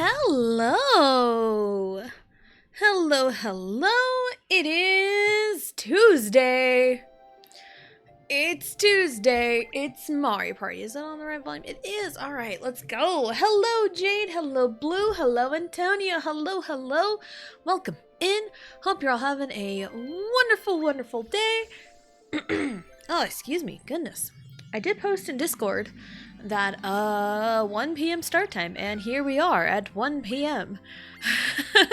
Hello! Hello! It is Tuesday! It's Tuesday! It's Mario Party. Is that on the right volume? It is! Alright, let's go! Hello, Jade! Hello, Blue! Hello, Antonio! Hello! Welcome in! Hope you're all having a wonderful day! Oh, excuse me. Goodness. I did post in Discord that 1 p.m. start time, and here we are at 1 p.m. I'm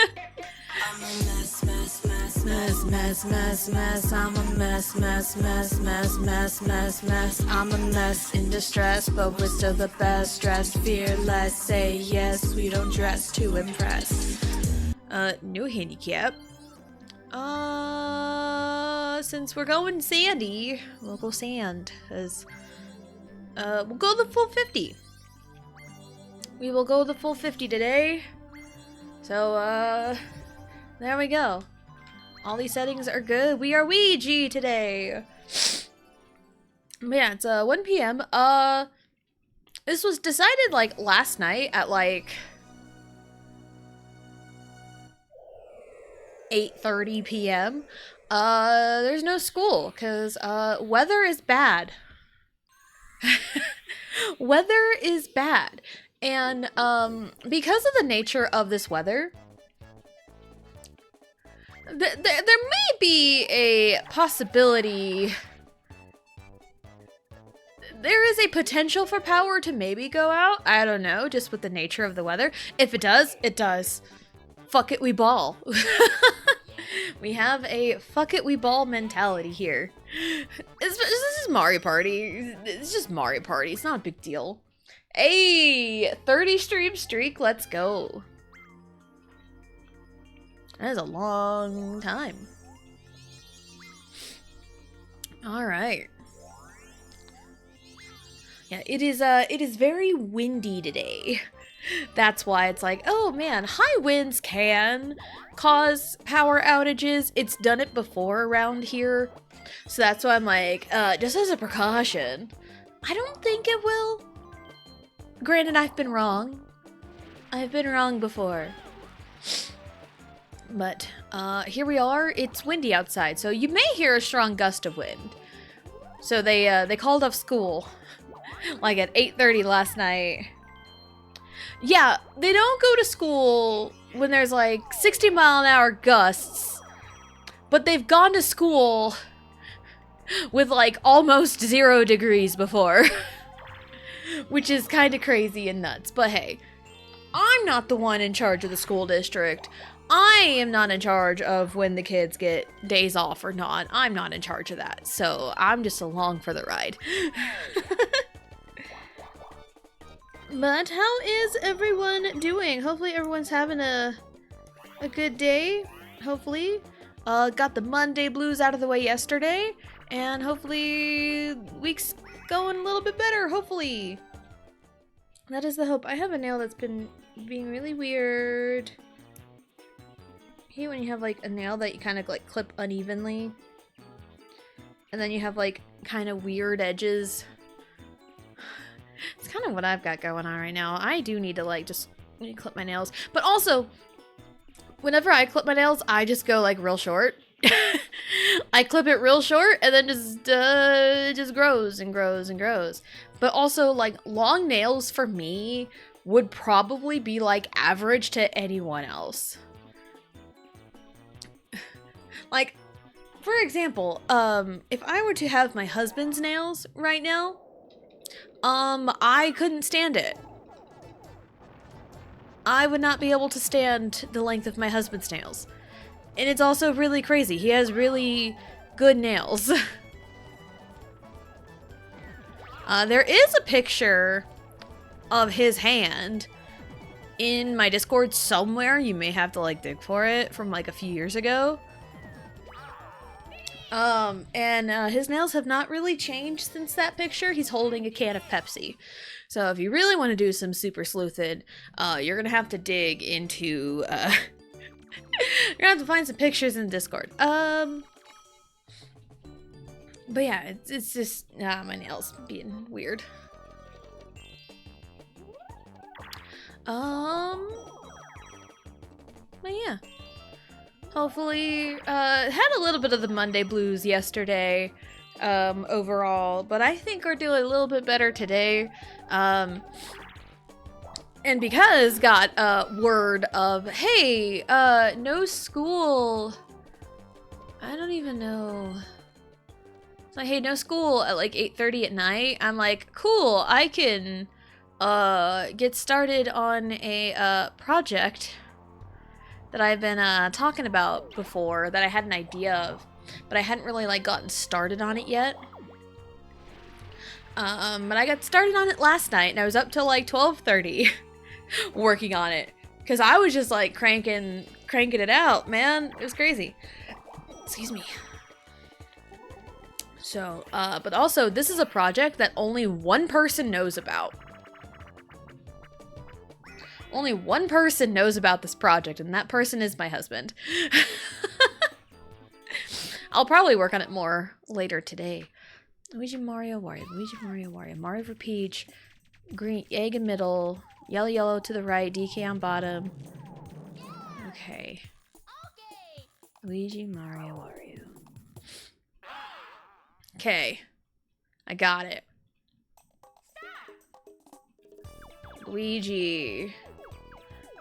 a mess. I'm a mess. I'm a mess in distress, but we're still the best. Dressed fearless, say yes. We don't dress to impress. No handicap. Since we're going sandy, we'll go sand, cause we'll go the full 50. We will go the full 50 today. So, there we go. All these settings are good. We are Ouija today. But yeah, it's 1 p.m. This was decided like last night at like 8:30 p.m. There's no school because weather is bad. Weather is bad. And because of the nature of this weather, there may be a possibility. There is a potential for power to maybe go out. I don't know, just with the nature of the weather. If it does, it does. Fuck it, we ball. We have a fuck it, we ball mentality here. This is Mario Party. It's just Mario Party. It's not a big deal. Hey, 30 stream streak. Let's go. That is a long time. All right. Yeah, it is very windy today. That's why it's like, oh man, high winds can cause power outages. It's done it before around here. So that's why I'm like, just as a precaution. I don't think it will. Granted, I've been wrong. I've been wrong before. But, here we are. It's windy outside, so you may hear a strong gust of wind. So they called off school, like at 8:30 last night. Yeah, they don't go to school when there's like 60-mile-an-hour gusts, but they've gone to school with like almost 0 degrees before, which is kind of crazy and nuts. But hey, I'm not the one in charge of the school district. I am not in charge of when the kids get days off or not. I'm not in charge of that, so I'm just along for the ride. But how is everyone doing? Hopefully everyone's having a good day. Hopefully. Got the Monday blues out of the way yesterday. And hopefully week's going a little bit better. Hopefully. That is the hope. I have a nail that's been being really weird. I hate when you have like a nail that you kind of like clip unevenly. And then you have like kind of weird edges. It's kind of what I've got going on right now. I do need to like just clip my nails. But also, whenever I clip my nails, I just go like real short. I clip it real short and then just grows and grows and grows. But also like long nails for me would probably be like average to anyone else. Like, for example, if I were to have my husband's nails right now, I couldn't stand it. I would not be able to stand the length of my husband's nails. And it's also really crazy. He has really good nails. There is a picture of his hand in my Discord somewhere. You may have to like dig for it from like a few years ago. His nails have not really changed since that picture. He's holding a can of Pepsi. So if you really want to do some super sleuthing, you're gonna have to dig into, you're gonna have to find some pictures in Discord. But yeah, it's just, my nails being weird. But yeah. Hopefully, had a little bit of the Monday blues yesterday, overall, but I think we're doing a little bit better today. And because got word of, hey, no school. I don't even know. It's like, hey, no school at like 8:30 at night. I'm like, cool, I can get started on a project that I've been talking about before, that I had an idea of, but I hadn't really like gotten started on it yet. But I got started on it last night, and I was up till like 12:30 working on it, because I was just like cranking it out, man. It was crazy. Excuse me. So, but also, this is a project that only one person knows about. Only one person knows about this project, and that person is my husband. I'll probably work on it more later today. Luigi, Mario, Wario. Luigi, Mario, Wario. Mario for Peach. Green, egg in middle. Yellow, yellow to the right. DK on bottom. Okay. Luigi, Mario, Wario. Okay. I got it. Luigi.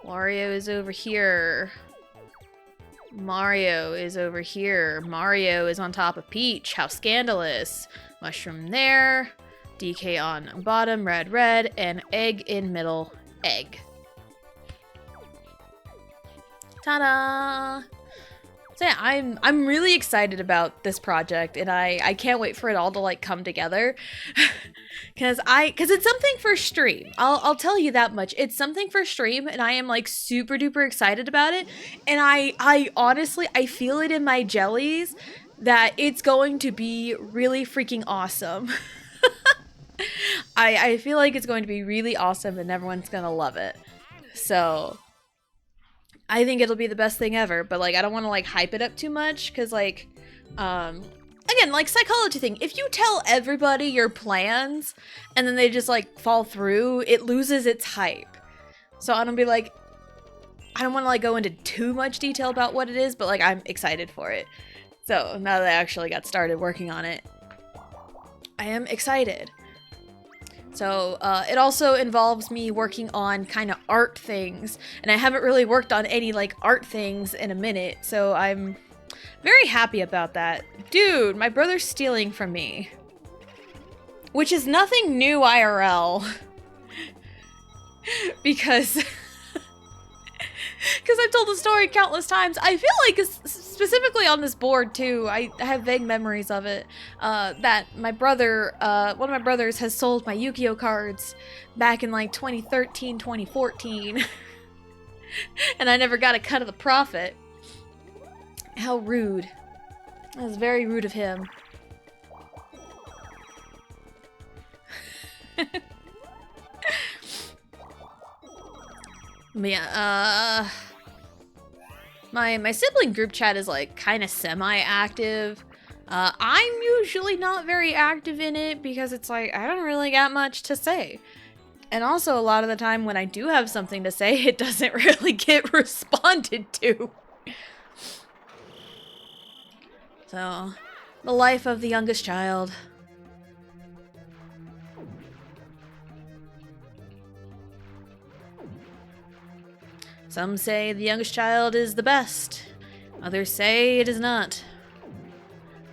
Wario is over here. Mario is over here. Mario is on top of Peach. How scandalous. Mushroom there. DK on bottom. Red, red. And egg in middle. Egg. Ta-da! So yeah, I'm really excited about this project, and I can't wait for it all to like come together. Cause it's something for stream. I'll tell you that much. It's something for stream, and I am like super duper excited about it. And I honestly I feel it in my jellies that it's going to be really freaking awesome. I feel like it's going to be really awesome and everyone's gonna love it. So I think it'll be the best thing ever, but like I don't want to like hype it up too much, because like again, like psychology thing, if you tell everybody your plans and then they just like fall through, it loses its hype. So I don't be like, I don't want to like go into too much detail about what it is, but like I'm excited for it. So now that I actually got started working on it, I am excited. So it also involves me working on kind of art things, and I haven't really worked on any like art things in a minute, so I'm very happy about that. Dude, my brother's stealing from me, which is nothing new IRL. because I've told the story countless times. I feel like specifically on this board too, I have vague memories of it, that my brother, one of my brothers has sold my Yu-Gi-Oh cards back in like 2013, 2014. And I never got a cut of the profit. How rude. That was very rude of him. But yeah, my sibling group chat is like kind of semi-active. I'm usually not very active in it because it's like I don't really got much to say. And also a lot of the time when I do have something to say, it doesn't really get responded to. So, the life of the youngest child. Some say the youngest child is the best. Others say it is not.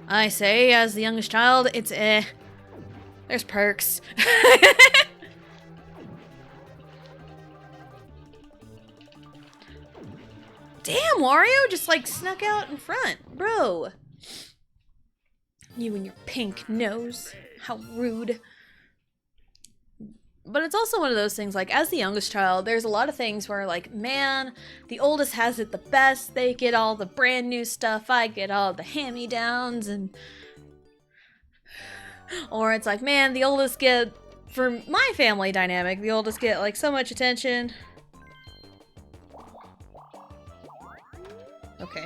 I say, as the youngest child, it's eh. There's perks. Damn, Wario just like snuck out in front. Bro. You and your pink nose. How rude. But it's also one of those things, like, as the youngest child, there's a lot of things where, like, man, the oldest has it the best. They get all the brand new stuff. I get all the hand-me-downs, and... Or it's like, man, the oldest get... For my family dynamic, the oldest get, like, so much attention. Okay.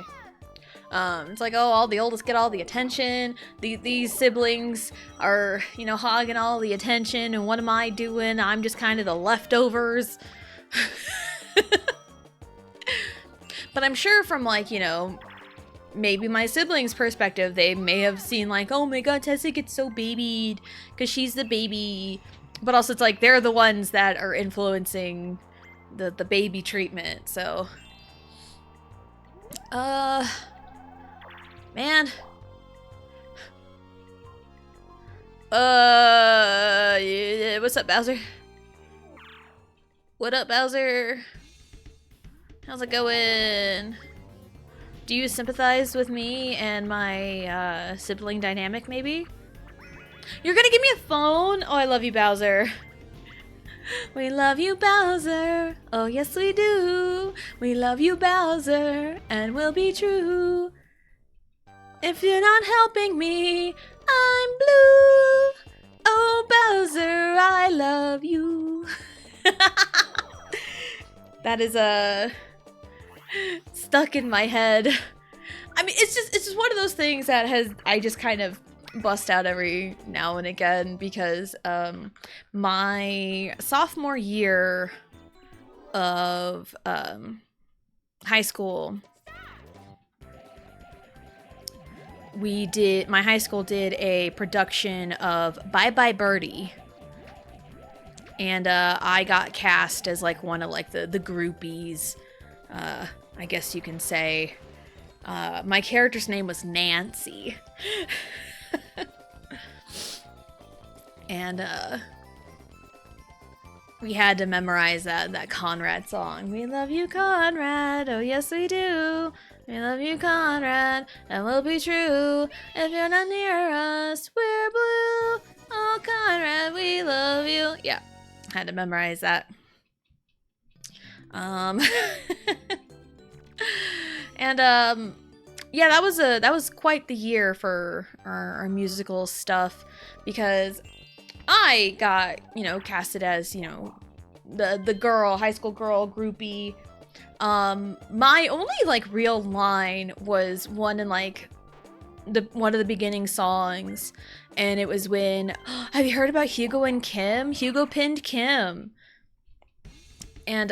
It's like, oh, all the oldest get all the attention. These siblings are, you know, hogging all the attention, and what am I doing? I'm just kind of the leftovers. But But I'm sure from, like, you know, maybe my siblings' perspective, they may have seen, like, oh my god, Tessa gets so babied because she's the baby. But also, it's like they're the ones that are influencing the baby treatment, so... Man. Yeah, what's up, Bowser? What up, Bowser? How's it going? Do you sympathize with me and my sibling dynamic, maybe? You're gonna give me a phone? Oh, I love you, Bowser. We love you, Bowser. Oh, yes, we do. We love you, Bowser, and we'll be true. If you're not helping me, I'm blue. Oh, Bowser, I love you. That is stuck in my head. I mean, it's just one of those things that I just kind of bust out every now and again because my sophomore year of high school, my high school did a production of Bye Bye Birdie, and I got cast as like one of like the groupies, I guess you can say. My character's name was Nancy. And we had to memorize that Conrad song. We love you, Conrad. Oh yes we do. We love you, Conrad, and we'll be true. If you're not near us, we're blue. Oh Conrad, we love you. Yeah, had to memorize that. And yeah, that was quite the year for our musical stuff, because I got, you know, casted as, you know, the girl, high school girl groupie. My only like real line was one in like one of the beginning songs, and it was when have you heard about Hugo and Kim? Hugo pinned Kim. And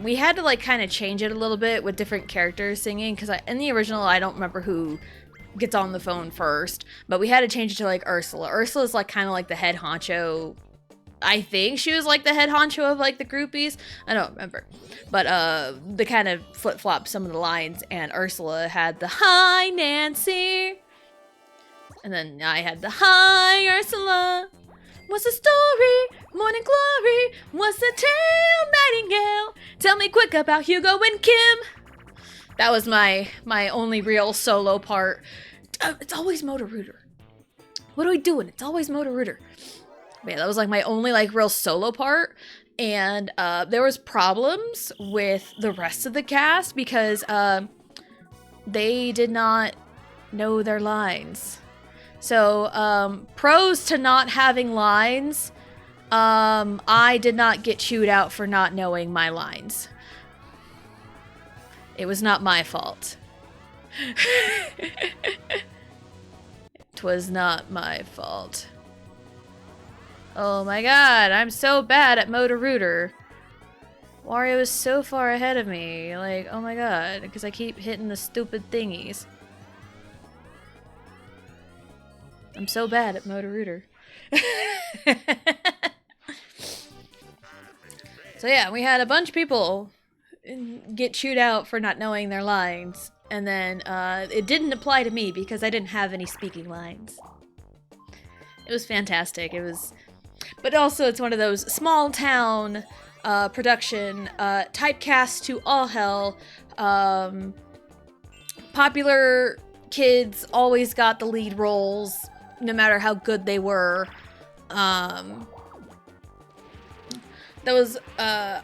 we had to like kind of change it a little bit with different characters singing, because in the original I don't remember who gets on the phone first, but we had to change it to like Ursula. Ursula's like kind of like the head honcho. I think she was like the head honcho of like the groupies. I don't remember, but they kind of flip-flopped some of the lines, and Ursula had the "Hi Nancy," and then I had the "Hi Ursula. What's the story? Morning glory. What's the tale, Nightingale? Tell me quick about Hugo and Kim." That was my only real solo part. It's always Motorooter. What are we doing? It's always Motorooter. Yeah, that was like my only like real solo part. And there was problems with the rest of the cast because they did not know their lines. So pros to not having lines. I did not get chewed out for not knowing my lines. It was not my fault. It was not my fault. Oh my god, I'm so bad at Motorooter. Wario is so far ahead of me. Like, oh my god, because I keep hitting the stupid thingies. I'm so bad at Motorooter. So yeah, we had a bunch of people get chewed out for not knowing their lines, and then it didn't apply to me because I didn't have any speaking lines. It was fantastic. It was, but also it's one of those small town production, typecast to all hell. Popular kids always got the lead roles, no matter how good they were. That was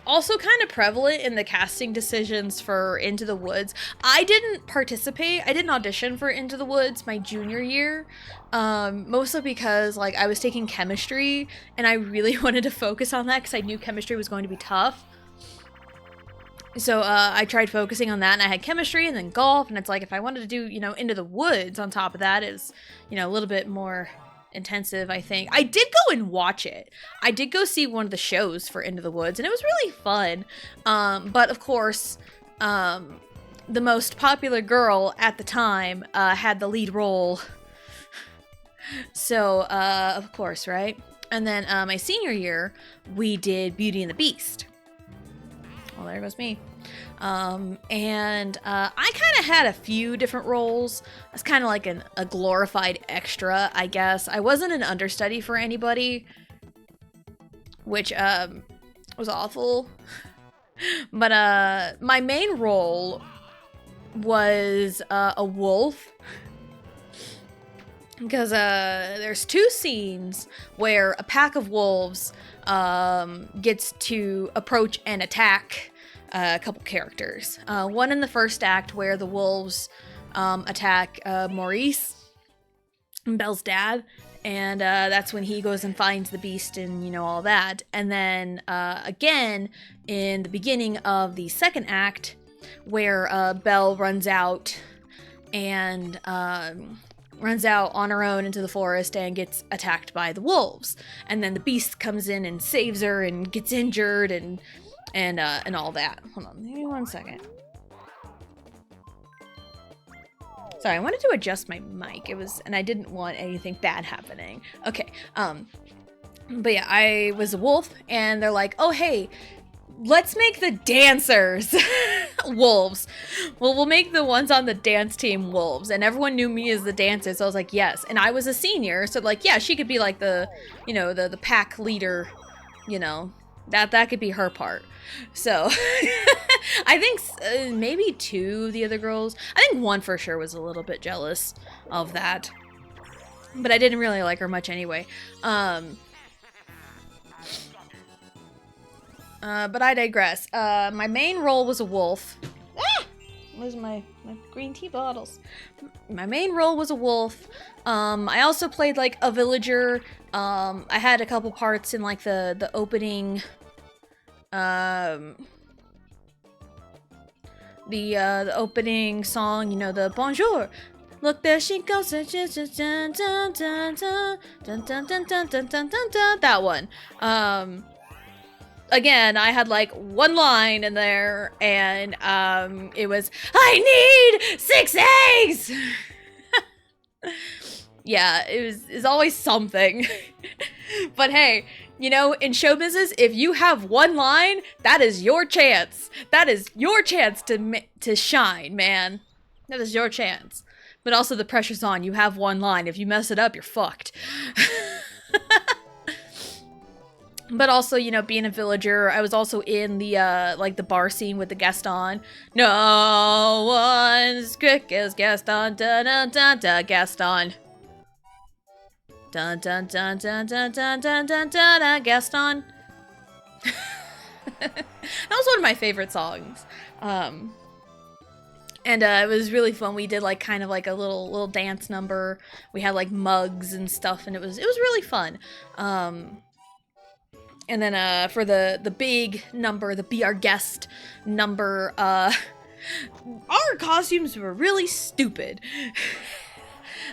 also kind of prevalent in the casting decisions for Into the Woods. I didn't participate. I didn't audition for Into the Woods my junior year, mostly because like I was taking chemistry and I really wanted to focus on that because I knew chemistry was going to be tough. So I tried focusing on that, and I had chemistry and then golf, and it's like if I wanted to do, you know, Into the Woods on top of that, it was, you know, a little bit more intensive, I think. I did go and watch it. I did go see one of the shows for Into the Woods, and it was really fun. But of course, the most popular girl at the time had the lead role. So, of course, right? And then my senior year, we did Beauty and the Beast. Well, there goes me. And I kind of had a few different roles. I was kind of like a glorified extra, I guess. I wasn't an understudy for anybody, which was awful. But my main role was a wolf. Because there's two scenes where a pack of wolves gets to approach and attack a couple characters. One in the first act where the wolves attack Maurice, Belle's dad, and that's when he goes and finds the beast and, you know, all that. And then again in the beginning of the second act where Belle runs out and runs out on her own into the forest and gets attacked by the wolves. And then the beast comes in and saves her and gets injured and all that. Hold on, give me 1 second. Sorry, I wanted to adjust my mic. And I didn't want anything bad happening. Okay, but yeah, I was a wolf, and they're like, oh, hey, let's make the dancers wolves. Well, we'll make the ones on the dance team wolves. And everyone knew me as the dancer, so I was like, yes. And I was a senior, so like, yeah, she could be like the, you know, the pack leader, you know, that could be her part. So I think maybe two of the other girls, I think one for sure was a little bit jealous of that, but I didn't really like her much anyway. But I digress. My main role was a wolf. Ah! Where's my green tea bottles? My main role was a wolf. I also played like a villager. I had a couple parts in like the opening, the opening song, you know, the bonjour. Look, there she goes. That one. Again, I had like one line in there, and it was, I need 6 eggs! Yeah, it's always something. But hey, you know, in show business, if you have one line, that is your chance. That is your chance to shine, man. That is your chance. But also the pressure's on. You have one line. If you mess it up, you're fucked. But also, you know, being a villager, I was also in the, like, the bar scene with the Gaston. No one's quick as Gaston, dun-dun-dun-dun, Gaston. Dun-dun-dun-dun-dun-dun-dun-dun-dun, Gaston. That was one of my favorite songs. And it was really fun. We did, like, kind of like a little dance number. We had, like, mugs and stuff, and it was really fun. And then for the big number, the Be Our Guest number, our costumes were really stupid.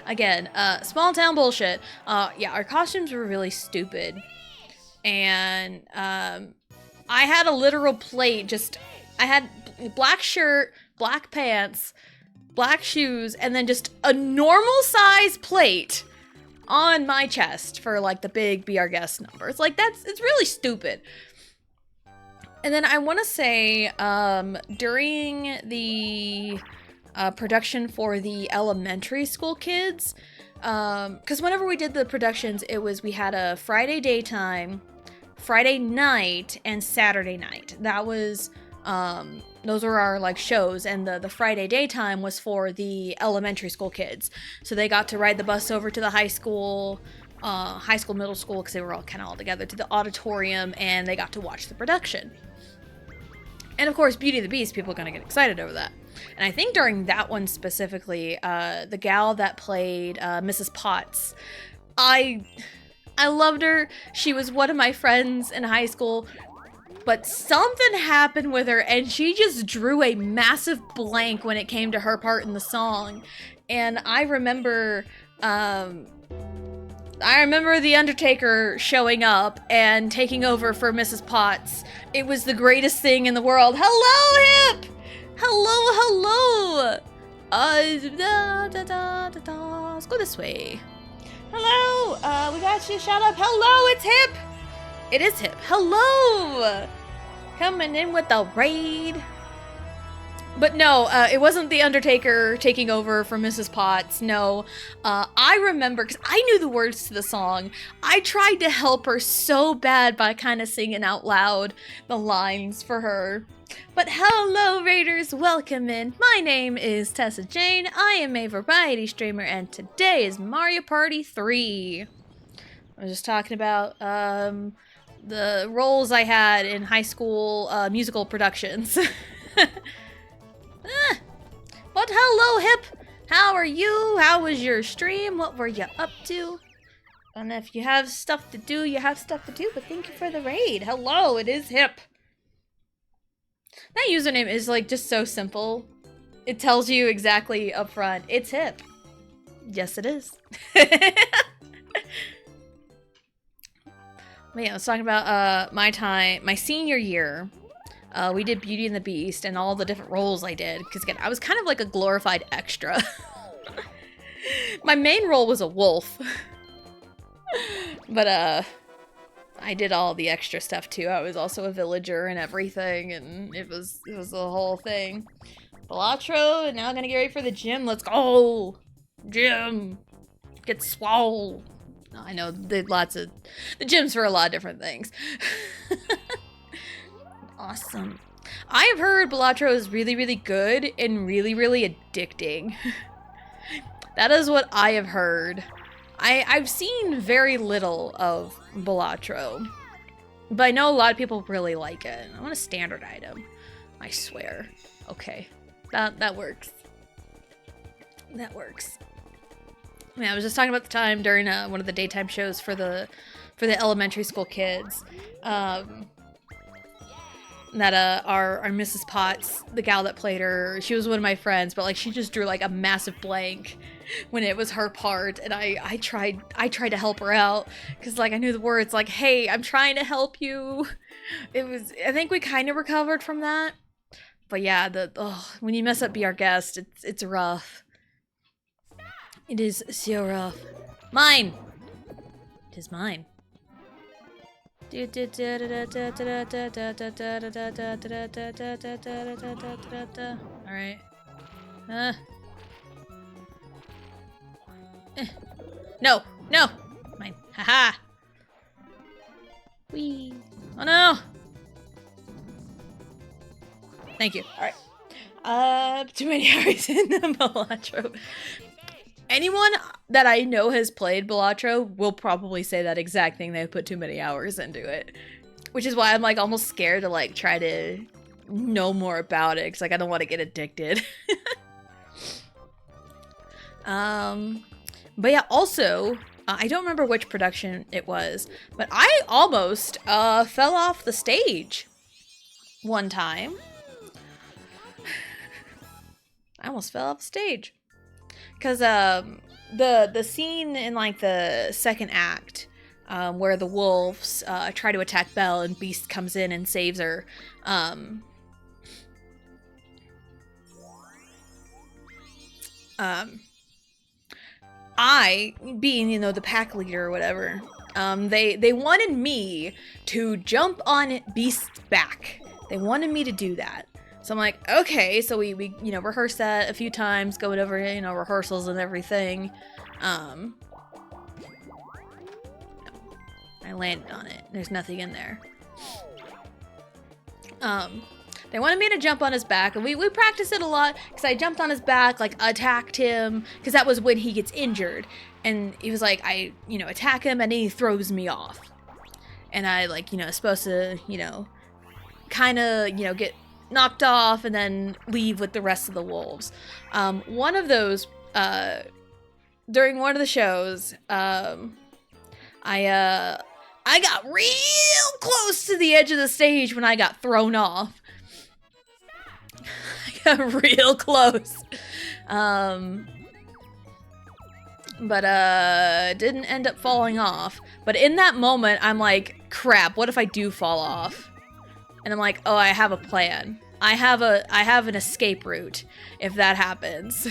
Again, small town bullshit. Yeah, our costumes were really stupid. And I had a literal plate, I had black shirt, black pants, black shoes, and then just a normal size plate on my chest for like the big Be Our Guest number. It's like, it's really stupid. And then I want to say, during the production for the elementary school kids, because whenever we did the productions, we had a Friday daytime, Friday night, and Saturday night. That was, those were our like shows, and the Friday daytime was for the elementary school kids. So they got to ride the bus over to the high school, middle school, because they were all kind of all together, to the auditorium, and they got to watch the production. And of course, Beauty and the Beast, people are gonna get excited over that. And I think during that one specifically, the gal that played Mrs. Potts, I loved her. She was one of my friends in high school. But something happened with her, and she just drew a massive blank when it came to her part in the song. And I remember I remember The Undertaker showing up and taking over for Mrs. Potts. It was the greatest thing in the world. Hello, Hip! Hello, hello! Let's go this way. Hello! We got you. Shout up. Hello, it's Hip! It is Hip. Hello! Coming in with the raid. But no, it wasn't The Undertaker taking over for Mrs. Potts. No, I remember, because I knew the words to the song. I tried to help her so bad by kind of singing out loud the lines for her. But hello, Raiders, welcome in. My name is Tessa Jane. I am a variety streamer, and today is Mario Party 3. I was just talking about the roles I had in high school musical productions. But hello, Hip! How are you? How was your stream? What were you up to? And if you have stuff to do, you have stuff to do, but thank you for the raid. Hello, it is Hip. That username is like just so simple. It tells you exactly up front. It's Hip. Yes, it is. But yeah, I was talking about my senior year. We did Beauty and the Beast and all the different roles I did. Because again, I was kind of like a glorified extra. My main role was a wolf. But I did all the extra stuff too. I was also a villager and everything, and it was the whole thing. Balatro, and now I'm gonna get ready for the gym. Let's go! Gym! Get swole! I know, the gym's for a lot of different things. Awesome. I have heard Balatro is really, really good and really, really addicting. That is what I have heard. I've seen very little of Balatro, but I know a lot of people really like it. I want a standard item. I swear. Okay, that works. That works. I mean, I was just talking about the time during one of the daytime shows for the elementary school kids. That our Mrs. Potts, the gal that played her, she was one of my friends, but like she just drew like a massive blank when it was her part, and I tried to help her out because like I knew the words, like, hey, I'm trying to help you. I think we kind of recovered from that, but yeah, when you mess up Be Our Guest, it's rough. It is so rough. Mine. It is mine. Alright. No! No! Mine. Haha! Whee! Oh no! Thank you. Alright. Too many hours in the Balatro. Anyone that I know has played Balatro will probably say that exact thing. They put too many hours into it, which is why I'm like almost scared to like try to know more about it because like I don't want to get addicted. But yeah, also I don't remember which production it was, but I almost fell off the stage one time. I almost fell off the stage. Because the scene in like the second act where the wolves try to attack Belle and Beast comes in and saves her. I, being, the pack leader or whatever, they wanted me to jump on Beast's back. They wanted me to do that. So I'm like, okay, so we rehearsed that a few times, going over, rehearsals and everything. I landed on it. There's nothing in there. They wanted me to jump on his back, and we practiced it a lot, because I jumped on his back, like, attacked him, because that was when he gets injured. And he was like, I attack him, and then he throws me off. And I, like, supposed to, kind of, get knocked off and then leave with the rest of the wolves. One of those, during one of the shows, I got real close to the edge of the stage when I got thrown off. I got real close. but didn't end up falling off. But in that moment, I'm like, crap, what if I do fall off? And I'm like, oh, I have a plan. I have an escape route if that happens.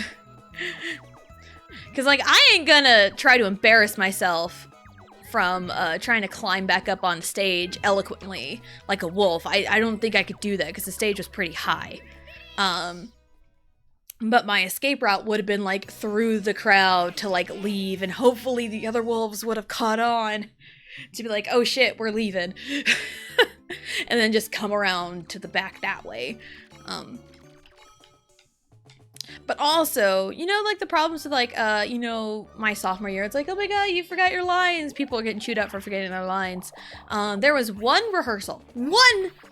Because, like, I ain't gonna try to embarrass myself from trying to climb back up on stage eloquently like a wolf. I don't think I could do that because the stage was pretty high. But my escape route would have been, like, through the crowd to, like, leave, and hopefully the other wolves would have caught on to be like, oh shit, we're leaving. And then just come around to the back that way. But also, you know, like, the problems with, like, you know, my sophomore year, it's like, oh my god, you forgot your lines. People are getting chewed up for forgetting their lines. There was one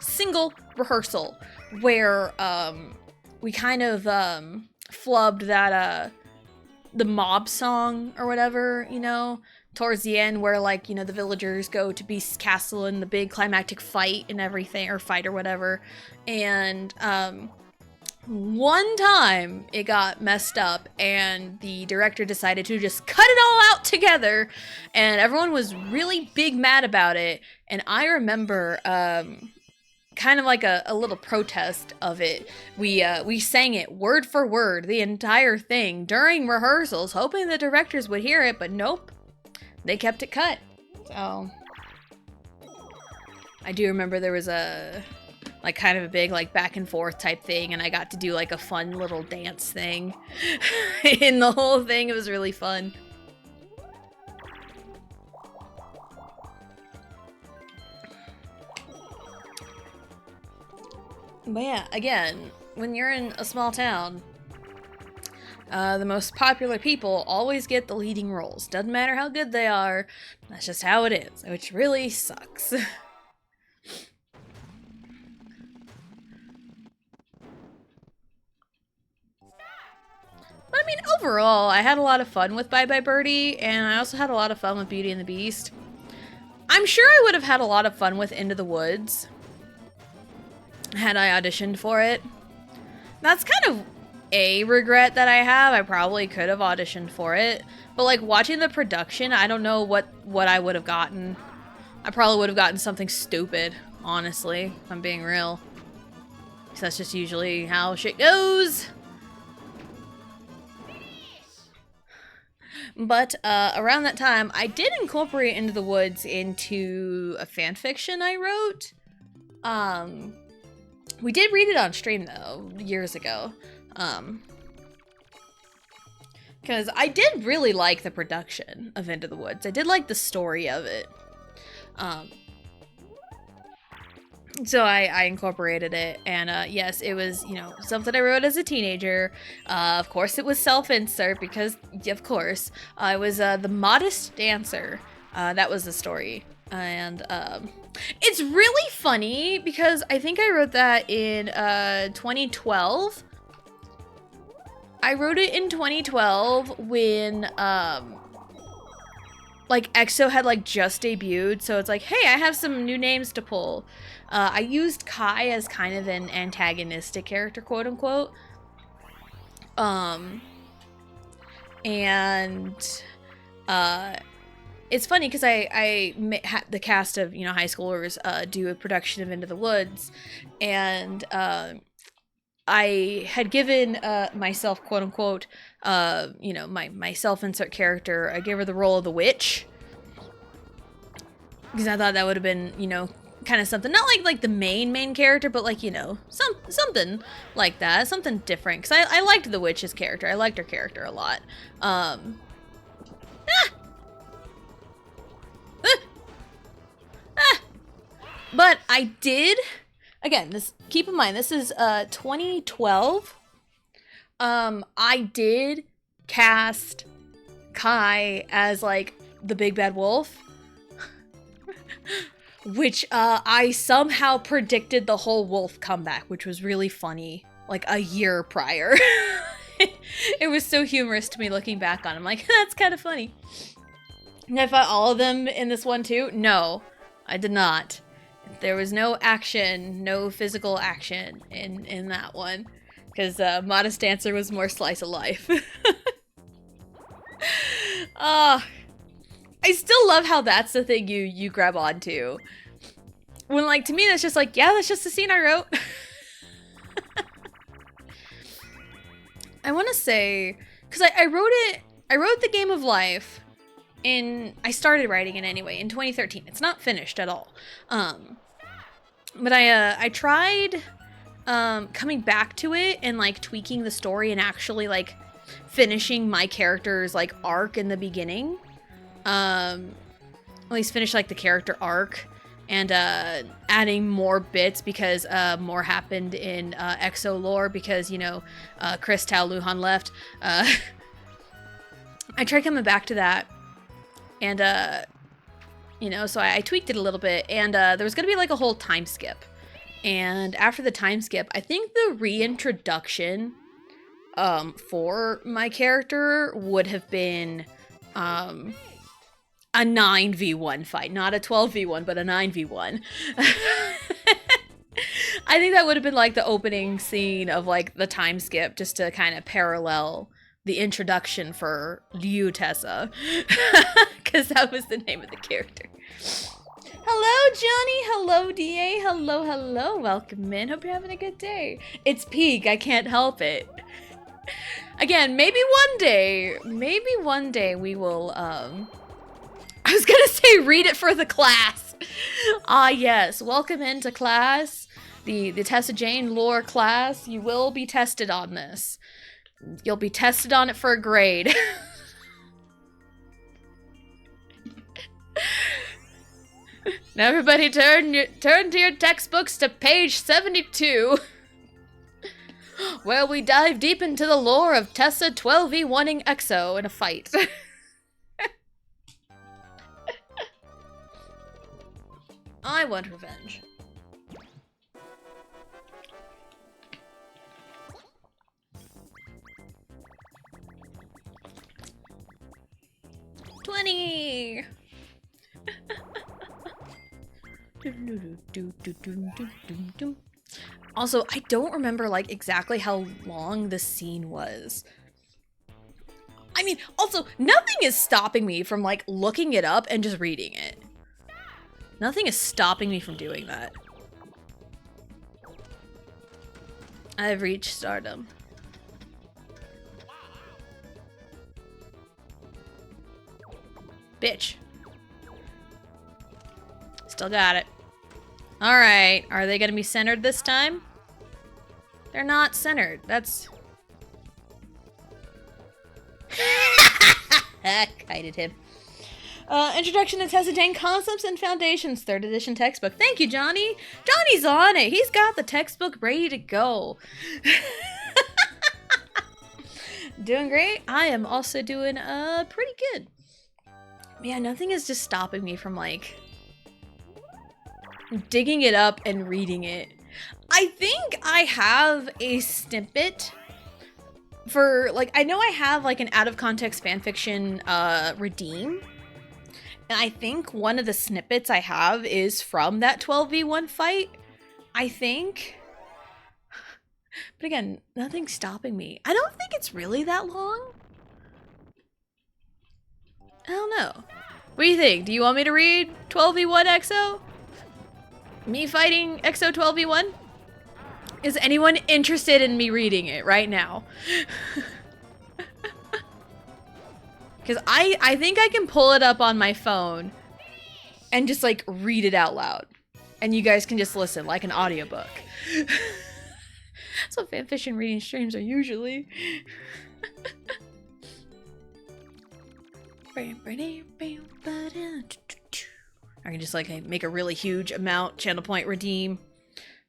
single rehearsal, where, we kind of, flubbed that, the mob song or whatever, you know, towards the end where, like, you know, the villagers go to Beast's castle and the big climactic fight and everything, or fight or whatever. And, one time it got messed up and the director decided to just cut it all out together, and everyone was really big mad about it. And I remember, kind of like a little protest of it. We sang it word for word, the entire thing, during rehearsals, hoping the directors would hear it, but nope. They kept it cut. So I do remember there was a, like, kind of a big, like, back and forth type thing, and I got to do, like, a fun little dance thing in the whole thing. It was really fun. But yeah, again, when you're in a small town, the most popular people always get the leading roles. Doesn't matter how good they are, that's just how it is, which really sucks. But I mean, overall, I had a lot of fun with Bye Bye Birdie, and I also had a lot of fun with Beauty and the Beast. I'm sure I would have had a lot of fun with Into the Woods had I auditioned for it. That's kind of a regret that I have. I probably could have auditioned for it, but, like, watching the production, I don't know what I would have gotten. I probably would have gotten something stupid, honestly, if I'm being real. Because that's just usually how shit goes. But around that time, I did incorporate Into the Woods into a fanfiction I wrote. We did read it on stream, though, years ago. Because I did really like the production of Into the Woods. I did like the story of it. So I incorporated it, and yes, it was, you know, something I wrote as a teenager. Of course, it was self-insert, because, of course, I was the modest dancer. That was the story. And it's really funny because I think I wrote that in 2012. I wrote it in 2012 when like EXO had, like, just debuted, so it's like, hey, I have some new names to pull. I used Kai as kind of an antagonistic character, quote unquote. It's funny because I had the cast of, you know, high schoolers do a production of Into the Woods, and I had given myself, quote unquote, you know, my self-insert character, I gave her the role of the witch, because I thought that would have been, you know, kind of something, not like the main character, but, like, you know, something like that, something different, because I liked the witch's character. I liked her character a lot. But I did, again, this, keep in mind, this is 2012. I did cast Kai as, like, the big bad wolf, which I somehow predicted the whole wolf comeback, which was really funny, like, a year prior. It was so humorous to me looking back on it. I'm like, that's kind of funny. And I fought all of them in this one too? No, I did not. There was no action, no physical action in that one, because Modest Dancer was more slice of life. Uh, I still love how that's the thing you grab onto. When, like, to me, that's just like, yeah, that's just the scene I wrote. I want to say, because I wrote the Game of Life I started writing it anyway, in 2013. It's not finished at all. But I tried, coming back to it and, like, tweaking the story and actually, like, finishing my character's, like, arc in the beginning. At least finish, like, the character arc. And adding more bits because more happened in EXO lore because, you know, Chris, Tao, Luhan left. I tried coming back to that. And, you know, so I tweaked it a little bit. And there was going to be like a whole time skip. And after the time skip, I think the reintroduction for my character would have been... a 9v1 fight, not a 12v1, but a 9v1. I think that would have been like the opening scene of like the time skip, just to kind of parallel the introduction for Liu Tessa, because that was the name of the character. Hello, Johnny. Hello, DA. Hello, hello. Welcome in. Hope you're having a good day. It's peak. I can't help it. Again, maybe one day we will, I was gonna say read it for the class. Ah, yes. Welcome into class. The Tessa Jane lore class. You will be tested on this. You'll be tested on it for a grade. Now everybody turn to your textbooks to page 72. Where we dive deep into the lore of Tessa 12v1ing EXO in a fight. I want revenge. $20. Also, I don't remember like exactly how long the scene was. I mean, also, nothing is stopping me from like looking it up and just reading it. Nothing is stopping me from doing that. I've reached stardom. Bitch. Still got it. Alright, are they gonna be centered this time? They're not centered. That's... Kited him. Introduction to Tessa Jane Concepts and Foundations, 3rd edition textbook. Thank you, Johnny. Johnny's on it. He's got the textbook ready to go. Doing great. I am also doing pretty good. Yeah, nothing is just stopping me from like digging it up and reading it. I think I have a snippet for like, I know I have like an out of context fanfiction redeem. And I think one of the snippets I have is from that 12v1 fight. I think. But again, nothing's stopping me. I don't think it's really that long. I don't know. What do you think? Do you want me to read 12v1 EXO? Me fighting EXO 12v1? Is anyone interested in me reading it right now? Because I think I can pull it up on my phone and just like read it out loud. And you guys can just listen like an audiobook. That's what fanfiction reading streams are usually. I can just like make a really huge amount, channel point redeem.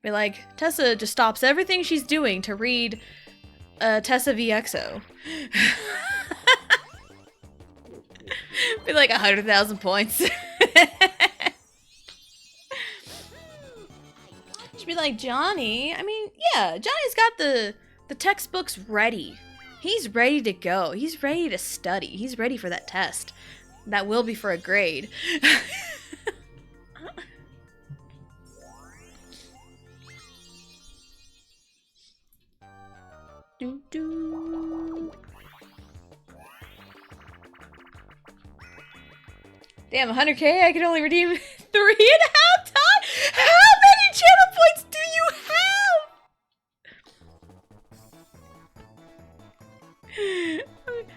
Be like, Tessa just stops everything she's doing to read Tessa v EXO. Be like 100,000 points. She'd be like, Johnny, I mean, yeah, Johnny's got the textbooks ready. He's ready to go. He's ready to study. He's ready for that test. That will be for a grade. Damn, 100k? I can only redeem 3.5 times? How many channel points do you have?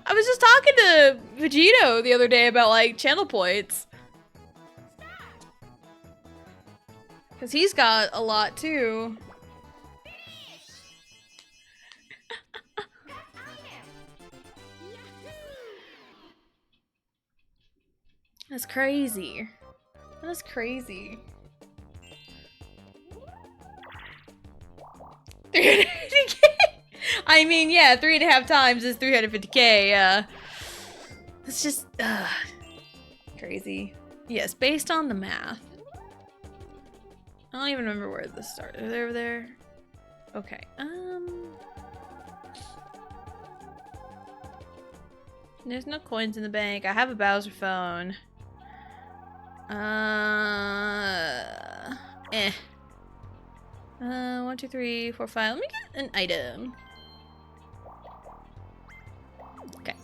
I was just talking to Vegito the other day about, like, channel points. Because he's got a lot, too. That's crazy. That's crazy. 350k? I mean, yeah, 3.5 times is 350k, it's just, crazy. Yes, based on the math. I don't even remember where this started. Are they over there? Okay, there's no coins in the bank. I have a Bowser phone. 1, 2, 3, 4, 5. Let me get an item. Okay.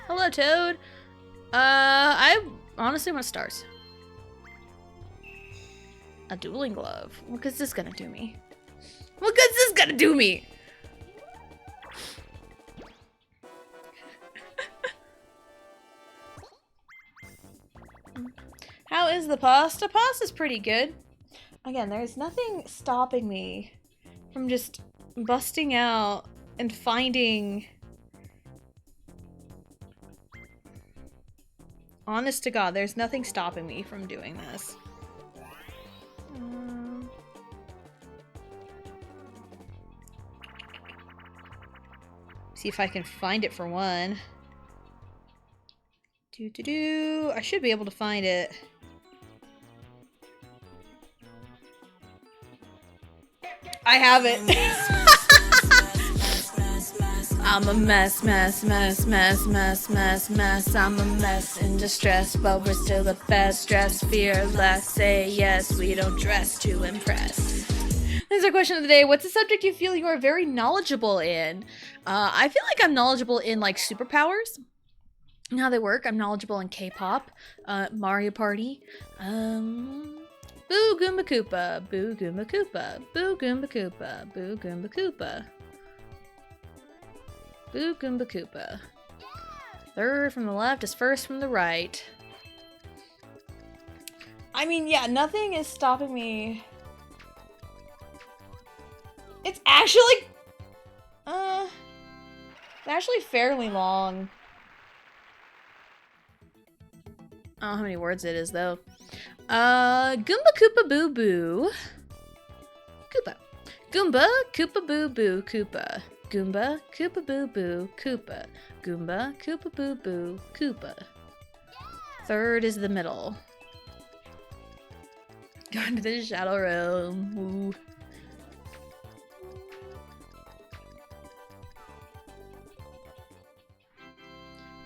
Hello, Toad. I honestly want stars. A dueling glove. What is this gonna do me? What is this gonna do me? How is the pasta? Pasta's pretty good. Again, there's nothing stopping me from just busting out and finding... Honest to God, there's nothing stopping me from doing this. See if I can find it for one. I should be able to find it. I have it. I'm a mess. I'm a mess in distress, but we're still the best. Dress fearless, say yes, we don't dress to impress. This is our question of the day. What's a subject you feel you are very knowledgeable in? I feel like I'm knowledgeable in, like, superpowers and how they work. I'm knowledgeable in K-pop, Mario Party, Boo Goomba Koopa, Boo Goomba Koopa, Boo Goomba Koopa, Boo Goomba Koopa, Boo Goomba Koopa. Third from the left is first from the right. I mean, yeah, nothing is stopping me. It's actually, fairly long. I don't know how many words it is, though. Goomba Koopa Boo Boo. Koopa. Goomba Koopa Boo Boo Koopa. Goomba Koopa Boo Boo Koopa. Goomba Koopa Boo Boo Koopa. Third is the middle. Going to the Shadow Realm. Ooh.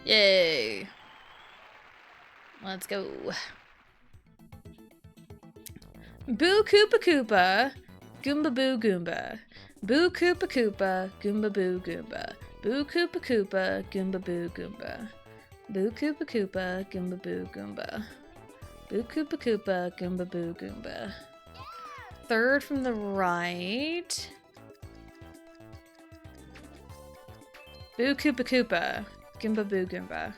Yay. Let's go. Boo Koopa Koopa, Goomba Boo Goomba. Boo Koopa Koopa, Goomba Boo Goomba. Boo Koopa Koopa, Goomba Boo Goomba. Boo Koopa Koopa, Goomba Boo Goomba. Boo Koopa Koopa, Goomba Boo Goomba. Third from the right. Boo Koopa Koopa, Goomba Boo Goomba.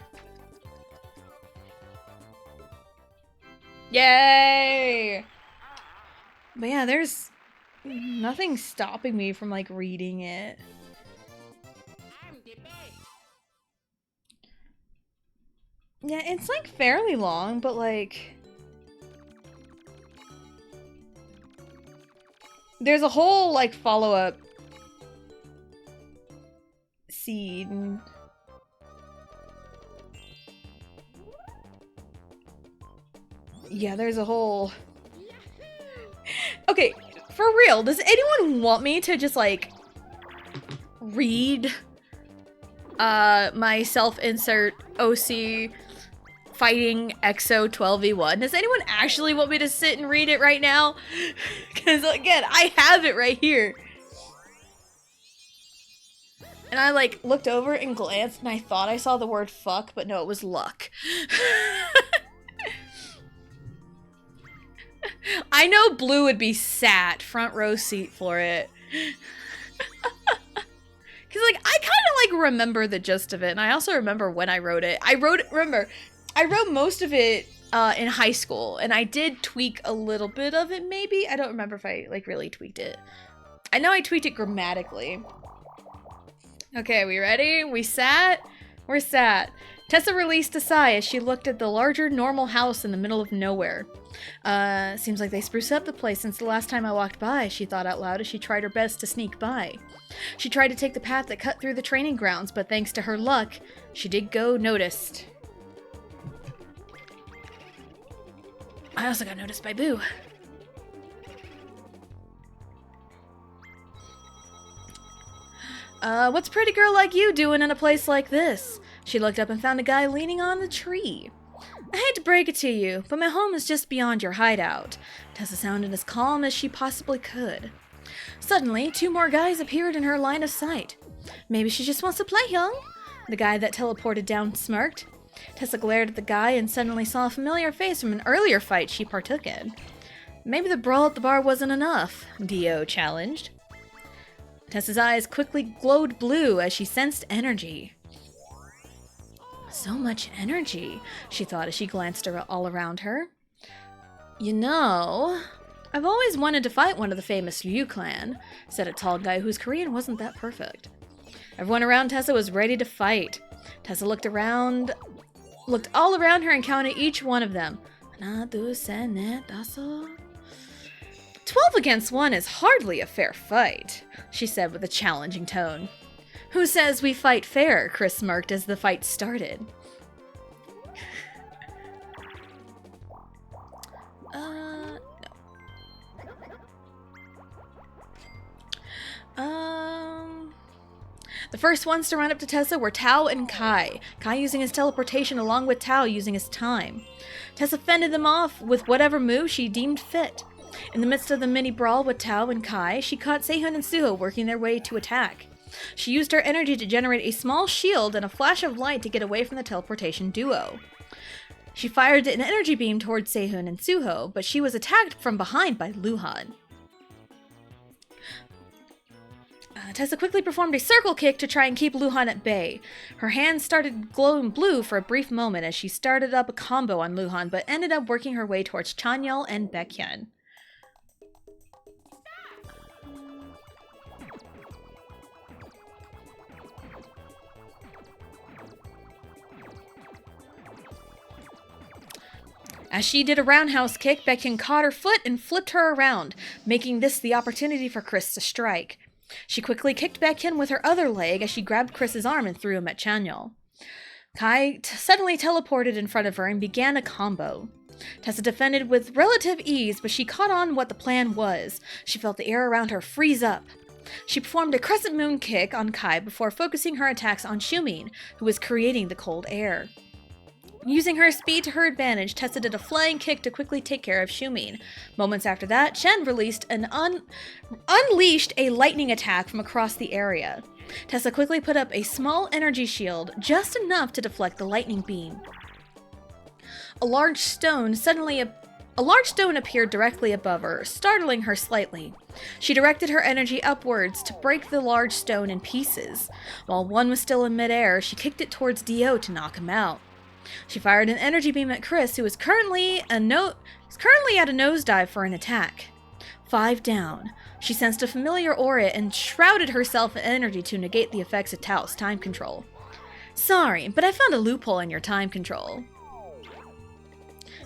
Yay! But yeah, there's nothing stopping me from, like, reading it. Yeah, it's, like, fairly long, but, like... There's a whole, like, follow-up scene. Yeah, there's a whole... Okay, for real, does anyone want me to just, like, read my self-insert OC fighting EXO 12v1? Does anyone actually want me to sit and read it right now? Because, again, I have it right here. And I like looked over and glanced and I thought I saw the word fuck, but no, it was luck. I know Blue would be sat front row seat for it. Cause like I kind of like remember the gist of it, and I also remember when I wrote it. I wrote most of it in high school, and I did tweak a little bit of it maybe. I don't remember if I like really tweaked it. I know I tweaked it grammatically. Okay, we ready? We sat? We're sat. Tessa released a sigh as she looked at the larger, normal house in the middle of nowhere. Seems like they spruced up the place since the last time I walked by, she thought out loud as she tried her best to sneak by. She tried to take the path that cut through the training grounds, but thanks to her luck, she did go noticed. I also got noticed by Boo. What's a pretty girl like you doing in a place like this? She looked up and found a guy leaning on the tree. I hate to break it to you, but my home is just beyond your hideout. Tessa sounded as calm as she possibly could. Suddenly, 2 more guys appeared in her line of sight. Maybe she just wants to play young? The guy that teleported down smirked. Tessa glared at the guy and suddenly saw a familiar face from an earlier fight she partook in. Maybe the brawl at the bar wasn't enough, Dio challenged. Tessa's eyes quickly glowed blue as she sensed energy. So much energy, she thought as she glanced all around her. You know, I've always wanted to fight one of the famous Liu clan, said a tall guy whose Korean wasn't that perfect. Everyone around Tessa was ready to fight. Tessa looked all around her and counted each one of them. 1, 2, 3, 4. 12 against 1 is hardly a fair fight, she said with a challenging tone. Who says we fight fair? Chris smirked as the fight started. No. The first ones to run up to Tessa were Tao and Kai. Kai using his teleportation along with Tao using his time. Tessa fended them off with whatever move she deemed fit. In the midst of the mini brawl with Tao and Kai, she caught Sehun and Suho working their way to attack. She used her energy to generate a small shield and a flash of light to get away from the teleportation duo. She fired an energy beam towards Sehun and Suho, but she was attacked from behind by Luhan. Tessa quickly performed a circle kick to try and keep Luhan at bay. Her hands started glowing blue for a brief moment as she started up a combo on Luhan, but ended up working her way towards Chanyeol and Baekhyun. As she did a roundhouse kick, Baekhyun caught her foot and flipped her around, making this the opportunity for Chris to strike. She quickly kicked Baekhyun with her other leg as she grabbed Chris's arm and threw him at Chanyeol. Kai suddenly teleported in front of her and began a combo. Tessa defended with relative ease, but she caught on what the plan was. She felt the air around her freeze up. She performed a crescent moon kick on Kai before focusing her attacks on Xiumin, who was creating the cold air. Using her speed to her advantage, Tessa did a flying kick to quickly take care of Xiumin. Moments after that, Shen released unleashed a lightning attack from across the area. Tessa quickly put up a small energy shield, just enough to deflect the lightning beam. A large stone appeared directly above her, startling her slightly. She directed her energy upwards to break the large stone in pieces. While one was still in midair, she kicked it towards Dio to knock him out. She fired an energy beam at Chris, who was currently at a nosedive for an attack. 5 down. She sensed a familiar aura and shrouded herself in energy to negate the effects of Tao's time control. Sorry, but I found a loophole in your time control.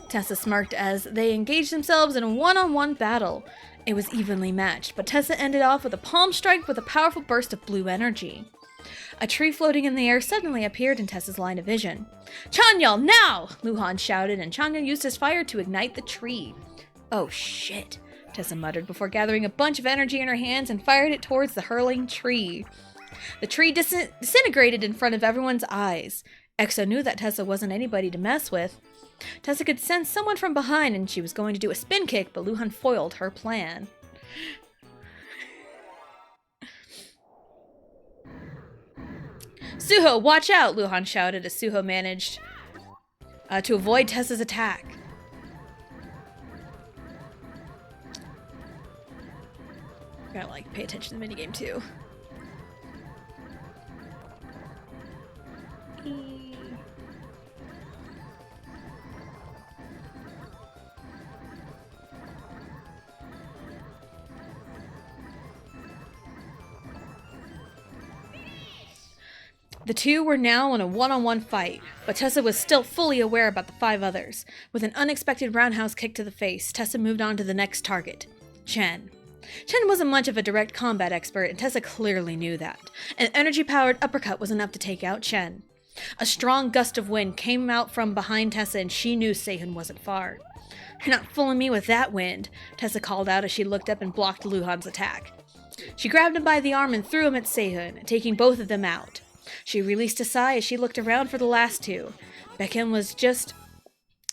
Tessa smirked as they engaged themselves in a one-on-one battle. It was evenly matched, but Tessa ended off with a palm strike with a powerful burst of blue energy. A tree floating in the air suddenly appeared in Tessa's line of vision. Chanyeol, now! Luhan shouted, and Chanyeol used his fire to ignite the tree. Oh shit, Tessa muttered before gathering a bunch of energy in her hands and fired it towards the hurling tree. The tree disintegrated in front of everyone's eyes. Exo knew that Tessa wasn't anybody to mess with. Tessa could sense someone from behind and she was going to do a spin kick, but Luhan foiled her plan. Suho, watch out! Luhan shouted as Suho managed to avoid Tessa's attack. Gotta, like, pay attention to the minigame, too. The two were now in a one-on-one fight, but Tessa was still fully aware about the 5 others. With an unexpected roundhouse kick to the face, Tessa moved on to the next target, Chen. Chen wasn't much of a direct combat expert, and Tessa clearly knew that. An energy-powered uppercut was enough to take out Chen. A strong gust of wind came out from behind Tessa, and she knew Sehun wasn't far. "You're not fooling me with that wind," Tessa called out as she looked up and blocked Luhan's attack. She grabbed him by the arm and threw him at Sehun, taking both of them out. She released a sigh as she looked around for the last 2. Baekhyun was just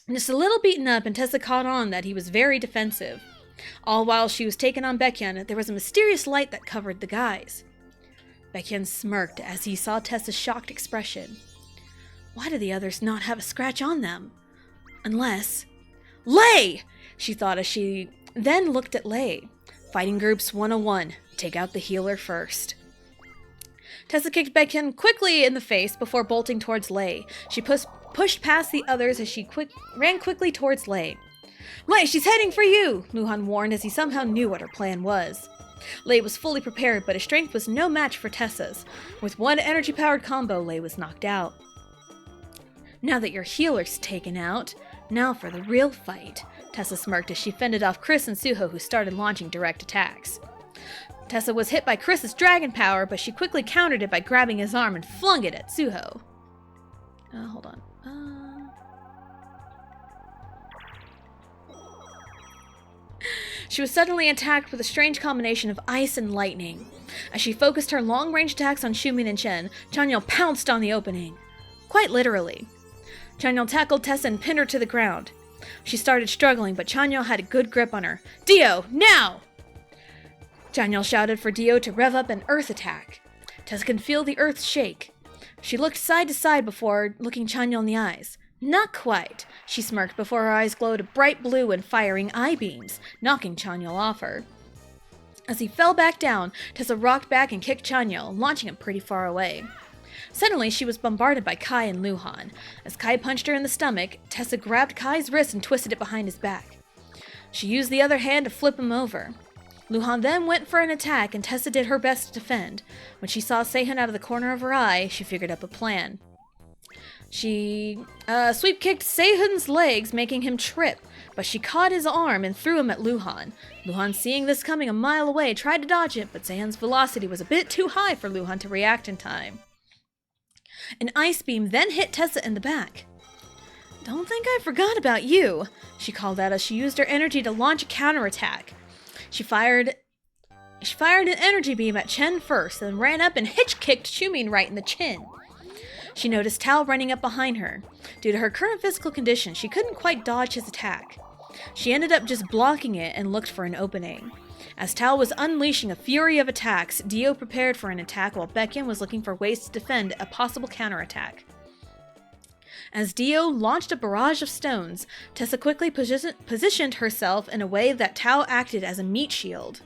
a little beaten up, and Tessa caught on that he was very defensive. All while she was taking on Baekhyun, there was a mysterious light that covered the guys. Baekhyun smirked as he saw Tessa's shocked expression. Why do the others not have a scratch on them? Unless... Lei! She thought as she then looked at Lei. Fighting Groups 101. Take out the healer first. Tessa kicked Baekhyun quickly in the face before bolting towards Lei. She pushed past the others as she ran quickly towards Lei. "Lei, she's heading for you!" Luhan warned as he somehow knew what her plan was. Lei was fully prepared, but his strength was no match for Tessa's. With one energy-powered combo, Lei was knocked out. "Now that your healer's taken out, now for the real fight," Tessa smirked as she fended off Chris and Suho, who started launching direct attacks. Tessa was hit by Chris's dragon power, but she quickly countered it by grabbing his arm and flung it at Suho. Hold on. She was suddenly attacked with a strange combination of ice and lightning. As she focused her long-range attacks on Xiumin and Chen, Chanyeol pounced on the opening. Quite literally. Chanyeol tackled Tessa and pinned her to the ground. She started struggling, but Chanyeol had a good grip on her. "Dio, now!" Chanyeol shouted for Dio to rev up an earth attack. Tessa could feel the earth shake. She looked side to side before looking Chanyeol in the eyes. "Not quite," she smirked before her eyes glowed a bright blue and firing eye beams, knocking Chanyeol off her. As he fell back down, Tessa rocked back and kicked Chanyeol, launching him pretty far away. Suddenly, she was bombarded by Kai and Luhan. As Kai punched her in the stomach, Tessa grabbed Kai's wrist and twisted it behind his back. She used the other hand to flip him over. Luhan then went for an attack, and Tessa did her best to defend. When she saw Sehun out of the corner of her eye, she figured up a plan. She sweep-kicked Sehun's legs, making him trip, but she caught his arm and threw him at Luhan. Luhan, seeing this coming a mile away, tried to dodge it, but Sehun's velocity was a bit too high for Luhan to react in time. An ice beam then hit Tessa in the back. "Don't think I forgot about you," she called out as she used her energy to launch a counterattack. She fired an energy beam at Chen first, then ran up and hitch-kicked Xiumin right in the chin. She noticed Tao running up behind her. Due to her current physical condition, she couldn't quite dodge his attack. She ended up just blocking it and looked for an opening. As Tao was unleashing a fury of attacks, Dio prepared for an attack while Baekhyun was looking for ways to defend a possible counterattack. As Dio launched a barrage of stones, Tessa quickly positioned herself in a way that Tao acted as a meat shield.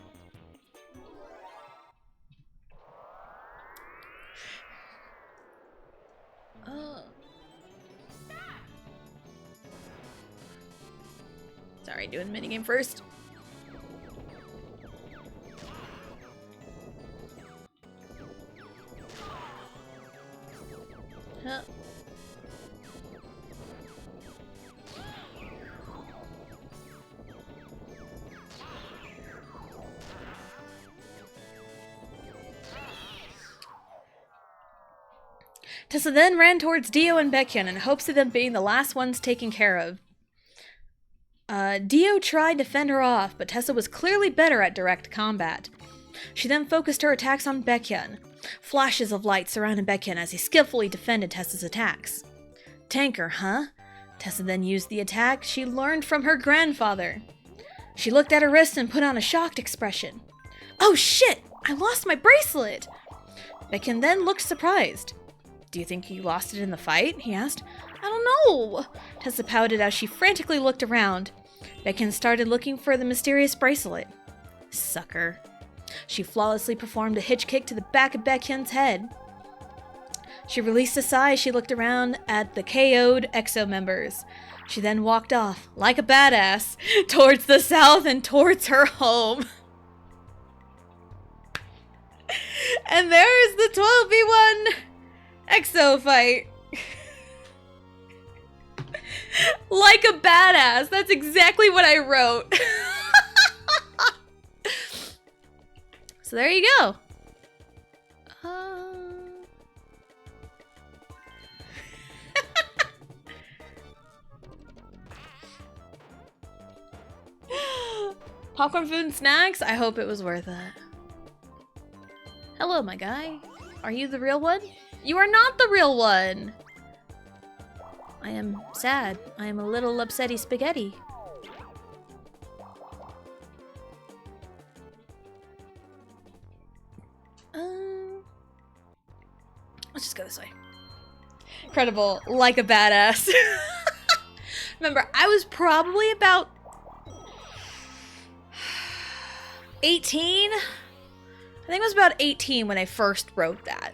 Sorry, doing the minigame first. Huh. Tessa then ran towards Dio and Baekhyun in hopes of them being the last ones taken care of. Dio tried to fend her off, but Tessa was clearly better at direct combat. She then focused her attacks on Baekhyun. Flashes of light surrounded Baekhyun as he skillfully defended Tessa's attacks. "Tanker, huh?" Tessa then used the attack she learned from her grandfather. She looked at her wrist and put on a shocked expression. "Oh shit! I lost my bracelet!" Baekhyun then looked surprised. Do you think you lost it in the fight? He asked. I don't know. Tessa pouted as she frantically looked around. Beckyn started looking for the mysterious bracelet. Sucker. She flawlessly performed a hitch kick to the back of Beckyn's head. She released a sigh as she looked around at the KO'd EXO members. She then walked off, like a badass, towards the south and towards her home. And there's the 12v1 EXO fight. Like a badass. That's exactly what I wrote. So there you go. Popcorn, food, and snacks? I hope it was worth it. Hello, my guy. Are you the real one? You are not the real one! I am sad. I am a little upsetty spaghetti. Let's just go this way. Incredible. Like a badass. Remember, I was probably about 18? I think I was about 18 when I first wrote that.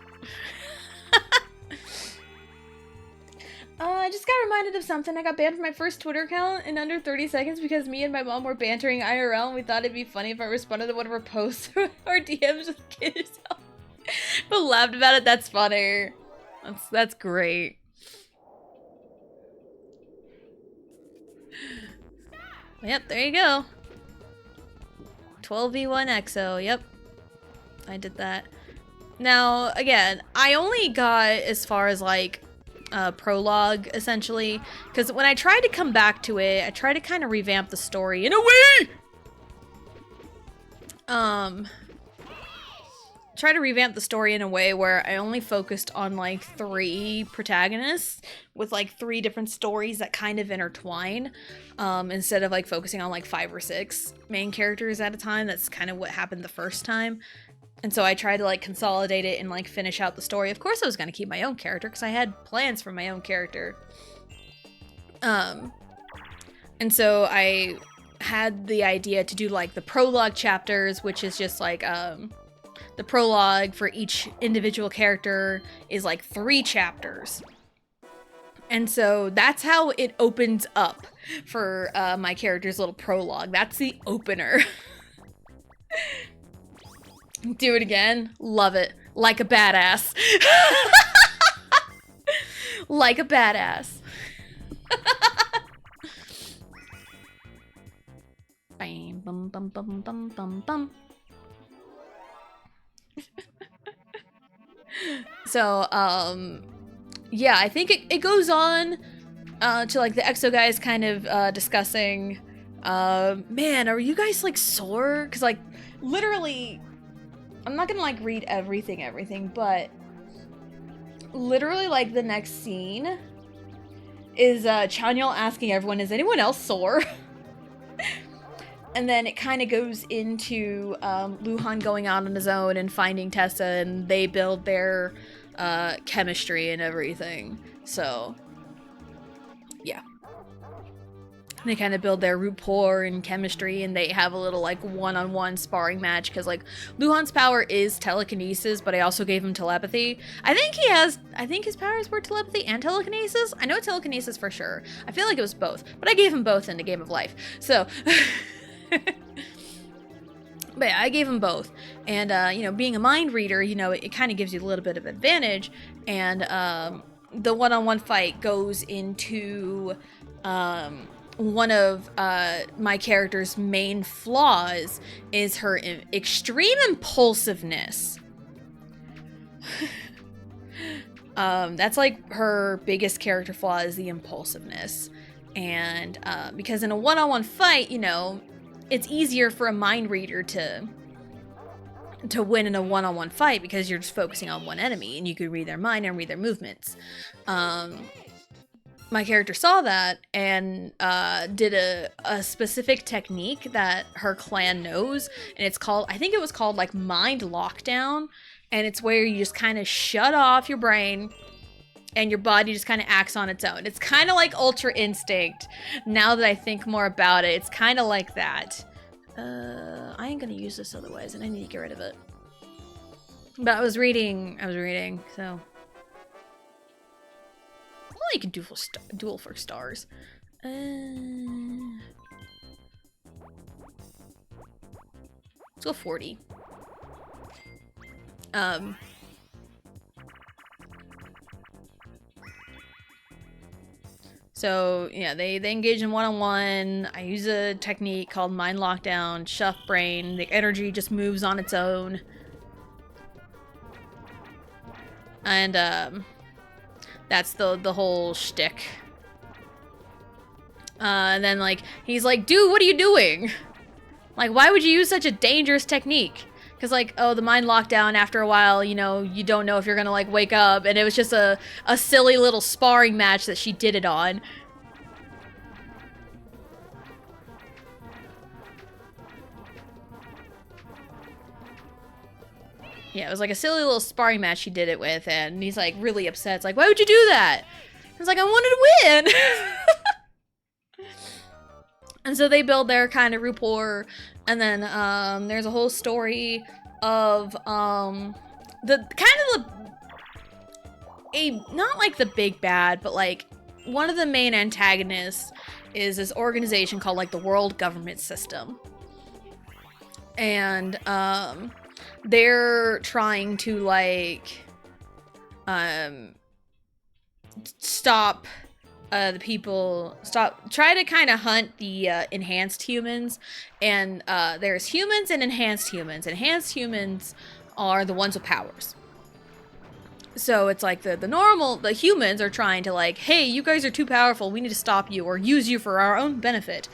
I just got reminded of something. I got banned from my first Twitter account in under 30 seconds because me and my mom were bantering IRL and we thought it'd be funny if I responded to one of her posts or DMs with kid yourself. But laughed about it. That's funny. That's great. Yep, there you go. 12v1 EXO, yep. I did that. Now, again, I only got as far as, like, prologue, essentially. Because when I tried to come back to it, I tried to kind of revamp the story in a way! Try to revamp the story in a way where I only focused on, like, 3 protagonists with, like, 3 different stories that kind of intertwine, instead of, like, focusing on, like, 5 or 6 main characters at a time. That's kind of what happened the first time. And so I tried to, like, consolidate it and, like, finish out the story. Of course I was going to keep my own character, because I had plans for my own character. And so I had the idea to do, like, the prologue chapters, which is just, like, the prologue for each individual character is, like, 3 chapters. And so that's how it opens up for my character's little prologue. That's the opener. Do it again. Love it. Like a badass. Like a badass. Bam, bum, bum, bum, bum, bum, bum. So, yeah, I think it goes on to, like, the EXO guys kind of discussing, man, are you guys, like, sore? Because, like, literally, I'm not gonna, like, read everything, but literally, like, the next scene is Chanyeol asking everyone, is anyone else sore? And then it kind of goes into Luhan going out on his own and finding Tessa, and they build their chemistry and everything. So, yeah. They kind of build their rapport and chemistry, and they have a little, like, one-on-one sparring match, because, like, Luhan's power is telekinesis, but I also gave him telepathy. I think his powers were telepathy and telekinesis? I know telekinesis for sure. I feel like it was both, but I gave him both in the Game of Life. So... But yeah, I gave him both. And, you know, being a mind reader, you know, it kind of gives you a little bit of advantage. And the one-on-one fight goes into one of my character's main flaws is her extreme impulsiveness. That's like her biggest character flaw is the impulsiveness. And because in a one-on-one fight, you know, it's easier for a mind reader to win in a one-on-one fight because you're just focusing on one enemy and you can read their mind and read their movements. My character saw that and did a specific technique that her clan knows, and it's called, I think it was called, like, mind lockdown, and it's where you just kind of shut off your brain and your body just kind of acts on its own. It's kind of like Ultra Instinct. Now that I think more about it, it's kind of like that. I ain't gonna use this otherwise, and I need to get rid of it. But I was reading, so. Well, you can duel for stars. Let's go 40. So yeah, they engage in one-on-one. I use a technique called Mind Lockdown, Shuff Brain. The energy just moves on its own. And that's the whole shtick. And then like he's like, dude, what are you doing? Like, why would you use such a dangerous technique? Because, like, oh, the mind lockdown, after a while, you know, you don't know if you're gonna, like, wake up. And it was just a silly little sparring match that she did it on. Yeah, it was like a silly little sparring match she did it with. And he's, like, really upset. It's like, why would you do that? He's like, I wanted to win! And so they build their kind of rapport. And then there's a whole story of not like the big bad, but like one of the main antagonists is this organization called like the World Government System. And they're trying to like stop the people, try to kind of hunt the enhanced humans. And there's humans and enhanced humans. Enhanced humans are the ones with powers. So it's like the humans are trying to like, hey, you guys are too powerful, we need to stop you or use you for our own benefit.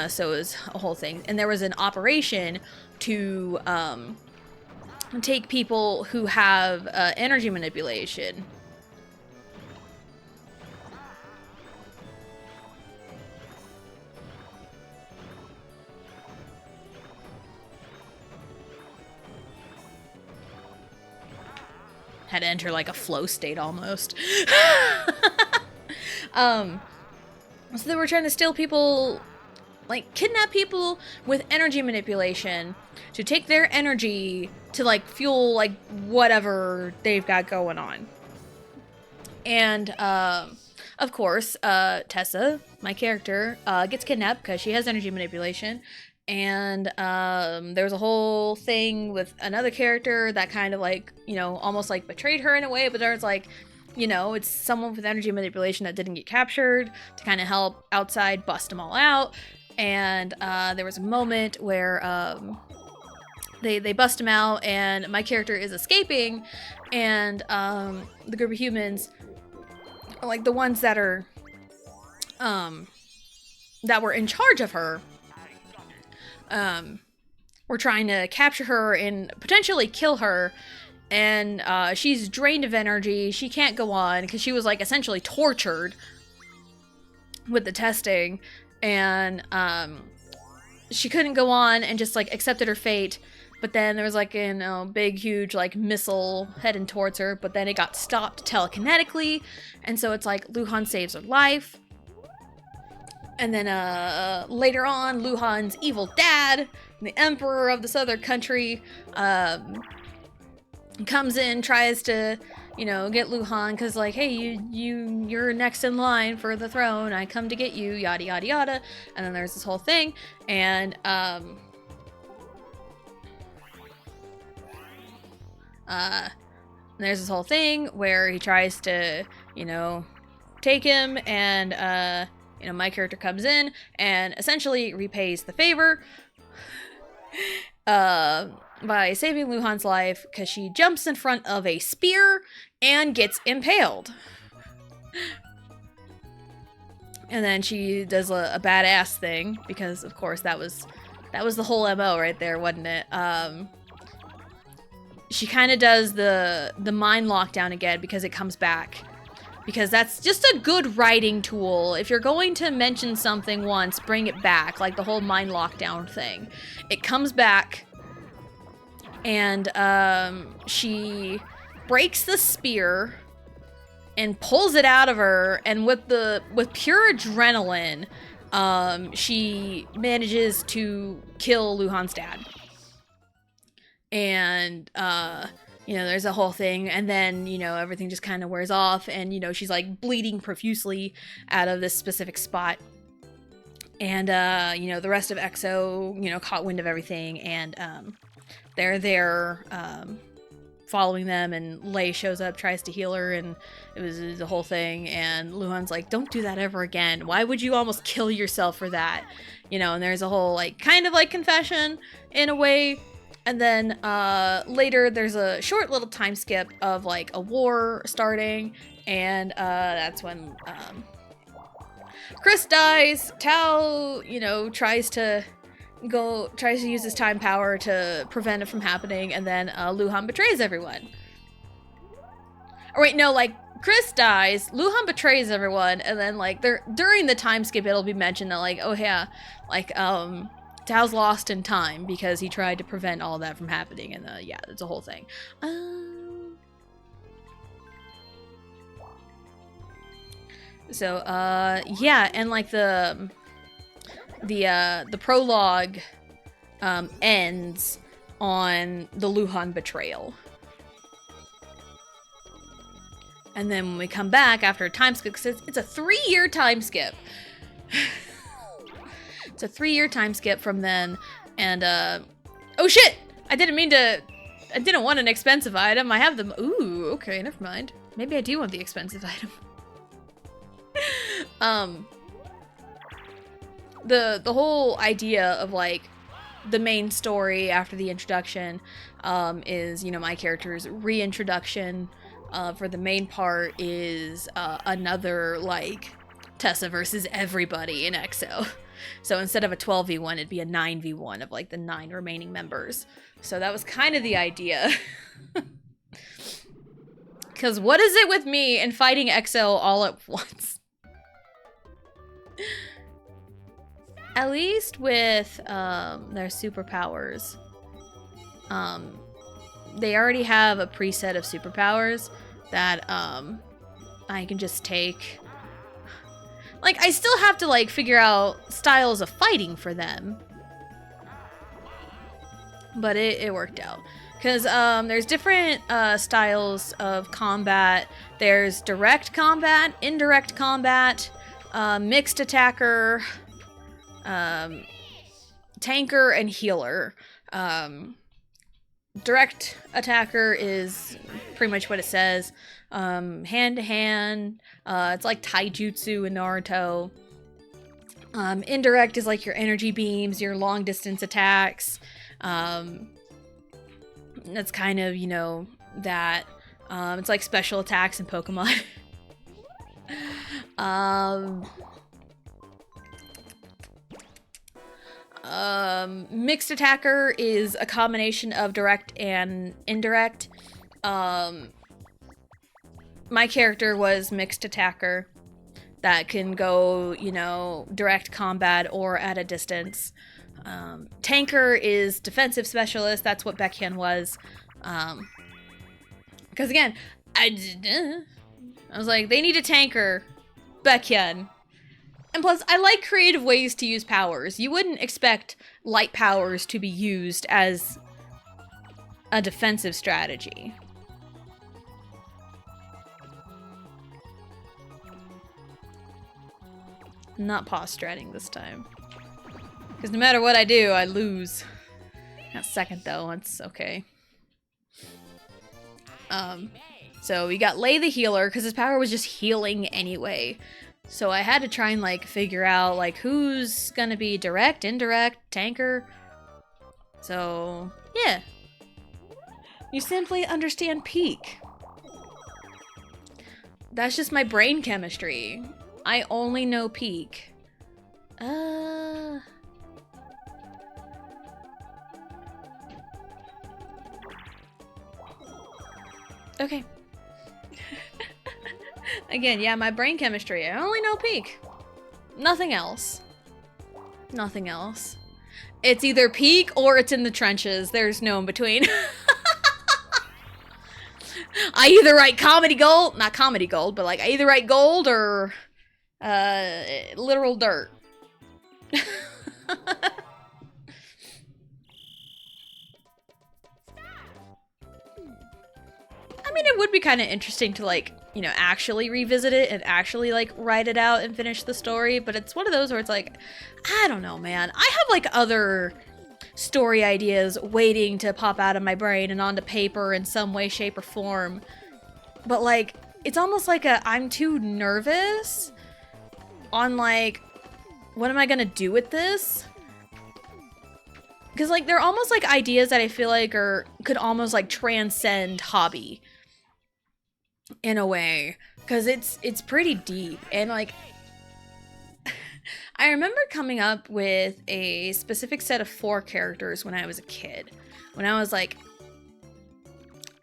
So it was a whole thing. And there was an operation to take people who have energy manipulation. Had to enter like a flow state almost. So they were trying to steal people, like kidnap people with energy manipulation to take their energy to like fuel like whatever they've got going on. And of course, Tessa, my character, gets kidnapped because she has energy manipulation. And there was a whole thing with another character that kind of like, you know, almost like betrayed her in a way, but there's like, you know, it's someone with energy manipulation that didn't get captured to kind of help outside bust them all out. And there was a moment where they bust him out and my character is escaping, and the group of humans, like the ones that are that were in charge of her, we're trying to capture her and potentially kill her. And she's drained of energy. She can't go on because she was like essentially tortured with the testing. And she couldn't go on and just like accepted her fate. But then there was like a big, huge like missile heading towards her. But then it got stopped telekinetically. And so it's like Luhan saves her life. And then later on, Luhan's evil dad, the emperor of this other country, comes in, tries to, you know, get Luhan, because like, hey, you're next in line for the throne. I come to get you, yada yada yada. And then there's this whole thing, and there's this whole thing where he tries to, you know, take him, and you know, my character comes in and essentially repays the favor by saving Luhan's life because she jumps in front of a spear and gets impaled. And then she does a badass thing because, of course, that was the whole MO right there, wasn't it? She kind of does the mind lockdown again because it comes back. Because that's just a good writing tool. If you're going to mention something once, bring it back. Like the whole mind lockdown thing. It comes back. And she breaks the spear. and pulls it out of her, and with pure adrenaline, she manages to kill Luhan's dad. And there's a whole thing, and then everything just kind of wears off, and she's like bleeding profusely out of this specific spot. And the rest of EXO caught wind of everything, and they're there following them, and Lei shows up, tries to heal her, and it was the whole thing. And Luhan's like, don't do that ever again. Why would you almost kill yourself for that? And there's a whole like kind of like confession in a way. And then later there's a short little time skip of like a war starting, and that's when Chris dies. Tao, tries to use his time power to prevent it from happening, and then Luhan betrays everyone. Or wait, no, like Chris dies, Luhan betrays everyone, and then like during the time skip it'll be mentioned that like, oh yeah, like Tao's lost in time because he tried to prevent all that from happening, and yeah, it's a whole thing. So yeah, and like the prologue ends on the Luhan betrayal. And then when we come back after a time skip, because it's a 3-year time skip. It's a 3-year time skip from then, and oh shit! I didn't want an expensive item. I have them. Ooh, okay, never mind. Maybe I do want the expensive item. The whole idea of like the main story after the introduction is my character's reintroduction. For the main part is another like Tessa versus everybody in EXO. So instead of a 12v1, it'd be a 9v1 of like the 9 remaining members. So that was kind of the idea. Because what is it with me and fighting EXO all at once? At least with their superpowers, they already have a preset of superpowers that I can just take. Like, I still have to like figure out styles of fighting for them, but it worked out. Because there's different styles of combat. There's direct combat, indirect combat, mixed attacker, tanker, and healer. Direct attacker is pretty much what it says. Hand to hand. It's like taijutsu in Naruto. Indirect is like your energy beams, your long distance attacks. That's kind of, that. It's like special attacks in Pokemon. Mixed attacker is a combination of direct and indirect. My character was mixed attacker that can go, direct combat or at a distance. Tanker is defensive specialist. That's what Baekhyun was. Because again, I was like, they need a tanker. Baekhyun. And plus, I like creative ways to use powers. You wouldn't expect light powers to be used as a defensive strategy. I'm not pause stratting this time. Because no matter what I do, I lose. Not second though, it's okay. So we got Lei the healer, because his power was just healing anyway. So I had to try and like figure out like who's gonna be direct, indirect, tanker. So yeah. You simply understand peak. That's just my brain chemistry. I only know peak. Okay. Again, yeah, my brain chemistry. I only know peak. Nothing else. Nothing else. It's either peak or it's in the trenches. There's no in between. I either write comedy gold, not comedy gold, but like I either write gold or literal dirt. I mean, it would be kind of interesting to, like, you know, actually revisit it and actually, like, write it out and finish the story, but it's one of those where it's like, I don't know, man. I have, like, other story ideas waiting to pop out of my brain and onto paper in some way, shape, or form. But, like, it's almost like I'm too nervous on, like, what am I gonna do with this? Because, like, they're almost like ideas that I feel like could almost, like, transcend hobby in a way. Because it's pretty deep. And, like, I remember coming up with a specific set of 4 characters when I was a kid. When I was, like,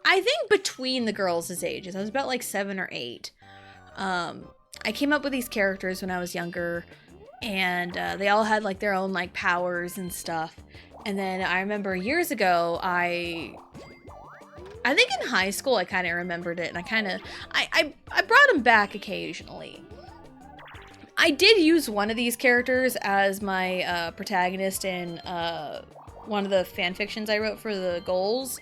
I think between the girls' ages. I was about, like, 7 or 8. I came up with these characters when I was younger. And they all had, like, their own, like, powers and stuff. And then I remember years ago, I think in high school I kind of remembered it, and I brought them back occasionally. I did use one of these characters as my protagonist in one of the fan fictions I wrote for the goals,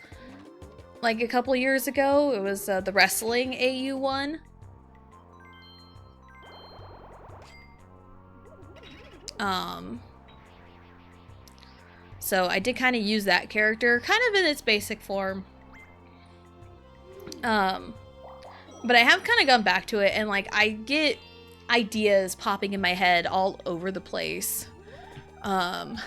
like a couple years ago. It was the wrestling AU one. So I did kind of use that character, kind of in its basic form. But I have kind of gone back to it, and, like, I get ideas popping in my head all over the place. I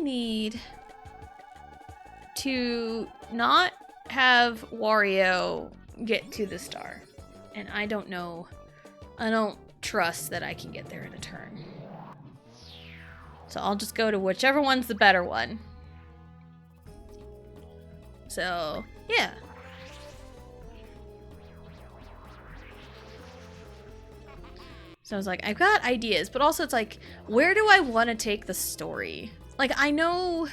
need to not have Wario get to the star. And I don't know. I don't trust that I can get there in a turn. So I'll just go to whichever one's the better one. So, yeah. So I was like, I've got ideas, but also it's like, where do I want to take the story? Like, I know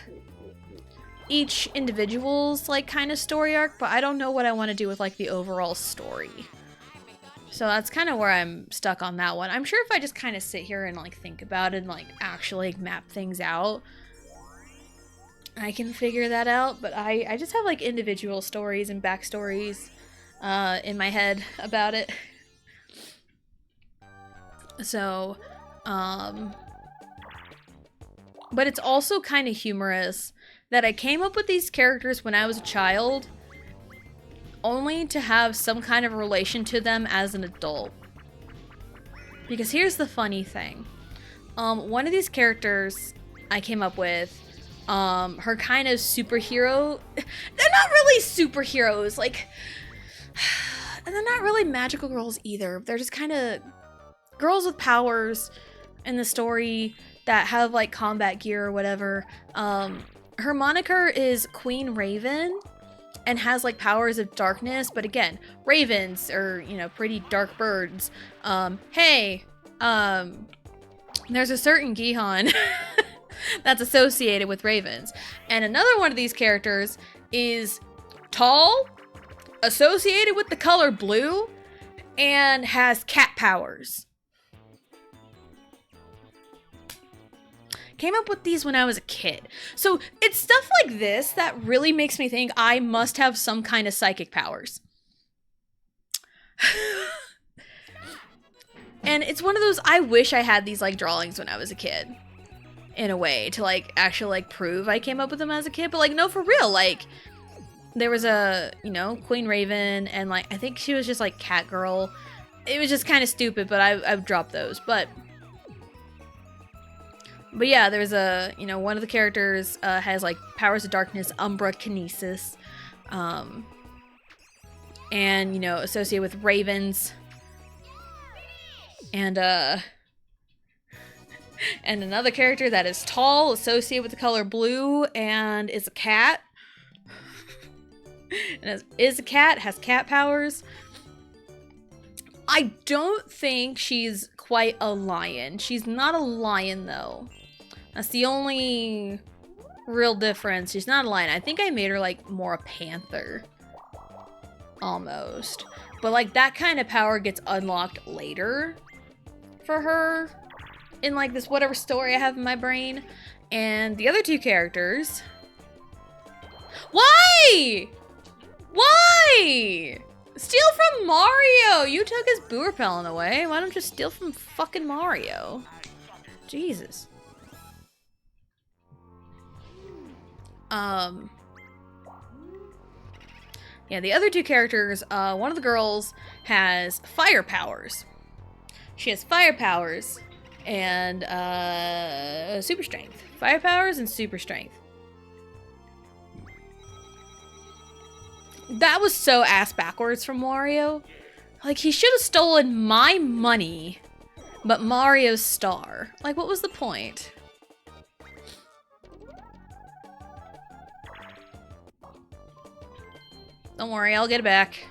each individual's, like, kind of story arc, but I don't know what I want to do with, like, the overall story. So that's kind of where I'm stuck on that one. I'm sure if I just kind of sit here and, like, think about it and, like, actually map things out, I can figure that out. But I just have, like, individual stories and backstories in my head about it. So, but it's also kind of humorous that I came up with these characters when I was a child, only to have some kind of relation to them as an adult. Because here's the funny thing. One of these characters I came up with, her kind of superhero, they're not really superheroes, like, and they're not really magical girls either. They're just kind of girls with powers in the story that have, like, combat gear or whatever. Her moniker is Queen Raven, and has, like, powers of darkness, but again, ravens are, you know, pretty dark birds. Hey, there's a certain Gihan that's associated with ravens. And another one of these characters is tall, associated with the color blue, and has cat powers. Came up with these when I was a kid. So it's stuff like this that really makes me think I must have some kind of psychic powers. And it's one of those, I wish I had these, like, drawings when I was a kid, in a way, to, like, actually, like, prove I came up with them as a kid. But, like, no, for real, like, there was a, you know, Queen Raven, and, like, I think she was just, like, Cat Girl. It was just kind of stupid, but I've dropped those. But yeah, there's a, you know, one of the characters has, like, powers of darkness, Umbra Kinesis, and, you know, associated with ravens, and another character that is tall, associated with the color blue, and is a cat, and is a cat, has cat powers. I don't think she's quite a lion. She's not a lion, though. That's the only real difference. She's not a lion. I think I made her like more a panther. Almost. But like that kind of power gets unlocked later for her in like this whatever story I have in my brain. And the other two characters. Why? Why? Steal from Mario! You took his boo repellent away. Why don't you steal from fucking Mario? Jesus. Yeah, the other two characters, one of the girls has fire powers. She has fire powers and super strength. Fire powers and super strength. That was so ass backwards from Mario. Like, he should have stolen my money, but Mario's star. Like, what was the point? Don't worry, I'll get it back.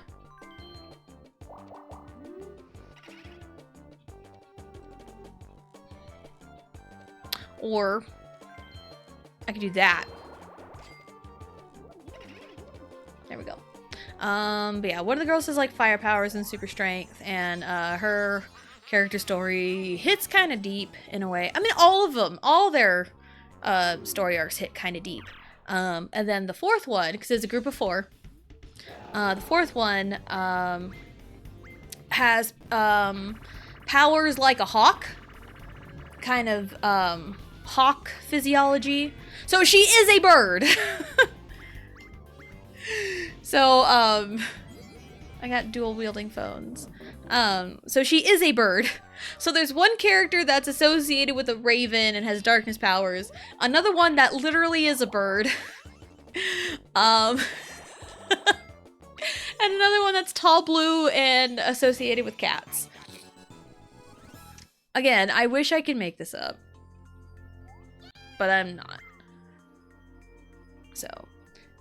Or I could do that. There we go. But yeah, one of the girls has like fire powers and super strength, and her character story hits kind of deep in a way. I mean, all of them, all their story arcs hit kind of deep. And then the fourth one, because it's a group of 4. The fourth one has powers like a hawk, kind of hawk physiology. So she is a bird. So I got dual wielding phones. So she is a bird. So there's one character that's associated with a raven and has darkness powers. Another one that literally is a bird. And another one that's tall blue and associated with cats. Again, I wish I could make this up. But I'm not. So.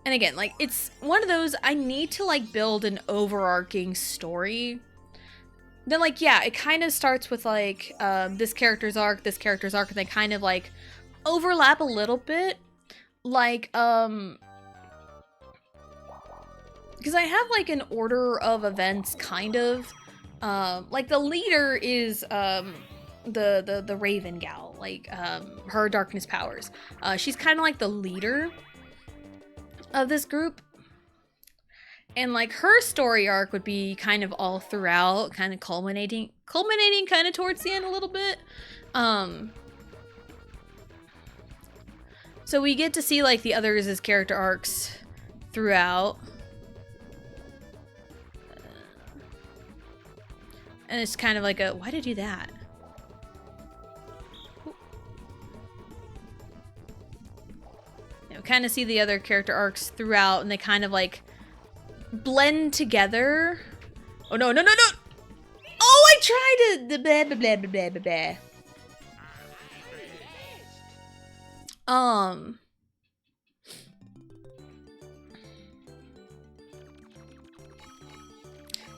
And again, like, it's one of those, I need to, like, build an overarching story. Then, like, yeah, it kind of starts with, like, this character's arc, and they kind of, like, overlap a little bit. Like, because I have, like, an order of events, kind of. Like, the leader is, the Raven gal. Like, her darkness powers. She's kind of like the leader of this group. And, like, her story arc would be kind of all throughout, kind of culminating kind of towards the end a little bit. So we get to see, like, the others as character arcs throughout. And it's kind of like a, why did I do that? You know, kind of see the other character arcs throughout, and they kind of like blend together. Oh no, no, no, no! Oh, I tried to blah blah blah blah blah blah.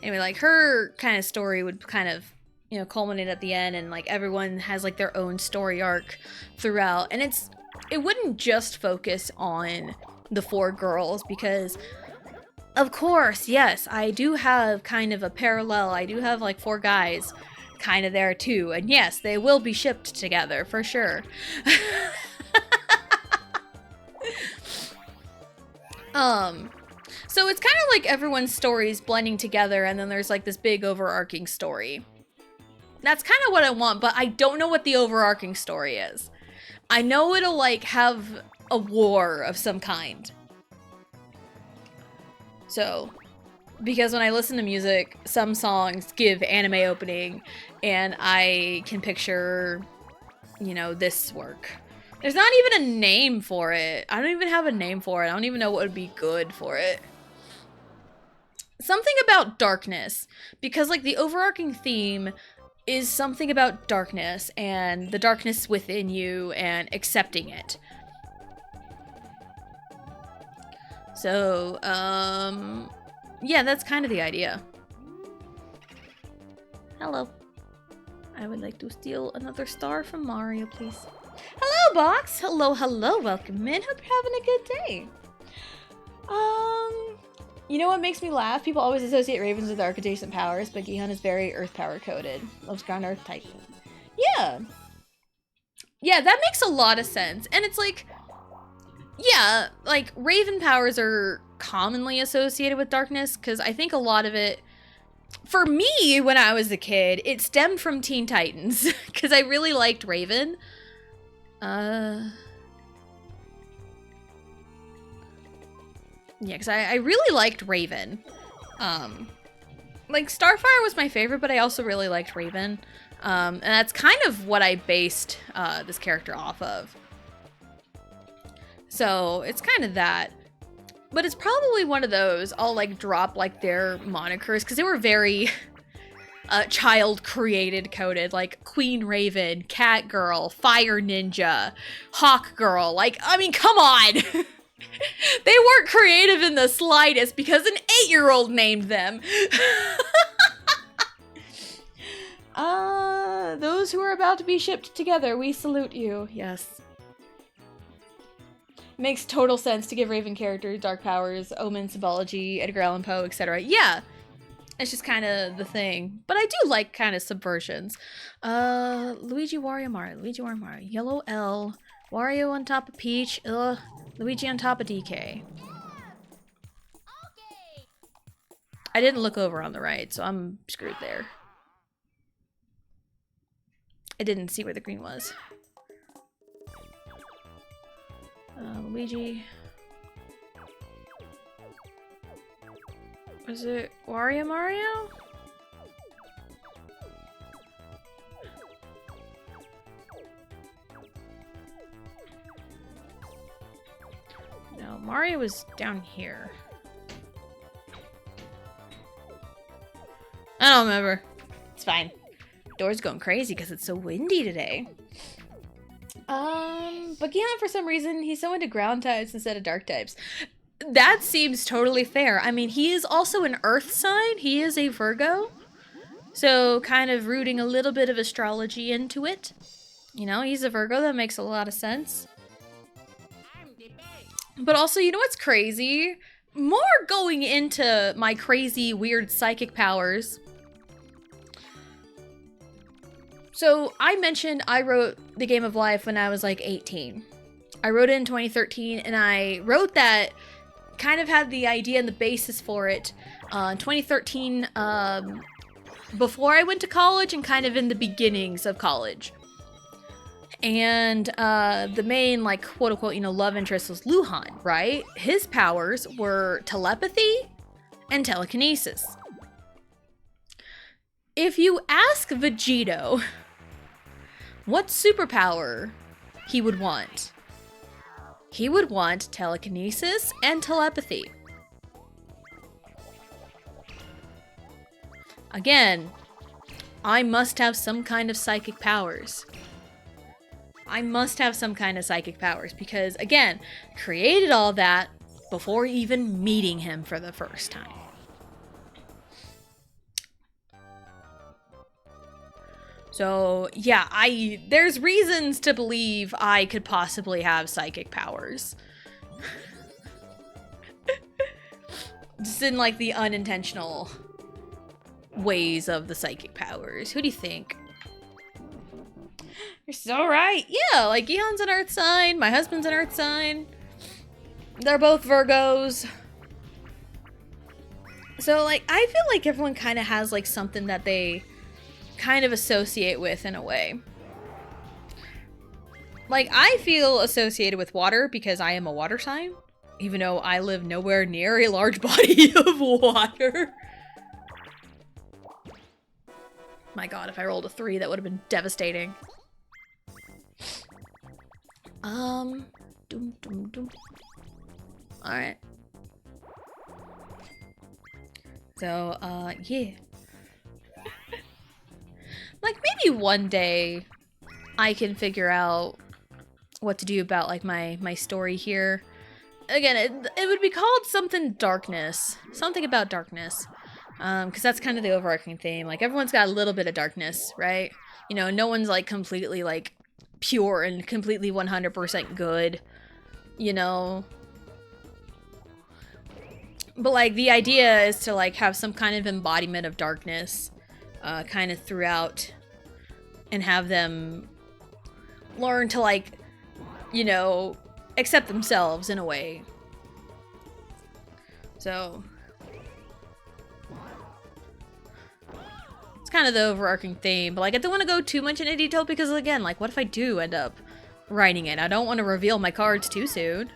Anyway, like, her kind of story would kind of, you know, culminate at the end, and like everyone has like their own story arc throughout, and it wouldn't just focus on the 4 girls, because of course, yes, I do have kind of a parallel. I do have like 4 guys kind of there too, and yes, they will be shipped together for sure. So it's kind of like everyone's stories blending together, and then there's like this big overarching story. That's kind of what I want, but I don't know what the overarching story is. I know it'll like have a war of some kind. So, because when I listen to music, some songs give anime opening, and I can picture, you know, this work. There's not even a name for it. I don't even have a name for it. I don't even know what would be good for it. Something about darkness, because like the overarching theme is something about darkness and the darkness within you and accepting it. So, yeah, that's kind of the idea. Hello. I would like to steal another star from Mario, please. Hello, Box. Hello, hello. Welcome in. Hope you're having a good day. You know what makes me laugh? People always associate ravens with arc adjacent powers, but Gihan is very earth power coded. Loves ground earth titan. Yeah. Yeah, that makes a lot of sense. And it's like, yeah, like raven powers are commonly associated with darkness because I think a lot of it, for me, when I was a kid, it stemmed from Teen Titans because I really liked Raven. Yeah, because I really liked Raven. Like, Starfire was my favorite, but I also really liked Raven. And that's kind of what I based this character off of. So, it's kind of that. But it's probably one of those, I'll, like, drop, like, their monikers, because they were very child-created coded, like Queen Raven, Cat Girl, Fire Ninja, Hawk Girl. Like, I mean, come on! They weren't creative in the slightest because an 8-year-old named them. Those who are about to be shipped together, we salute you. Yes. Makes total sense to give Raven characters dark powers, omen, symbology, Edgar Allan Poe, etc. Yeah. It's just kind of the thing. But I do like kind of subversions. Luigi, Wario, Mario. Luigi, Wario, Mario. Yellow L. Wario on top of Peach. Ugh. Luigi on top of DK. I didn't look over on the right, so I'm screwed there. I didn't see where the green was. Luigi. Was it Wario Mario? No, Mario was down here. I don't remember. It's fine. Door's going crazy because it's so windy today. But Gihan, for some reason, he's so into ground types instead of dark types. That seems totally fair. I mean, he is also an earth sign. He is a Virgo. So kind of rooting a little bit of astrology into it. You know, he's a Virgo. That makes a lot of sense. But also, you know what's crazy? More going into my crazy, weird psychic powers. So I mentioned I wrote The Game of Life when I was like 18. I wrote it in 2013, and I wrote that, kind of had the idea and the basis for it in 2013, before I went to college and kind of in the beginnings of college. And the main, like, quote-unquote, you know, love interest was Luhan, right? His powers were telepathy and telekinesis. If you ask Vegito what superpower he would want telekinesis and telepathy. Again, I must have some kind of psychic powers. Because, again, created all that before even meeting him for the first time. So, yeah, there's reasons to believe I could possibly have psychic powers. Just in, like, the unintentional ways of the psychic powers. Who do you think? You're so right. Yeah, like, Gihan's an earth sign. My husband's an earth sign. They're both Virgos. So, like, I feel like everyone kind of has, like, something that they kind of associate with in a way. Like, I feel associated with water because I am a water sign, even though I live nowhere near a large body of water. My god, if I rolled a 3, that would have been devastating. Alright. So, yeah. Like, maybe one day I can figure out what to do about, like, my story here. Again, it would be called something darkness. Something about darkness. Because that's kind of the overarching theme. Like, everyone's got a little bit of darkness, right? You know, no one's, like, completely, like, pure and completely 100% good, you know? But, like, the idea is to, like, have some kind of embodiment of darkness kind of throughout and have them learn to, like, you know, accept themselves in a way. So it's kind of the overarching theme, but like I don't want to go too much into detail because again, like what if I do end up writing it? I don't want to reveal my cards too soon.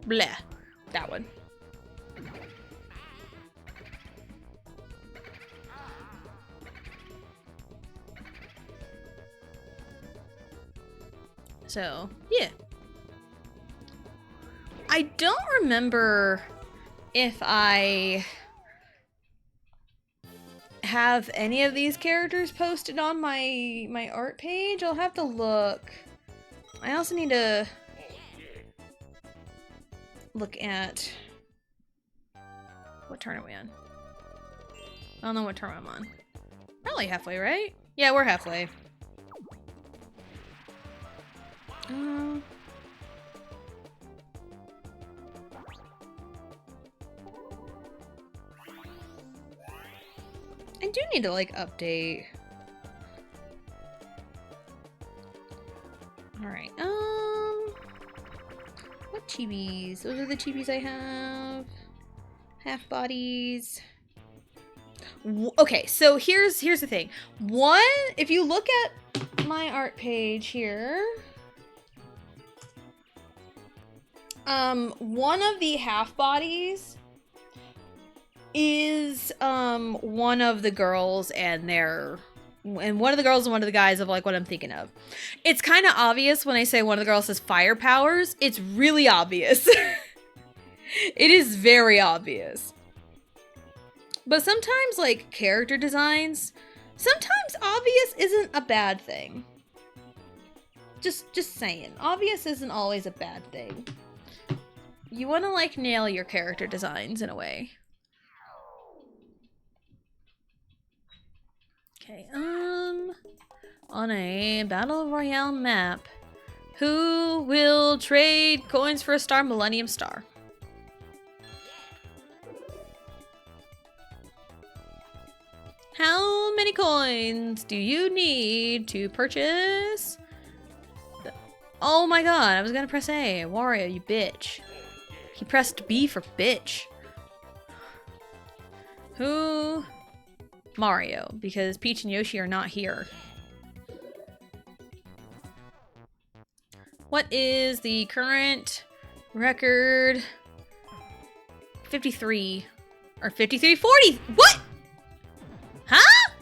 Bleh. That one. So, yeah. I don't remember if I have any of these characters posted on my art page. I'll have to look. I also need to look at what turn are we on? I don't know what turn I'm on. Probably halfway, right? Yeah, we're halfway. I do need to like update. All right. What chibis? Those are the chibis I have. Half bodies. Okay, so here's the thing. One, if you look at my art page here, one of the half bodies is one of the girls and one of the girls and one of the guys of like what I'm thinking of. It's kind of obvious when I say one of the girls has fire powers. It's really obvious. It is very obvious. But sometimes like character designs, sometimes obvious isn't a bad thing. Just saying. Obvious isn't always a bad thing. You want to like nail your character designs in a way. Okay, on a Battle Royale map, who will trade coins for a star? Millennium Star. How many coins do you need to purchase? Oh my god, I was gonna press A. Wario, you bitch. He pressed B for bitch. Who? Mario, because Peach and Yoshi are not here. What is the current record? 53. Or 5340. What? Huh?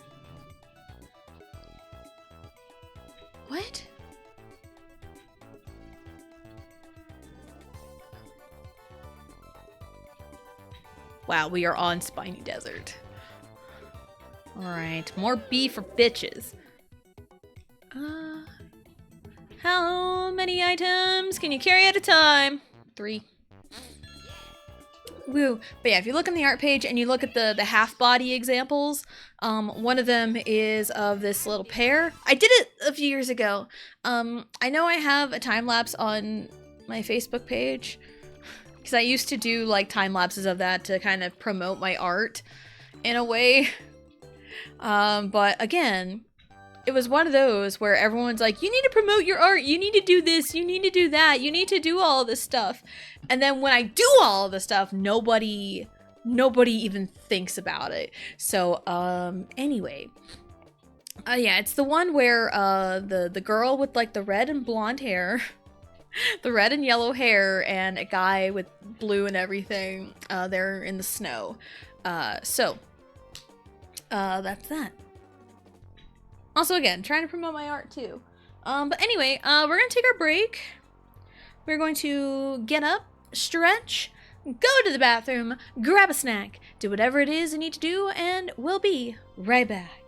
What? Wow, we are on Spiny Desert. Alright, more B for bitches. How many items can you carry at a time? 3. Woo. But yeah, if you look on the art page and you look at the half body examples, one of them is of this little pair. I did it a few years ago. I know I have a time lapse on my Facebook page because I used to do like time lapses of that to kind of promote my art in a way. But again, it was one of those where everyone's like, you need to promote your art, you need to do this, you need to do that, you need to do all this stuff. And then when I do all the stuff, nobody even thinks about it. So, anyway. Yeah, it's the one where, the girl with like the red and blonde hair, the red and yellow hair, and a guy with blue and everything, they're in the snow. That's that. Also, again, trying to promote my art too. But anyway, we're gonna take our break. We're going to get up, stretch, go to the bathroom, grab a snack, do whatever it is you need to do, and we'll be right back.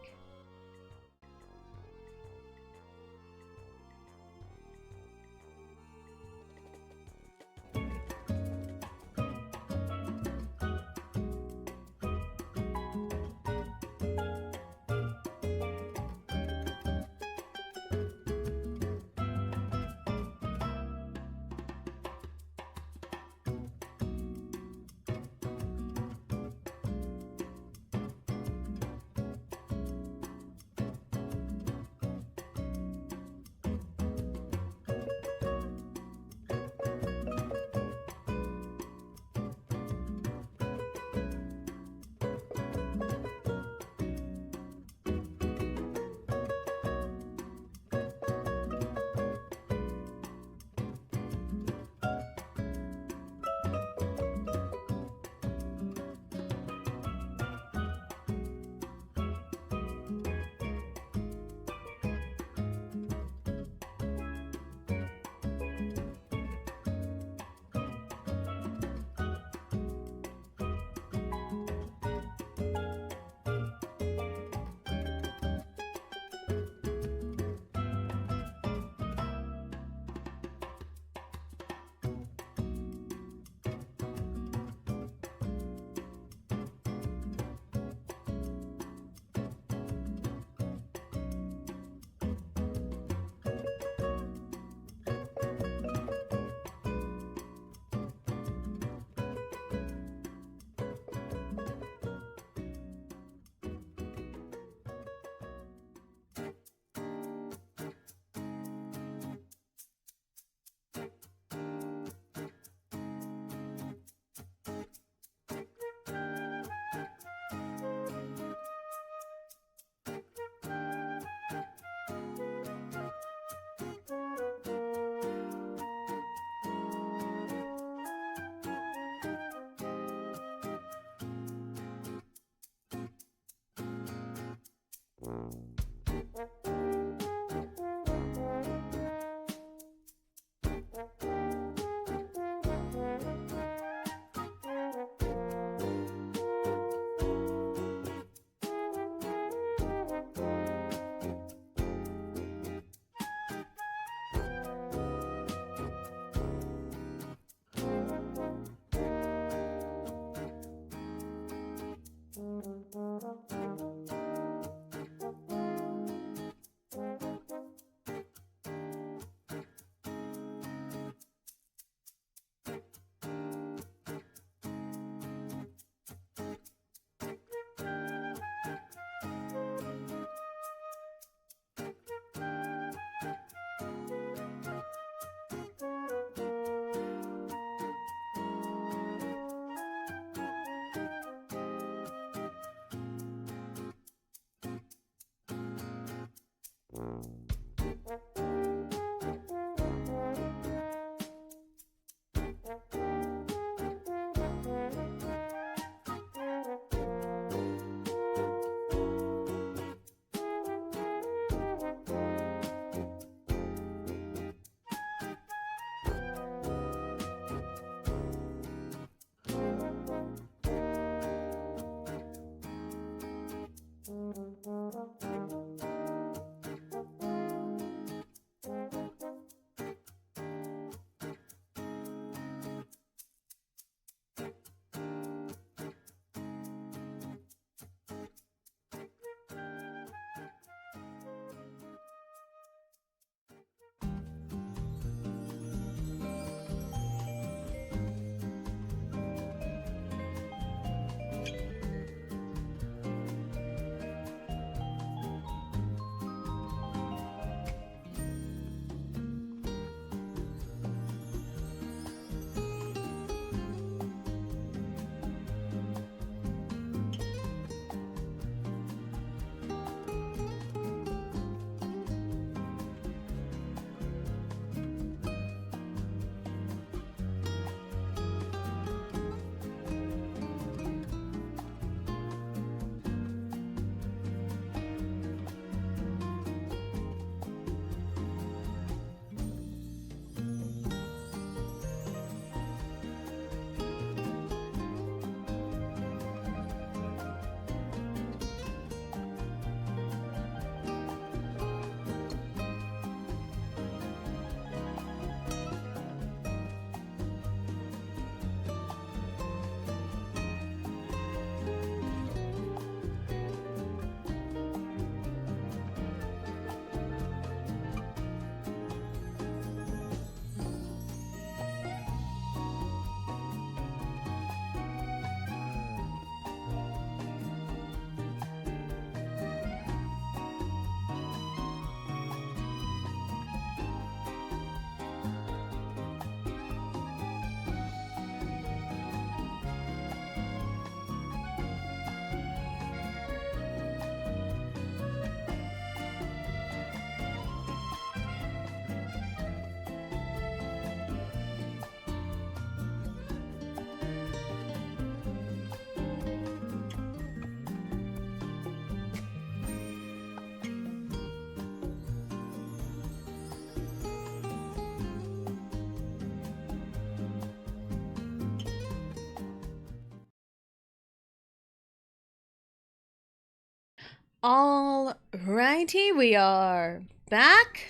All righty, we are back.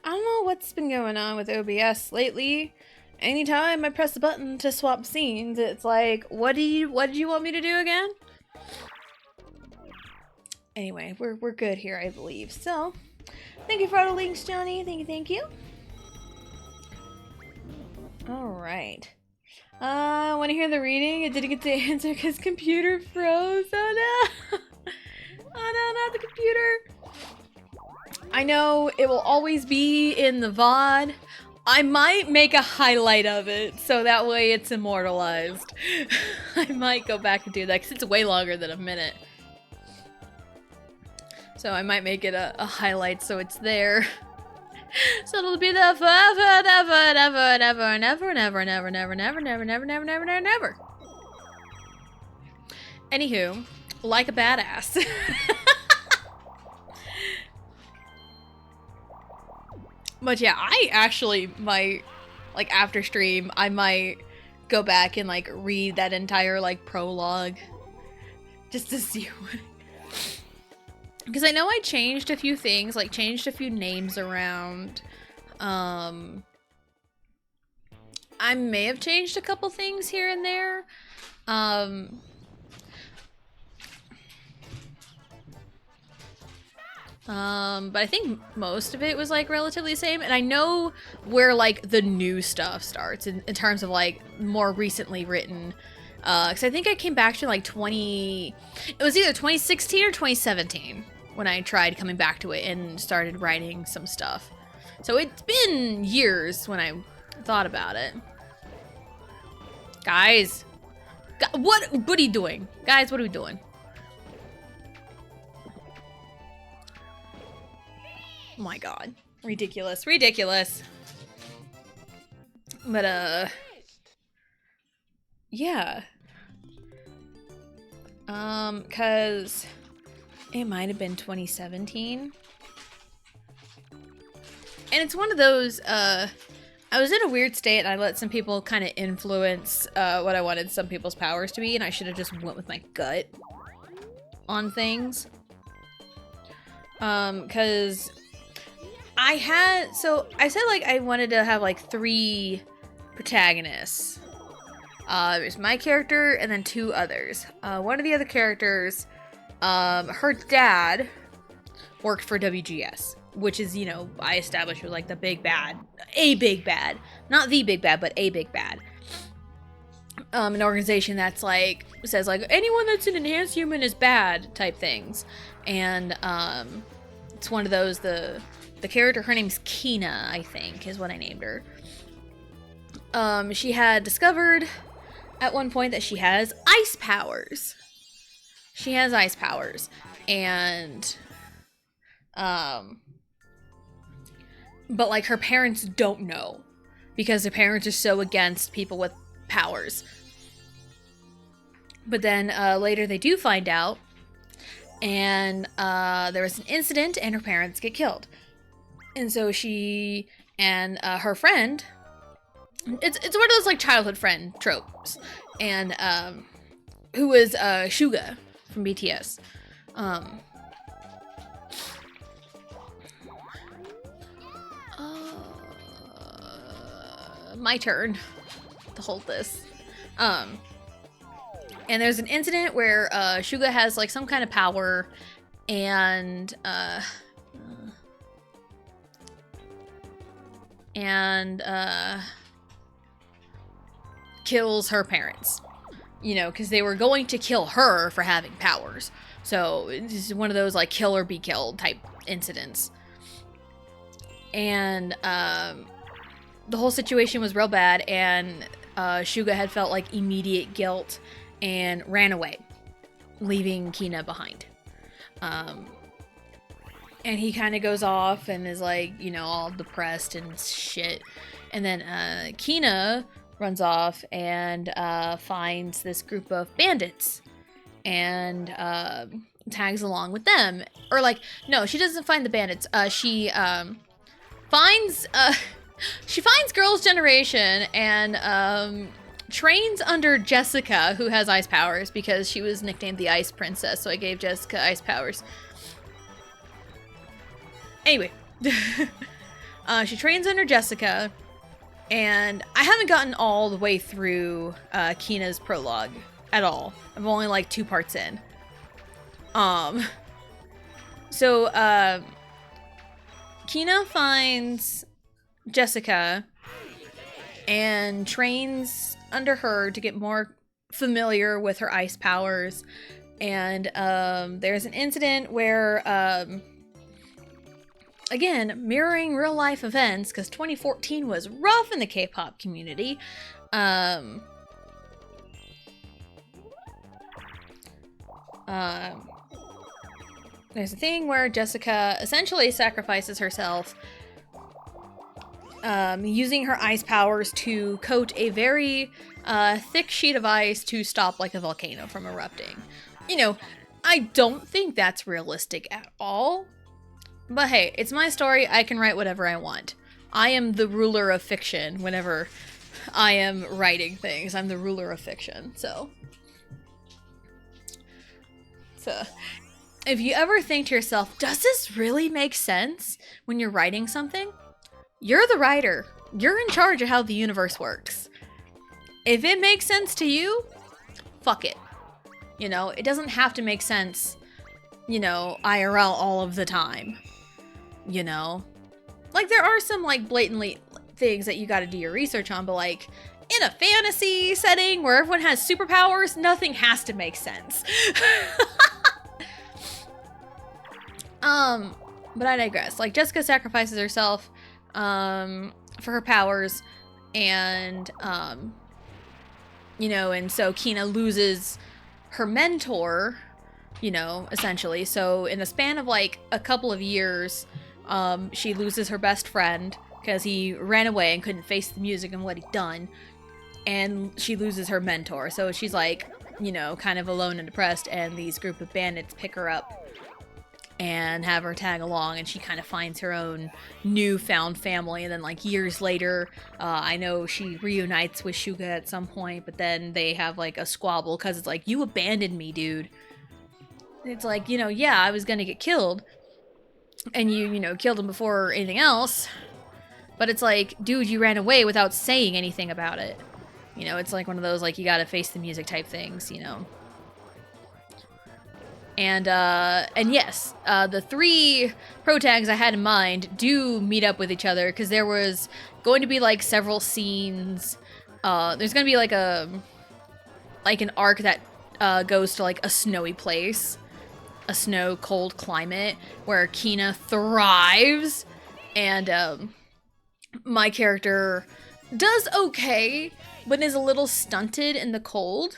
I don't know what's been going on with OBS lately. Anytime I press the button to swap scenes, it's like, what did you want me to do again? Anyway, we're good here, I believe. So, thank you for all the links, Johnny. Thank you. All right. Want to hear the reading? I didn't get to answer because computer froze. Oh no! Oh no, not the computer! I know it will always be in the VOD. I might make a highlight of it so that way it's immortalized. I might go back and do that because it's way longer than a minute. So I might make it a highlight so it's there. So it'll be there forever and ever and ever and ever and ever and ever and ever and ever and ever and ever and ever and ever and ever and ever. Anywho, like a badass. But yeah, I actually might, like after stream, I might go back and like read that entire like prologue. Just to see what... Because I know I changed a few things, like changed a few names around. I may have changed a couple things here and there. But I think most of it was like relatively the same. And I know where like the new stuff starts in terms of like more recently written. Because I think I came back to like it was either 2016 or 2017 when I tried coming back to it and started writing some stuff. So it's been years when I thought about it. Guys, what are you doing? Guys, what are we doing? My god. Ridiculous. Ridiculous. But, yeah. Cause it might have been 2017. And it's one of those, I was in a weird state and I let some people kind of influence, what I wanted some people's powers to be, and I should have just went with my gut on things. Cause I said, like, I wanted to have, like, 3 protagonists. There's my character and then 2 others. One of the other characters, her dad worked for WGS, which is, you know, I established was like the big bad. A big bad. Not the big bad, but a big bad. An organization that's like, says like, anyone that's an enhanced human is bad type things. And, it's one of those, the character, her name's Kina, I think, is what I named her. She had discovered at one point that she has ice powers. She has ice powers. And, but like her parents don't know because their parents are so against people with powers. But then later they do find out, and there was an incident and her parents get killed. And so she and her friend, it's one of those like childhood friend tropes, and who was Suga from BTS. My turn to hold this. And there's an incident where Suga has like some kind of power and kills her parents. You know, because they were going to kill her for having powers. So this is one of those like kill or be killed type incidents. And the whole situation was real bad, and Suga had felt like immediate guilt and ran away, leaving Kina behind. And he kind of goes off and is like, you know, all depressed and shit. And then Kina runs off and finds this group of bandits and tags along with them. Or like, no, she doesn't find the bandits. She finds Girls' Generation and trains under Jessica, who has ice powers, because she was nicknamed the Ice Princess, so I gave Jessica ice powers. Anyway, she trains under Jessica, and I haven't gotten all the way through Kina's prologue at all. I'm only like 2 parts in. So Kina finds Jessica and trains under her to get more familiar with her ice powers. And there's an incident where, again, mirroring real life events, because 2014 was rough in the K-pop community. There's a thing where Jessica essentially sacrifices herself, using her ice powers to coat a very thick sheet of ice to stop like a volcano from erupting. You know, I don't think that's realistic at all. But hey, it's my story. I can write whatever I want. I am the ruler of fiction whenever I am writing things. I'm the ruler of fiction, so if you ever think to yourself, does this really make sense when you're writing something? You're the writer. You're in charge of how the universe works. If it makes sense to you, fuck it. You know, it doesn't have to make sense, you know, IRL all of the time. You know? Like, there are some, like, blatantly things that you gotta do your research on, but, like, in a fantasy setting where everyone has superpowers, nothing has to make sense. But I digress. Like, Jessica sacrifices herself for her powers, and you know, and so Kina loses her mentor, you know, essentially. So in the span of like a couple of years, she loses her best friend because he ran away and couldn't face the music and what he'd done. And she loses her mentor. So she's like, you know, kind of alone and depressed, and these group of bandits pick her up and have her tag along, and she kind of finds her own newfound family. And then, like, years later, I know she reunites with Shuga at some point, but then they have, like, a squabble because it's like, you abandoned me, dude. It's like, you know, yeah, I was gonna get killed, and you know, killed him before anything else, but it's like, dude, you ran away without saying anything about it. You know, it's like one of those, like, you gotta face the music type things, you know. And yes, the 3 pro tags I had in mind do meet up with each other, because there was going to be, like, several scenes. There's gonna be, like, an arc that goes to, like, a snowy place, a snow cold climate where Kina thrives, and my character does okay, but is a little stunted in the cold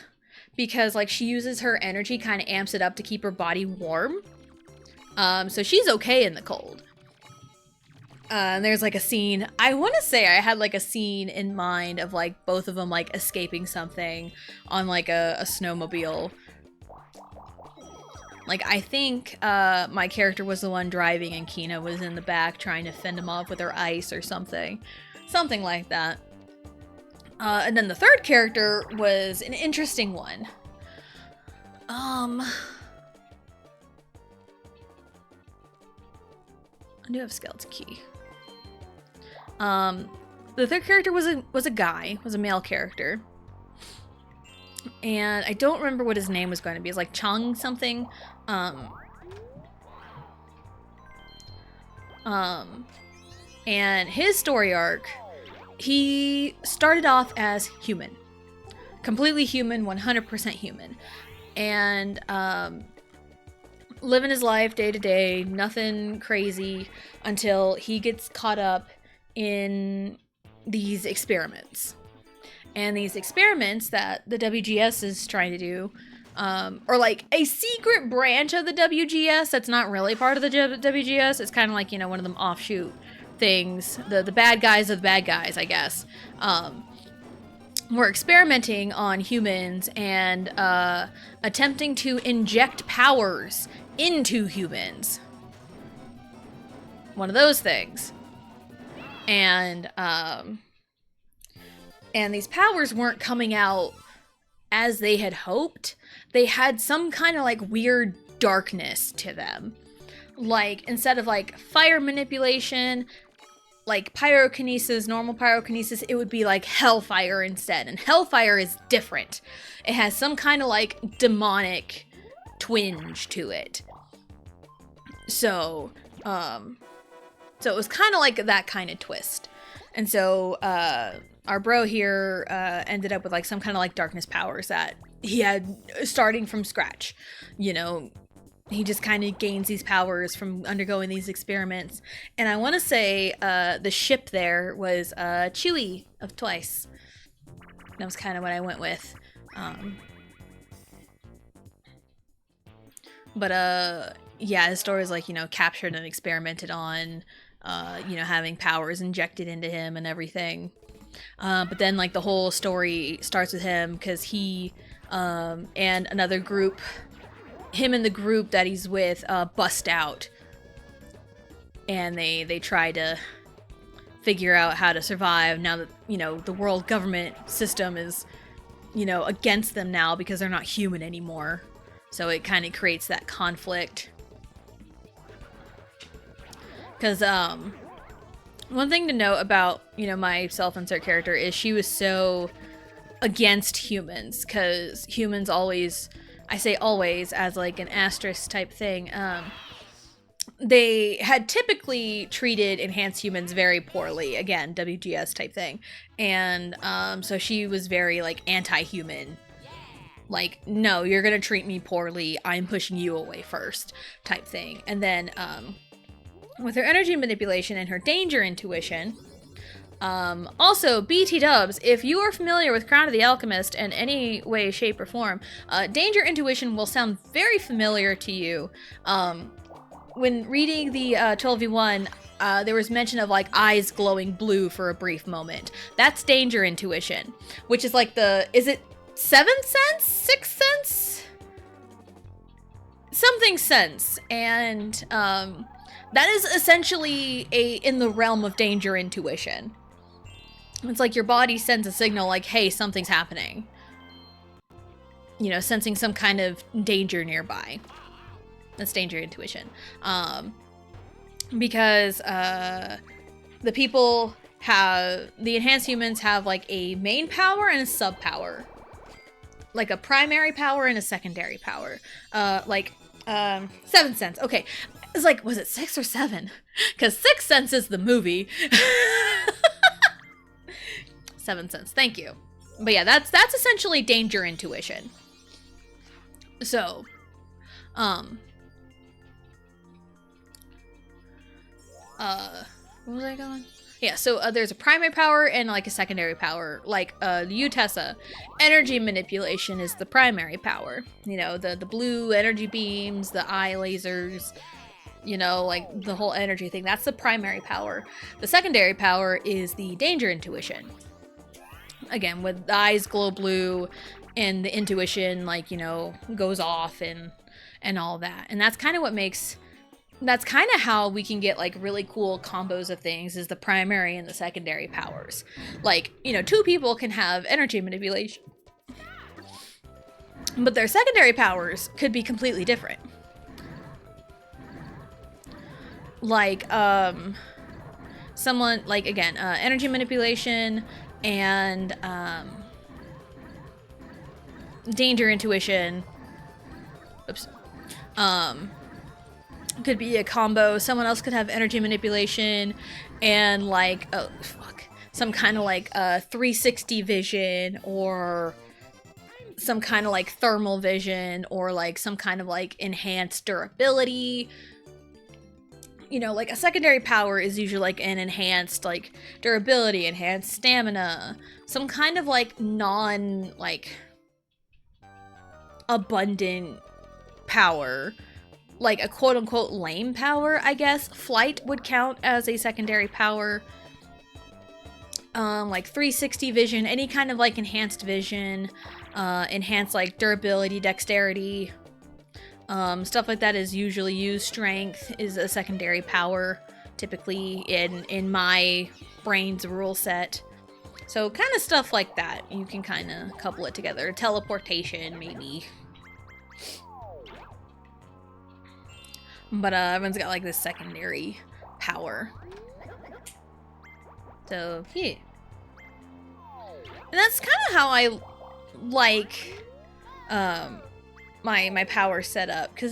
because, like, she uses her energy, kind of amps it up to keep her body warm. So she's okay in the cold. And there's, like, a scene, I want to say I had, like, a scene in mind of, like, both of them, like, escaping something on, like, a snowmobile. Like, I think my character was the one driving and Kina was in the back trying to fend him off with her ice or something. Something like that. And then the 3rd character was an interesting one. I do have Skeleton Key. The 3rd character was a guy, was a male character. And I don't remember what his name was going to be. It's like Chang something. And his story arc, he started off as human. Completely human, 100% human. And living his life day to day, nothing crazy, until he gets caught up in these experiments. And these experiments that the WGS is trying to do, or like a secret branch of the WGS that's not really part of the WGS. It's kind of like, you know, one of them offshoot things. The bad guys of the bad guys, I guess. We're experimenting on humans and attempting to inject powers into humans. One of those things. And these powers weren't coming out as they had hoped. They had some kind of like weird darkness to them. Like, instead of like fire manipulation, like pyrokinesis, normal pyrokinesis, it would be like hellfire instead. And hellfire is different. It has some kind of like demonic twinge to it. So it was kind of like that kind of twist. And so, our bro here ended up with like some kind of like darkness powers that he had starting from scratch. You know, he just kind of gains these powers from undergoing these experiments. And I want to say the ship there was Chewie of Twice. That was kind of what I went with. Yeah, his story is like, you know, captured and experimented on, you know, having powers injected into him and everything. But then, like, the whole story starts with him because he and another group, him and the group that he's with, bust out. And they try to figure out how to survive now that, you know, the world government system is, you know, against them now because they're not human anymore. So it kind of creates that conflict. Because, one thing to note about, you know, my self-insert character is she was so against humans, because humans always, I say always as like an asterisk type thing, they had typically treated enhanced humans very poorly, again, WGS type thing, and so she was very like anti-human, like, no, you're gonna treat me poorly, I'm pushing you away first type thing. And then with her energy manipulation and her danger intuition. Also, BT dubs, if you are familiar with Crown of the Alchemist in any way, shape, or form, danger intuition will sound very familiar to you. When reading the 12v1, there was mention of like eyes glowing blue for a brief moment. That's danger intuition, which is like is it 7th sense? 6th sense? Something sense. And that is essentially in the realm of danger intuition. It's like your body sends a signal like, hey, something's happening. You know, sensing some kind of danger nearby. That's danger intuition. Because the people the enhanced humans have like a main power and a sub power. Like a primary power and a secondary power. 7th sense. Okay. It's like, was it 6 or 7? Because 6th sense is the movie. 7th sense. Thank you. But yeah, that's essentially danger intuition. So, what was I going? Yeah, so there's a primary power and like a secondary power. Like Utessa, energy manipulation is the primary power. You know, the blue energy beams, the eye lasers, you know, like the whole energy thing. That's the primary power. The secondary power is the danger intuition. Again, with the eyes glow blue and the intuition, like, you know, goes off and all that. And that's kind of what makes... That's kind of how we can get like really cool combos of things, is the primary and the secondary powers. Like, you know, 2 people can have energy manipulation, but their secondary powers could be completely different. Like, someone, like, again, energy manipulation and danger intuition. Oops. Could be a combo. Someone else could have energy manipulation and like some kind of like 360 vision, or some kind of like thermal vision, or like some kind of like enhanced durability. You know, like a secondary power is usually like an enhanced like durability, enhanced stamina, some kind of like non like abundant power. Like a quote-unquote lame power, I guess. Flight would count as a secondary power. Like 360 vision, any kind of like enhanced vision, enhanced like durability, dexterity, stuff like that is usually used. Strength is a secondary power, typically in my brain's rule set. So kind of stuff like that, you can kind of couple it together. Teleportation, maybe. But everyone's got like this secondary power. So, yeah. And that's kind of how I like my power setup, because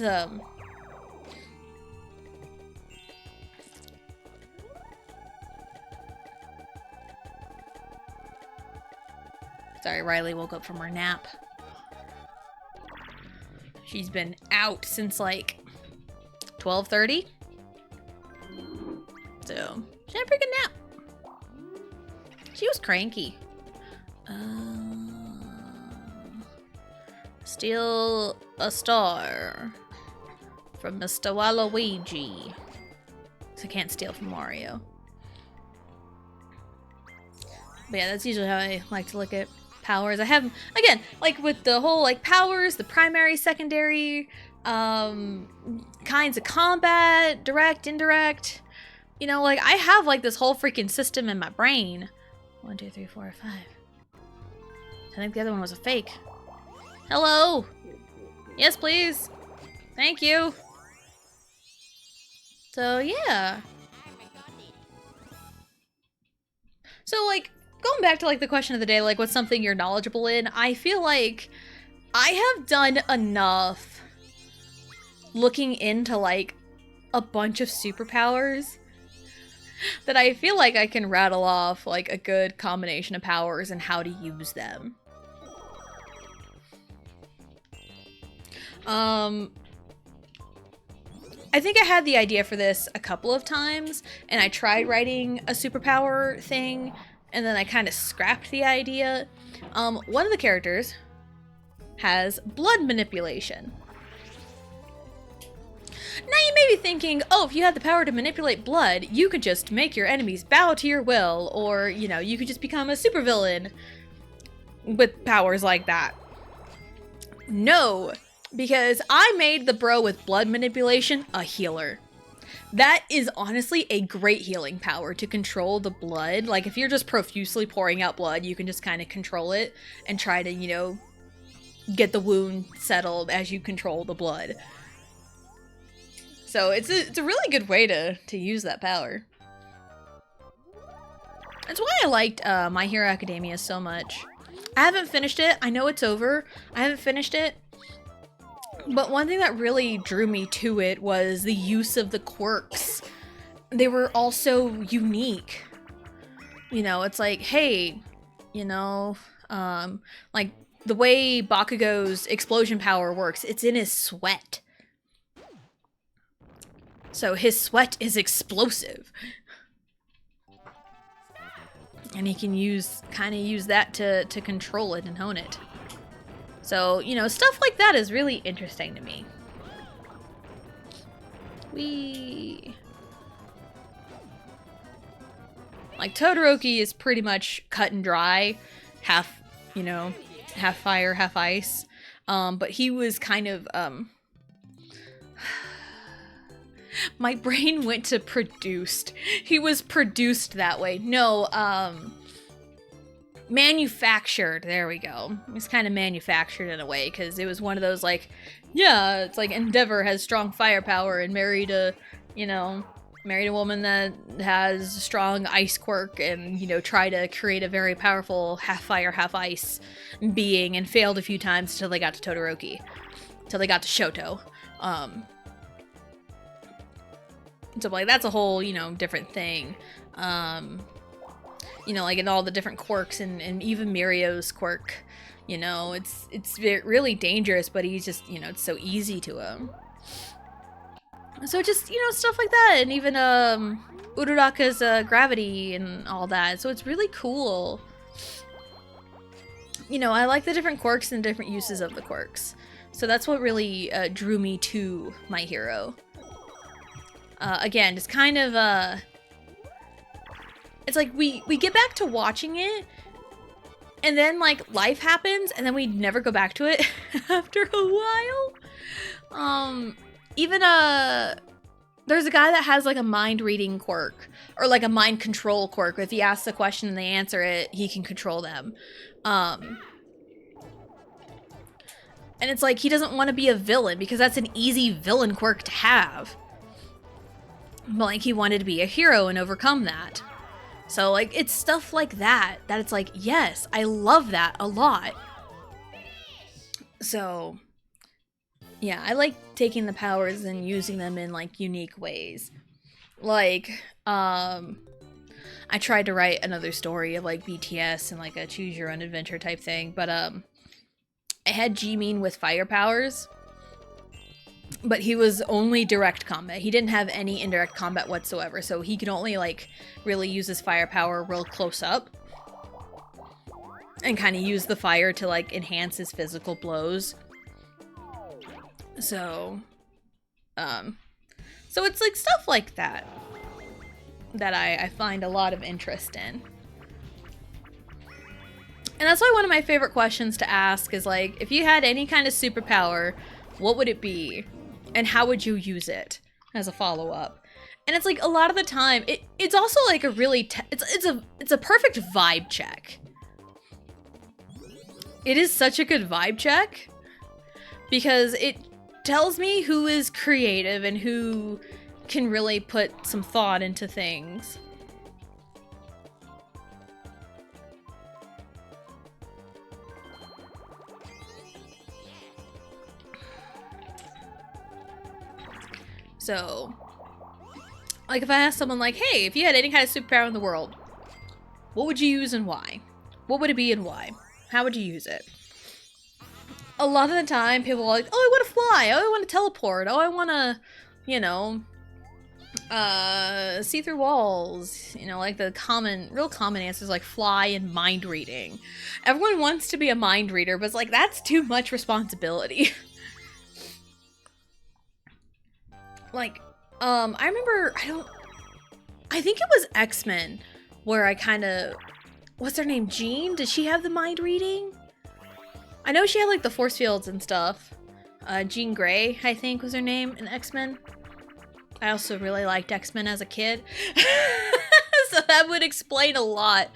sorry, Riley woke up from her nap. She's been out since like 12:30. So, she had a pretty good nap. She was cranky. Steal a star from Mr. Waluigi. So I can't steal from Mario. But yeah, that's usually how I like to look at powers. I have, again, like with the whole like powers, the primary, secondary, kinds of combat, direct, indirect. You know, like I have like this whole freaking system in my brain. 1, 2, 3, 4, 5. I think the other one was a fake. Hello? Yes, please. Thank you. So, yeah. So, like, going back to, like, the question of the day, like, what's something you're knowledgeable in? I feel like I have done enough looking into, like, a bunch of superpowers that I feel like I can rattle off, like, a good combination of powers and how to use them. I think I had the idea for this a couple of times, and I tried writing a superpower thing, and then I kind of scrapped the idea. One of the characters has blood manipulation. Now you may be thinking, oh, if you had the power to manipulate blood, you could just make your enemies bow to your will, or, you know, you could just become a supervillain with powers like that. No, because I made the bro with blood manipulation a healer. That is honestly a great healing power, to control the blood. Like, if you're just profusely pouring out blood, you can just kind of control it and try to, you know, get the wound settled as you control the blood. So it's a really good way to use that power. That's why I liked My Hero Academia so much. I haven't finished it. I know it's over. I haven't finished it. But one thing that really drew me to it was the use of the quirks. They were all so unique. You know, it's like, hey, you know, like the way Bakugo's explosion power works, it's in his sweat. So his sweat is explosive. And he can kind of use that to control it and hone it. So, you know, stuff like that is really interesting to me. Like, Todoroki is pretty much cut and dry. Half, you know, half fire, half ice. But he was kind of, my brain went to produced. He was produced that way. No, manufactured. There we go. It's kind of manufactured in a way, because it was one of those, like, yeah, it's like Endeavor has strong firepower and married a woman that has strong ice quirk, and, you know, try to create a very powerful half fire, half ice being, and failed a few times until they got to Todoroki. Until they got to Shoto. So, like, that's a whole, you know, different thing. You know, like, in all the different quirks, and even Mirio's quirk, you know, it's really dangerous, but he's just, you know, it's so easy to him. So just, you know, stuff like that, and even Uraraka's gravity and all that. So it's really cool. You know, I like the different quirks and different uses of the quirks. So that's what really drew me to My Hero. Again, just kind of it's like we get back to watching it, and then, like, life happens, and then we never go back to it after a while. Even there's a guy that has, like, a mind reading quirk, or like a mind control quirk. If he asks a question and they answer it, he can control them. And it's like, he doesn't want to be a villain, because that's an easy villain quirk to have. But, like, he wanted to be a hero and overcome that. So, like, it's stuff like that it's like, yes, I love that a lot. So, yeah, I like taking the powers and using them in, like, unique ways. Like, I tried to write another story of, like, BTS and, like, a choose your own adventure type thing, but I had Jimin with fire powers, but he was only direct combat. He didn't have any indirect combat whatsoever, so he could only, like, really use his fire power real close up and kind of use the fire to, like, enhance his physical blows. So it's, like, stuff like that I find a lot of interest in. And that's why one of my favorite questions to ask is, like, if you had any kind of superpower, what would it be? And how would you use it as a follow-up? And it's like, a lot of the time, it's also like a really, it's a perfect vibe check. It is such a good vibe check, because it tells me who is creative and who can really put some thought into things. So, like, if I asked someone, like, hey, if you had any kind of superpower in the world, what would you use and why? What would it be and why? How would you use it? A lot of the time, people are like, oh, I want to fly. Oh, I want to teleport. Oh, I want to, you know, see through walls. You know, like the real common answers, like fly and mind reading. Everyone wants to be a mind reader, but it's like, that's too much responsibility. like, I remember, I think it was X-Men where I kind of, what's her name, Jean? Did she have the mind reading? I know she had like the force fields and stuff. Jean Grey, I think was her name in X-Men. I also really liked X-Men as a kid. So that would explain a lot.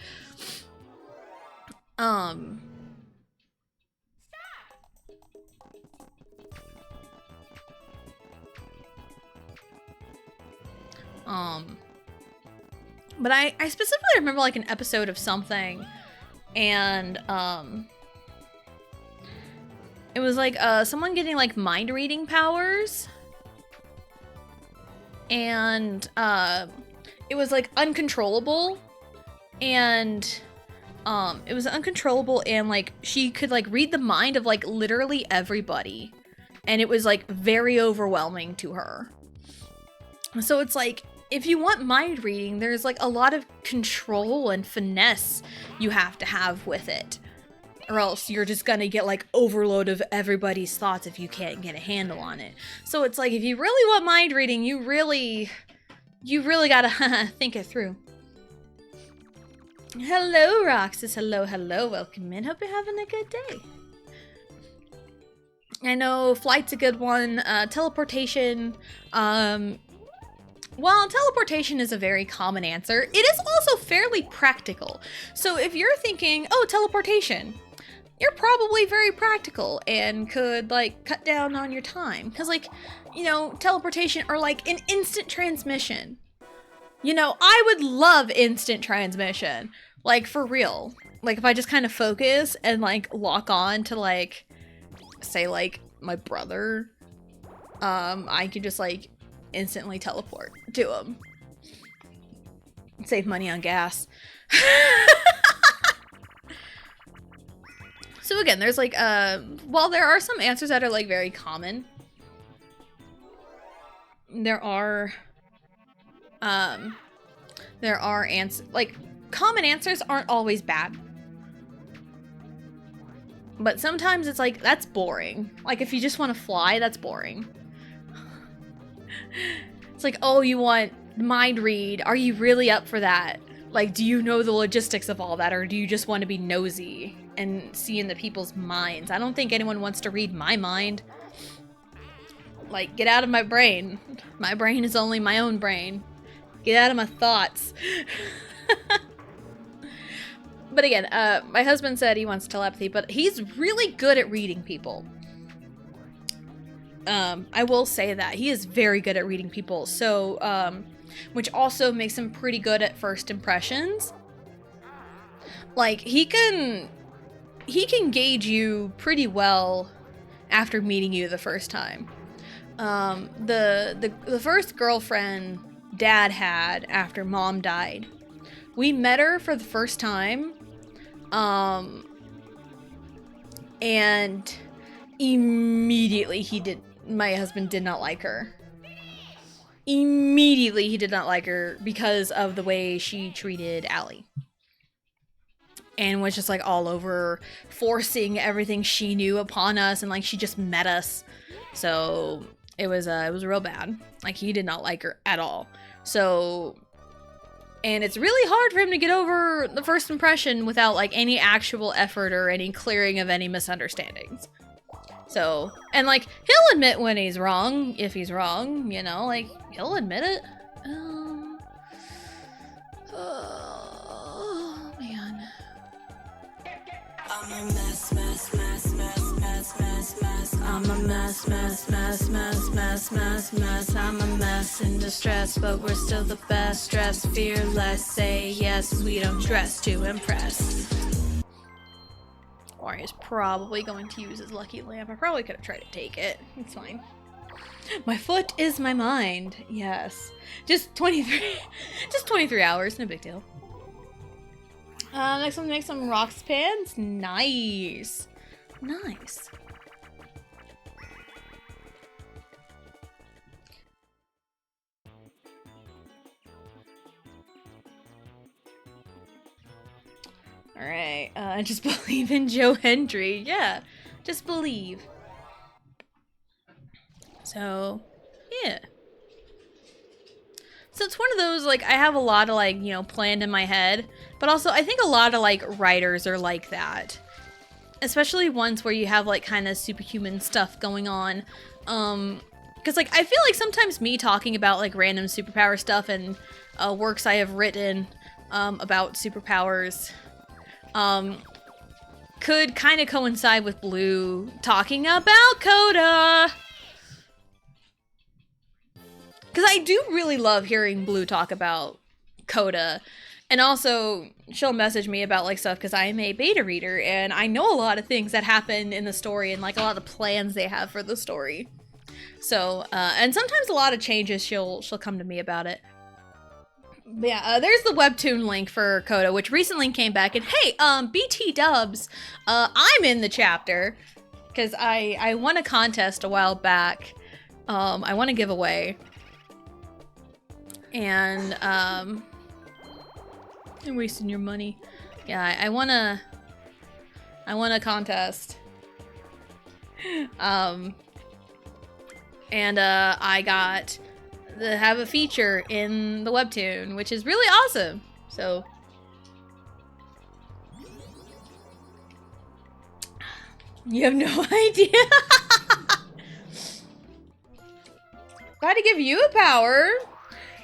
But I specifically remember like an episode of something, and it was like someone getting like mind reading powers, and it was like uncontrollable, and it was uncontrollable, and like she could like read the mind of like literally everybody, and it was like very overwhelming to her. So it's like, if you want mind reading, there's like a lot of control and finesse you have to have with it, or else you're just gonna get like overload of everybody's thoughts if you can't get a handle on it. So it's like, if you really want mind reading, you really gotta think it through. Hello, Roxas. Hello, hello. Welcome in. Hope you're having a good day. I know flight's a good one. Teleportation. Well, teleportation is a very common answer. It is also fairly practical. So if you're thinking, oh, teleportation, you're probably very practical and could like cut down on your time. Because like, you know, teleportation or like an instant transmission. You know, I would love instant transmission. Like, for real. Like, if I just kind of focus and like lock on to like, say like my brother, I could just like instantly teleport to him. Save money on gas. So again, there's like, while there are some answers that are like very common, there are answers, like, common answers aren't always bad. But sometimes it's like, that's boring. Like, if you just want to fly, that's boring. It's like, oh, you want mind read? Are you really up for that? Like, do you know the logistics of all that, or do you just want to be nosy and see into people's minds? I don't think anyone wants to read my mind. Like, get out of my brain. My brain is only my own brain. Get out of my thoughts. But again, my husband said he wants telepathy, but he's really good at reading people. I will say that. He is very good at reading people, so, which also makes him pretty good at first impressions. Like, he can gauge you pretty well after meeting you the first time. The first girlfriend Dad had after Mom died, we met her for the first time, and immediately my husband did not like her. Immediately he did not like her because of the way she treated Allie. And was just like all over forcing everything she knew upon us, and like she just met us. So it was real bad. Like, he did not like her at all. So, and it's really hard for him to get over the first impression without like any actual effort or any clearing of any misunderstandings. So, and like, he'll admit when he's wrong, if he's wrong, you know, like, he'll admit it. Oh, man. I'm a mess, mess, mess, mess, mess, mess, mess. I'm a mess, mess, mess, mess, mess, mess, mess. I'm a mess in distress, but we're still the best. Dress fearless, say yes, we don't dress to impress. Ori is probably going to use his lucky lamp. I probably could have tried to take it. It's fine. My foot is my mind. Yes. Just 23 hours. No big deal. Next one, make some rocks pans. Nice. Nice. Alright, just believe in Joe Hendry. Yeah, just believe. So, yeah. So it's one of those, like, I have a lot of, like, you know, planned in my head, but also I think a lot of, like, writers are like that. Especially ones where you have, like, kind of superhuman stuff going on. Because, like, I feel like sometimes me talking about, like, random superpower stuff and works I have written about superpowers could kind of coincide with Blue talking about Coda. Because I do really love hearing Blue talk about Coda. And also, she'll message me about, like, stuff because I am a beta reader and I know a lot of things that happen in the story and, like, a lot of the plans they have for the story. So, and sometimes a lot of changes, she'll come to me about it. But yeah, there's the webtoon link for Coda, which recently came back. And hey, BT Dubs, I'm in the chapter because I won a contest a while back. I won a giveaway. And, you're wasting your money. Yeah, I won a contest. And I got to have a feature in the webtoon, which is really awesome. So you have no idea. Got to give you a power.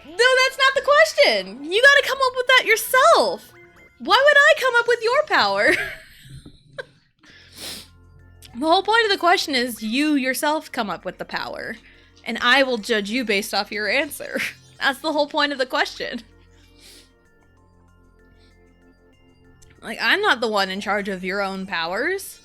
No, that's not the question. You got to come up with that yourself. Why would I come up with your power? The whole point of the question is you yourself come up with the power, and I will judge you based off your answer. That's the whole point of the question. Like, I'm not the one in charge of your own powers.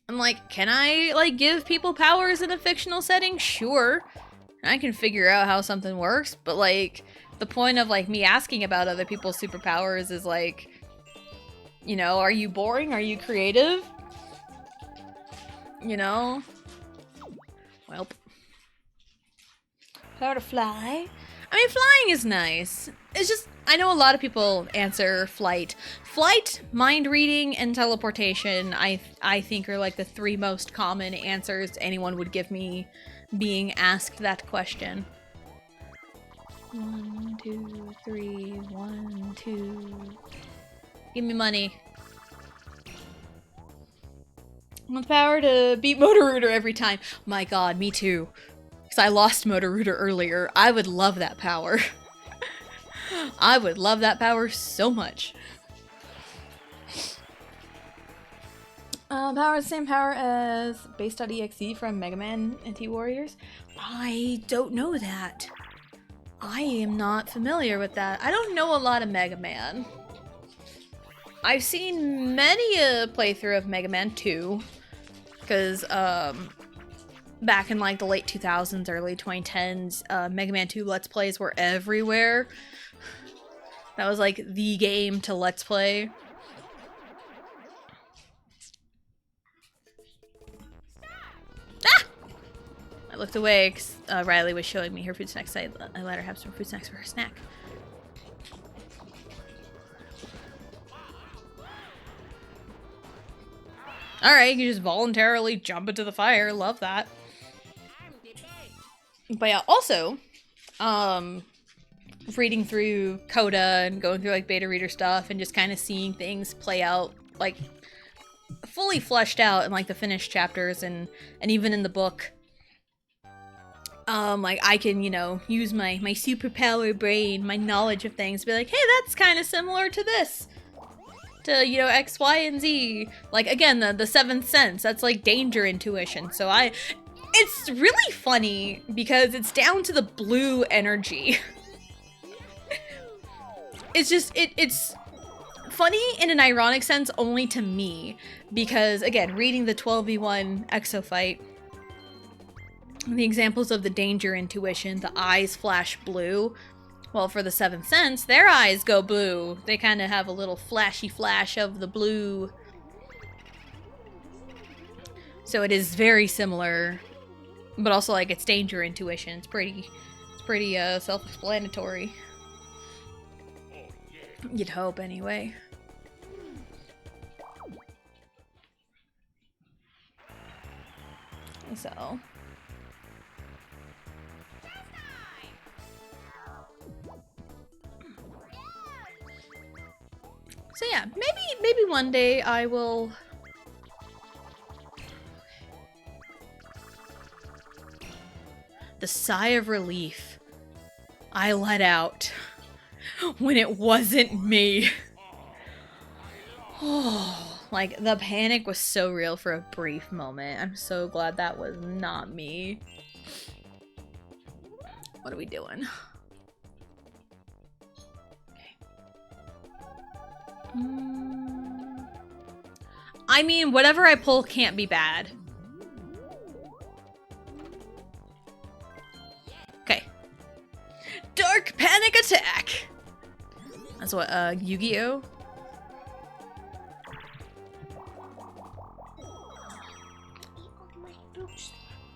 I'm like, can I, like, give people powers in a fictional setting? Sure. I can figure out how something works, but, like, the point of, like, me asking about other people's superpowers is, like, you know, are you boring? Are you creative? You know? Welp. Power to fly? I mean, flying is nice. It's just, I know a lot of people answer flight. Flight, mind reading, and teleportation, I think are, like, the three most common answers anyone would give me being asked that question. 1, 2, 3, 1, 2. Give me money. I want the power to beat Motorooter every time. My god, me too. Because I lost Motorooter earlier. I would love that power. I would love that power so much. Power is the same power as Base.exe from Mega Man and T-Warriors? I don't know that. I am not familiar with that. I don't know a lot of Mega Man. I've seen many a playthrough of Mega Man 2. Because, back in, like, the late 2000s, early 2010s, Mega Man 2 Let's Plays were everywhere. That was, like, the game to Let's Play. Ah! I looked away because Riley was showing me her food snacks. I let her have some food snacks for her snack. Alright, you just voluntarily jump into the fire. Love that. But yeah, also, reading through Coda and going through, like, beta reader stuff and just kind of seeing things play out, like, fully fleshed out in, like, the finished chapters and even in the book. Like, I can, you know, use my superpower brain, my knowledge of things, be like, hey, that's kind of similar to this. To, you know, X, Y, and Z. Like, again, the seventh sense, that's, like, danger intuition. So it's really funny because it's down to the blue energy. It's just, it's funny in an ironic sense only to me. Because, again, reading the 12v1 Exo fight, the examples of the danger intuition, the eyes flash blue. Well, for the seventh sense, their eyes go blue. They kind of have a little flashy flash of the blue. So it is very similar, but also, like, it's danger intuition. It's pretty self-explanatory. You'd hope, anyway. So yeah, maybe one day I will. The sigh of relief I let out when it wasn't me. Oh, like the panic was so real for a brief moment. I'm so glad that was not me. What are we doing? Okay. I mean, whatever I pull can't be bad. Okay. Dark Panic Attack! That's what, Yu-Gi-Oh?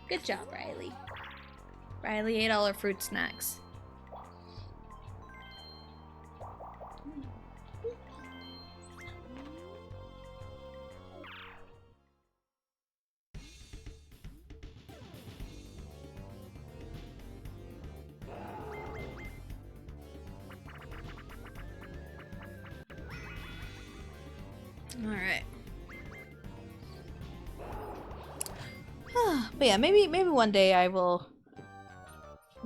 Good job, Riley. Riley ate all her fruit snacks. Alright. But yeah, maybe one day I will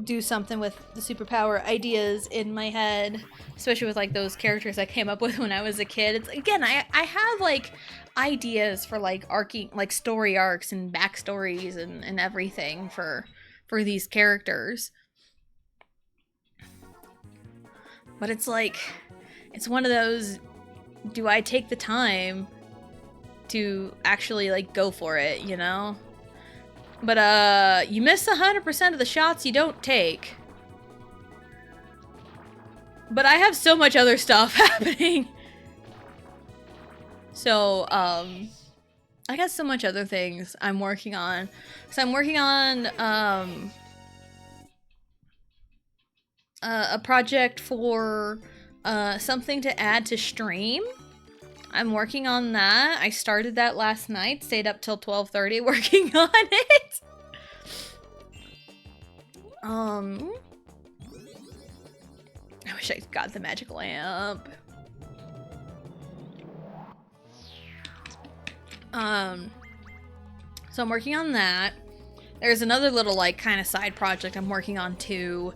do something with the superpower ideas in my head, especially with like those characters I came up with when I was a kid. It's again, I have like ideas for like story arcs and backstories and everything for these characters. But it's like, it's one of those, do I take the time to actually like go for it, you know? But you miss 100% of the shots you don't take. But I have so much other stuff happening. So, I got so much other things I'm working on. So I'm working on, a project for, something to add to stream. I'm working on that. I started that last night, stayed up till 12:30 working on it. I wish I got the magic lamp. So I'm working on that. There's another little like kind of side project I'm working on too.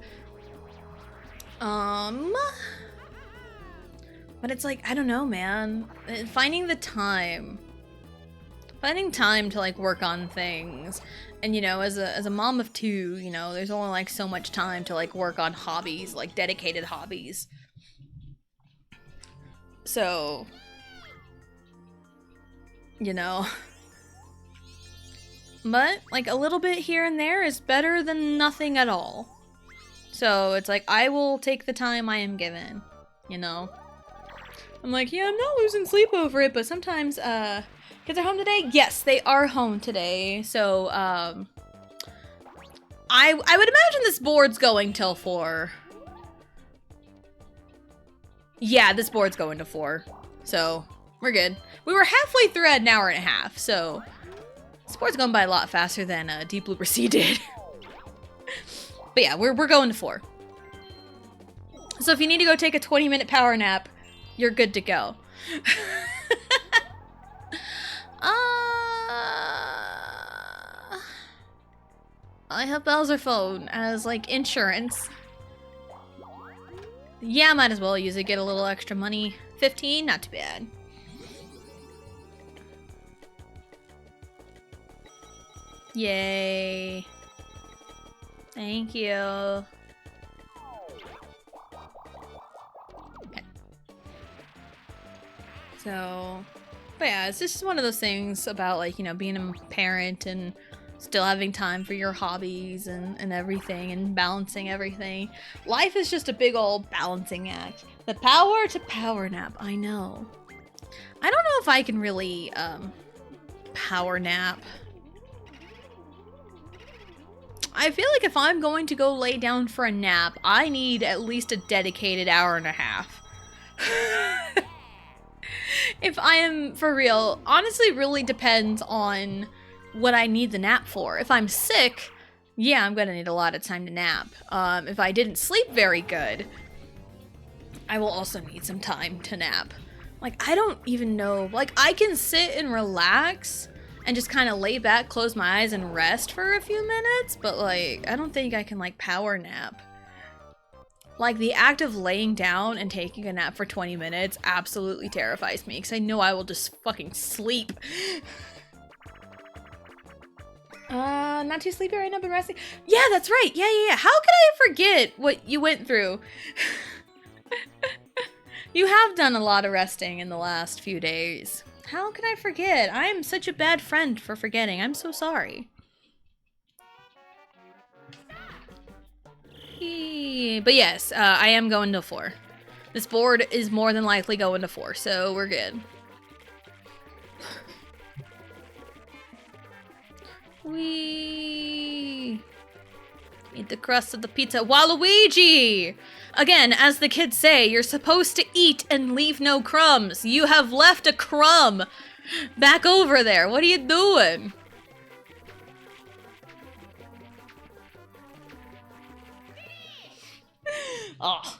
But it's like, I don't know, man. Finding time to like work on things. And you know, as a mom of two, you know, there's only like so much time to like work on hobbies, like dedicated hobbies. So, you know, but like a little bit here and there is better than nothing at all. So it's like, I will take the time I am given, you know? I'm like, yeah, I'm not losing sleep over it, but sometimes, kids are home today? Yes, they are home today. So, I would imagine this board's going till 4. Yeah, this board's going to 4. So, we're good. We were halfway through at an hour and a half, so this board's going by a lot faster than Deep Blue Sea did. But yeah, we're going to 4. So if you need to go take a 20-minute power nap, you're good to go. I have Bowser phone as like insurance. Yeah, might as well use it, get a little extra money. 15, not too bad. Yay. Thank you. Okay. So, but yeah, it's just one of those things about like, you know, being a parent and still having time for your hobbies and everything and balancing everything. Life is just a big old balancing act. The power to power nap, I know. I don't know if I can really, power nap. I feel like if I'm going to go lay down for a nap, I need at least a dedicated hour and a half. If I am for real, honestly really depends on what I need the nap for. If I'm sick, yeah, I'm gonna need a lot of time to nap. If I didn't sleep very good, I will also need some time to nap. Like, I don't even know. Like, I can sit and relax and just kind of lay back, close my eyes, and rest for a few minutes, but, like, I don't think I can, like, power nap. Like, the act of laying down and taking a nap for 20 minutes absolutely terrifies me, because I know I will just fucking sleep. Not too sleepy right now, but resting. Yeah, that's right. Yeah. How could I forget what you went through? You have done a lot of resting in the last few days. How can I forget? I'm such a bad friend for forgetting. I'm so sorry. But yes, I am going to 4. This board is more than likely going to 4, so we're good. Wee! Eat the crust of the pizza. Waluigi! Again, as the kids say, you're supposed to eat and leave no crumbs. You have left a crumb back over there. What are you doing? Oh.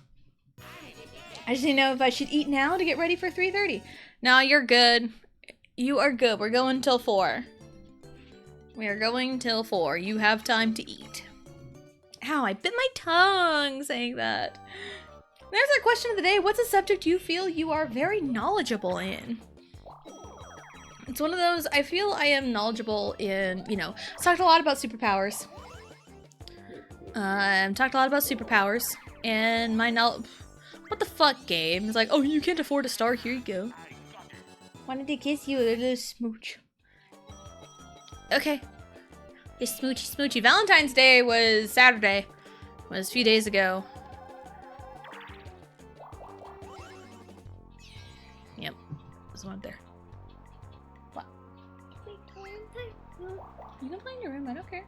I just didn't know if I should eat now to get ready for 3:30. No, you're good. You are good. We're going till 4. We are going till 4. You have time to eat. Ow, I bit my tongue saying that. There's our question of the day. What's a subject you feel you are very knowledgeable in? It's one of those, I feel I am knowledgeable in, you know, talked a lot about superpowers. Talked a lot about superpowers. And my knowledge... What the fuck, game? It's like, oh, you can't afford a star? Here you go. Wanted to kiss you a little smooch. Okay. It's smoochy smoochy. Valentine's Day was Saturday. Was a few days ago. Yep. There's one up there. What? You can play in your room, I don't care.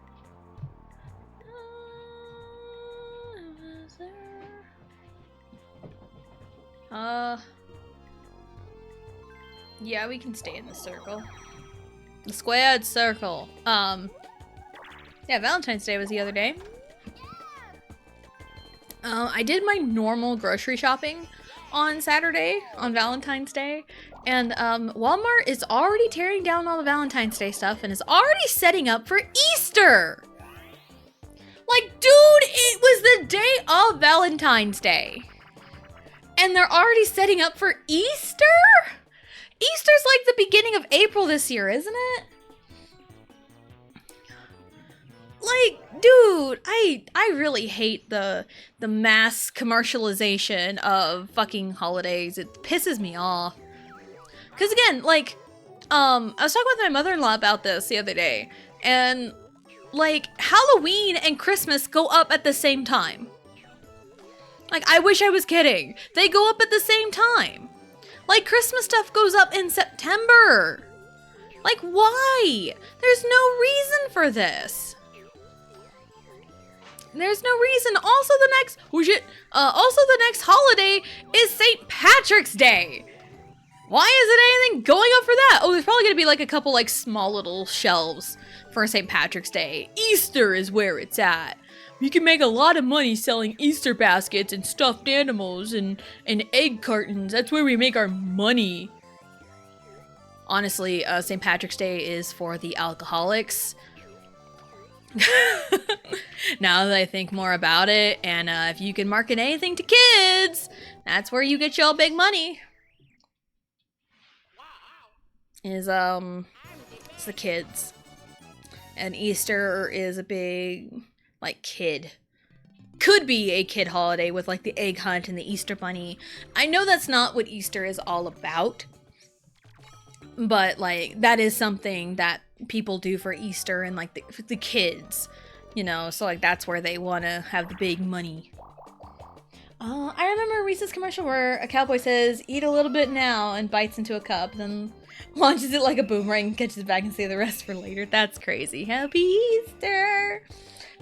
Yeah, we can stay in the circle. The squared circle. Yeah, Valentine's Day was the other day. I did my normal grocery shopping on Saturday, on Valentine's Day, and Walmart is already tearing down all the Valentine's Day stuff and is already setting up for Easter! Like, dude, it was the day of Valentine's Day. And they're already setting up for Easter? Easter's like the beginning of April this year, isn't it? Like, dude, I really hate the mass commercialization of fucking holidays. It pisses me off. Cause again, like, I was talking with my mother-in-law about this the other day, and like, Halloween and Christmas go up at the same time. Like, I wish I was kidding. They go up at the same time. Like, Christmas stuff goes up in September. Like, why? There's no reason for this. There's no reason. Also, the next holiday is St. Patrick's Day. Why isn't anything going up for that? Oh, there's probably gonna be like a couple like small little shelves for St. Patrick's Day. Easter is where it's at. You can make a lot of money selling Easter baskets and stuffed animals and egg cartons. That's where we make our money. Honestly, St. Patrick's Day is for the alcoholics. Now that I think more about it, and if you can market anything to kids, that's where you get your big money. It's the kids. And Easter is a big, like, kid. Could be a kid holiday with, like, the egg hunt and the Easter bunny. I know that's not what Easter is all about. But, like, that is something that people do for Easter and, like, the kids. You know, so, like, that's where they want to have the big money. I remember a Reese's commercial where a cowboy says, "Eat a little bit now," and bites into a cup, then launches it like a boomerang, catches it back, and saves the rest for later. That's crazy. Happy Easter!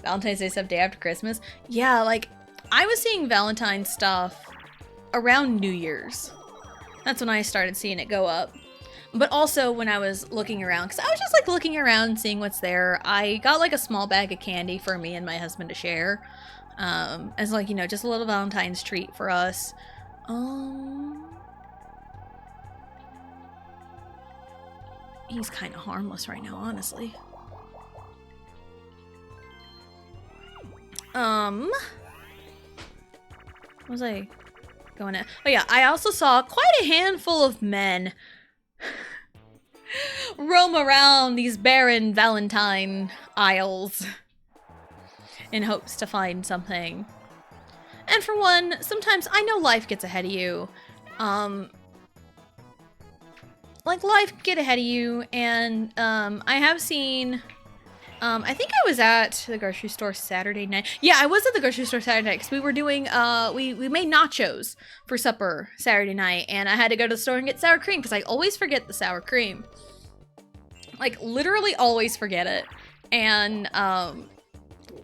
Valentine's Day stuff day after Christmas. Yeah, like, I was seeing Valentine's stuff around New Year's. That's when I started seeing it go up. But also when I was looking around, because I was just like looking around, seeing what's there, I got like a small bag of candy for me and my husband to share. As like, you know, just a little Valentine's treat for us. He's kind of harmless right now, honestly. What was I going at? Oh yeah, I also saw quite a handful of men roam around these barren Valentine aisles in hopes to find something. And for one, sometimes I know life gets ahead of you. Like life can get ahead of you, and I have seen I think I was at the grocery store Saturday night. Yeah, I was at the grocery store Saturday night because we were doing, we made nachos for supper Saturday night, and I had to go to the store and get sour cream because I always forget the sour cream. Like, literally always forget it. And,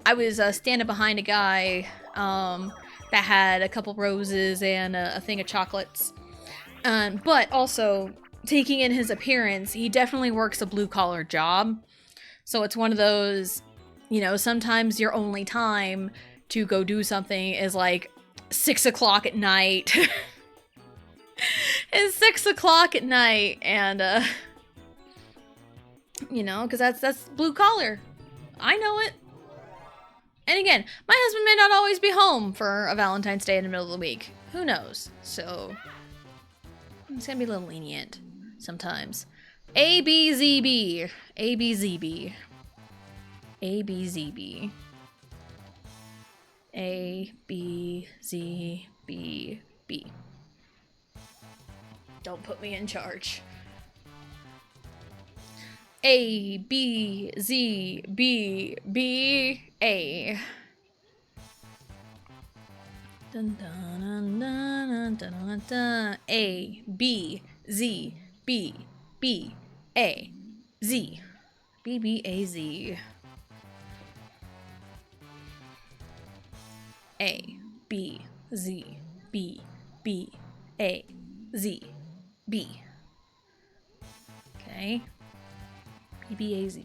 I was standing behind a guy that had a couple roses and a thing of chocolates. But also, taking in his appearance, he definitely works a blue-collar job. So it's one of those, you know, sometimes your only time to go do something is like 6 o'clock at night. It's 6 o'clock at night, and you know, because that's blue collar. I know it. And again, my husband may not always be home for a Valentine's Day in the middle of the week. Who knows? So it's gonna be a little lenient sometimes. ABZB. ABZB. ABZB. ABZBB. Don't put me in charge. ABZBBA. Dun dun dun dun dun dun dun. ABZBBA. Z. BBAZ. A. B. Z. B. B. A. Z. B. Okay. BBAZ.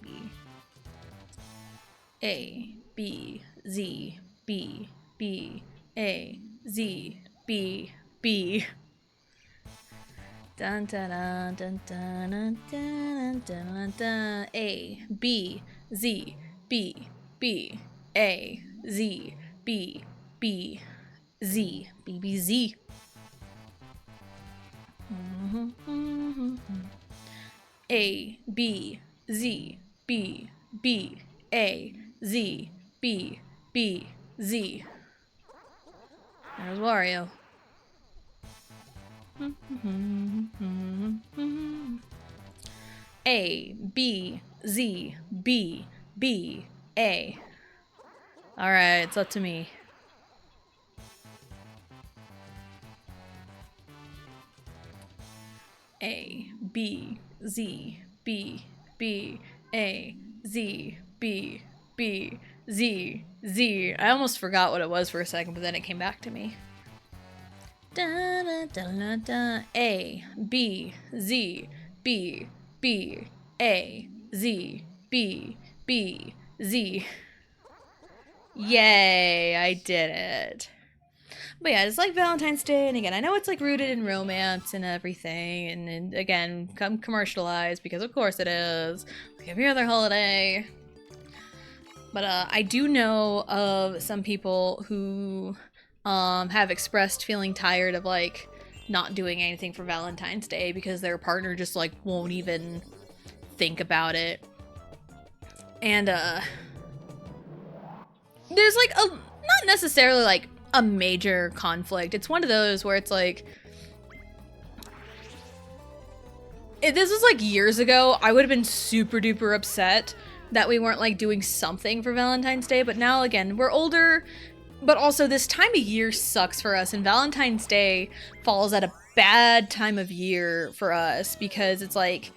A. B. Z. B. B. A. Z. B. B. Dun dun dun dun dun dun dun dun. A. B. Z. B. B. A. Z. B. B. Z. BBZ. A. B. Z. B. B. A. Z. B. B. Z. There's Wario. A. B. Z. B. B. A. Alright, it's up to me. A. B. Z. B. B. A. Z. B. B. Z. Z. I almost forgot what it was for a second, but then it came back to me. Da, da, da, da, da. A. B. Z. B. B. A. Z. B. B. Z. Yay, I did it. But yeah, it's like Valentine's Day, and again, I know it's like rooted in romance and everything, and again, commercialized, because of course it is, like every other holiday. But I do know of some people who have expressed feeling tired of like not doing anything for Valentine's Day because their partner just like won't even think about it. And there's like a, not necessarily like a major conflict. It's one of those where it's like, if this was like years ago, I would have been super duper upset that we weren't like doing something for Valentine's Day. But now again, we're older, but also this time of year sucks for us, and Valentine's Day falls at a bad time of year for us because it's like,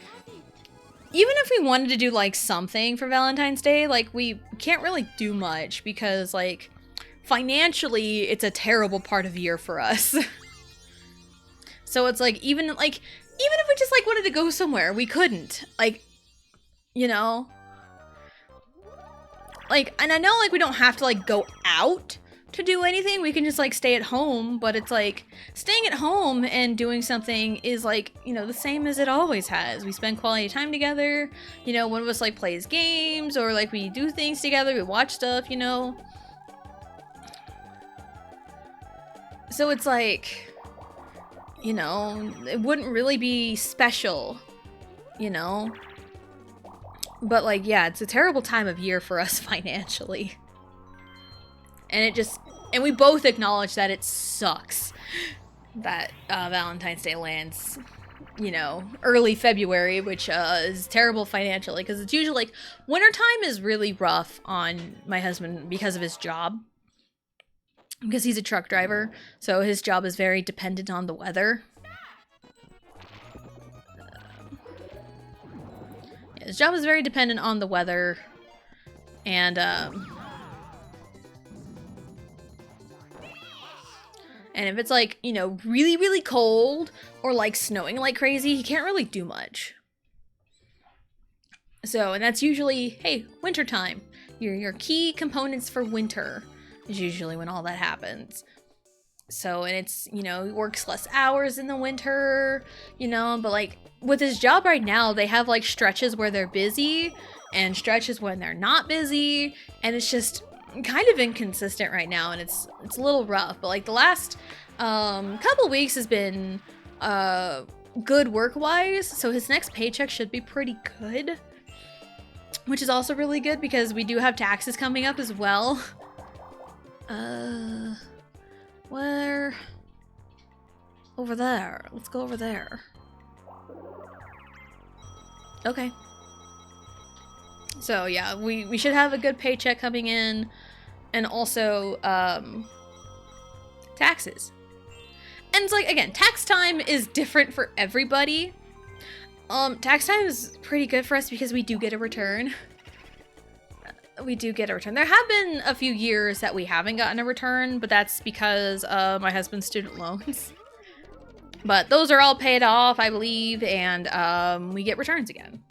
even if we wanted to do like something for Valentine's Day, like we can't really do much because like financially it's a terrible part of the year for us. So it's like, even like Even if we just like wanted to go somewhere, we couldn't. Like, you know? Like, and I know like we don't have to like go out to do anything. We can just like stay at home, but it's like staying at home and doing something is like, you know, the same as it always has. We spend quality time together. You know, one of us like plays games or like we do things together, we watch stuff, you know. So it's like, you know, it wouldn't really be special, you know. But like, yeah, it's a terrible time of year for us financially. And we both acknowledge that it sucks that Valentine's Day lands, you know, early February, which is terrible financially because it's usually like wintertime is really rough on my husband because of his job. Because he's a truck driver, so his job is very dependent on the weather. His job is very dependent on the weather, and if it's like, you know, really, really cold or like snowing like crazy, he can't really do much. So, and that's usually, hey, wintertime. Your key components for winter is usually when all that happens. So, and it's, you know, he works less hours in the winter, you know, but like with his job right now, they have like stretches where they're busy and stretches when they're not busy, and it's just kind of inconsistent right now, and it's a little rough. But like the last couple weeks has been good work-wise, so his next paycheck should be pretty good, which is also really good because we do have taxes coming up as well. Where? Over there. Let's go over there. Okay. So yeah, we should have a good paycheck coming in, and also taxes. And it's like, again, tax time is different for everybody. Tax time is pretty good for us because we do get a return. We do get a return. There have been a few years that we haven't gotten a return, but that's because of my husband's student loans. But those are all paid off, I believe, and we get returns again.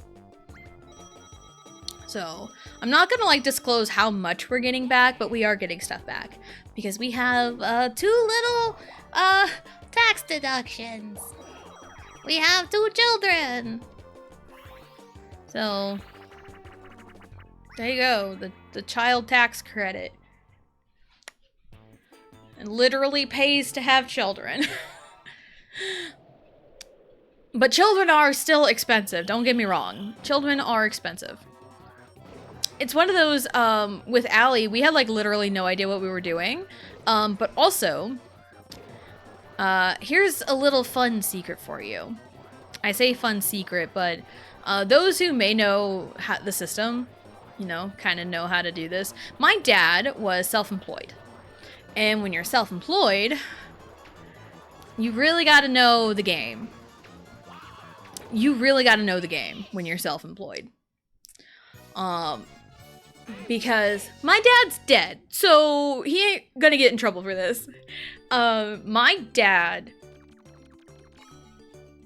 So I'm not gonna like disclose how much we're getting back, but we are getting stuff back because we have 2 little tax deductions. We have 2 children. So there you go, the child tax credit. It literally pays to have children. But children are still expensive, don't get me wrong. Children are expensive. It's one of those, with Allie, we had like literally no idea what we were doing. But also, here's a little fun secret for you. I say fun secret, but those who may know the system, you know, kind of know how to do this. My dad was self-employed. And when you're self-employed, you really got to know the game. You really got to know the game when you're self-employed. Because my dad's dead, so he ain't gonna get in trouble for this. My dad,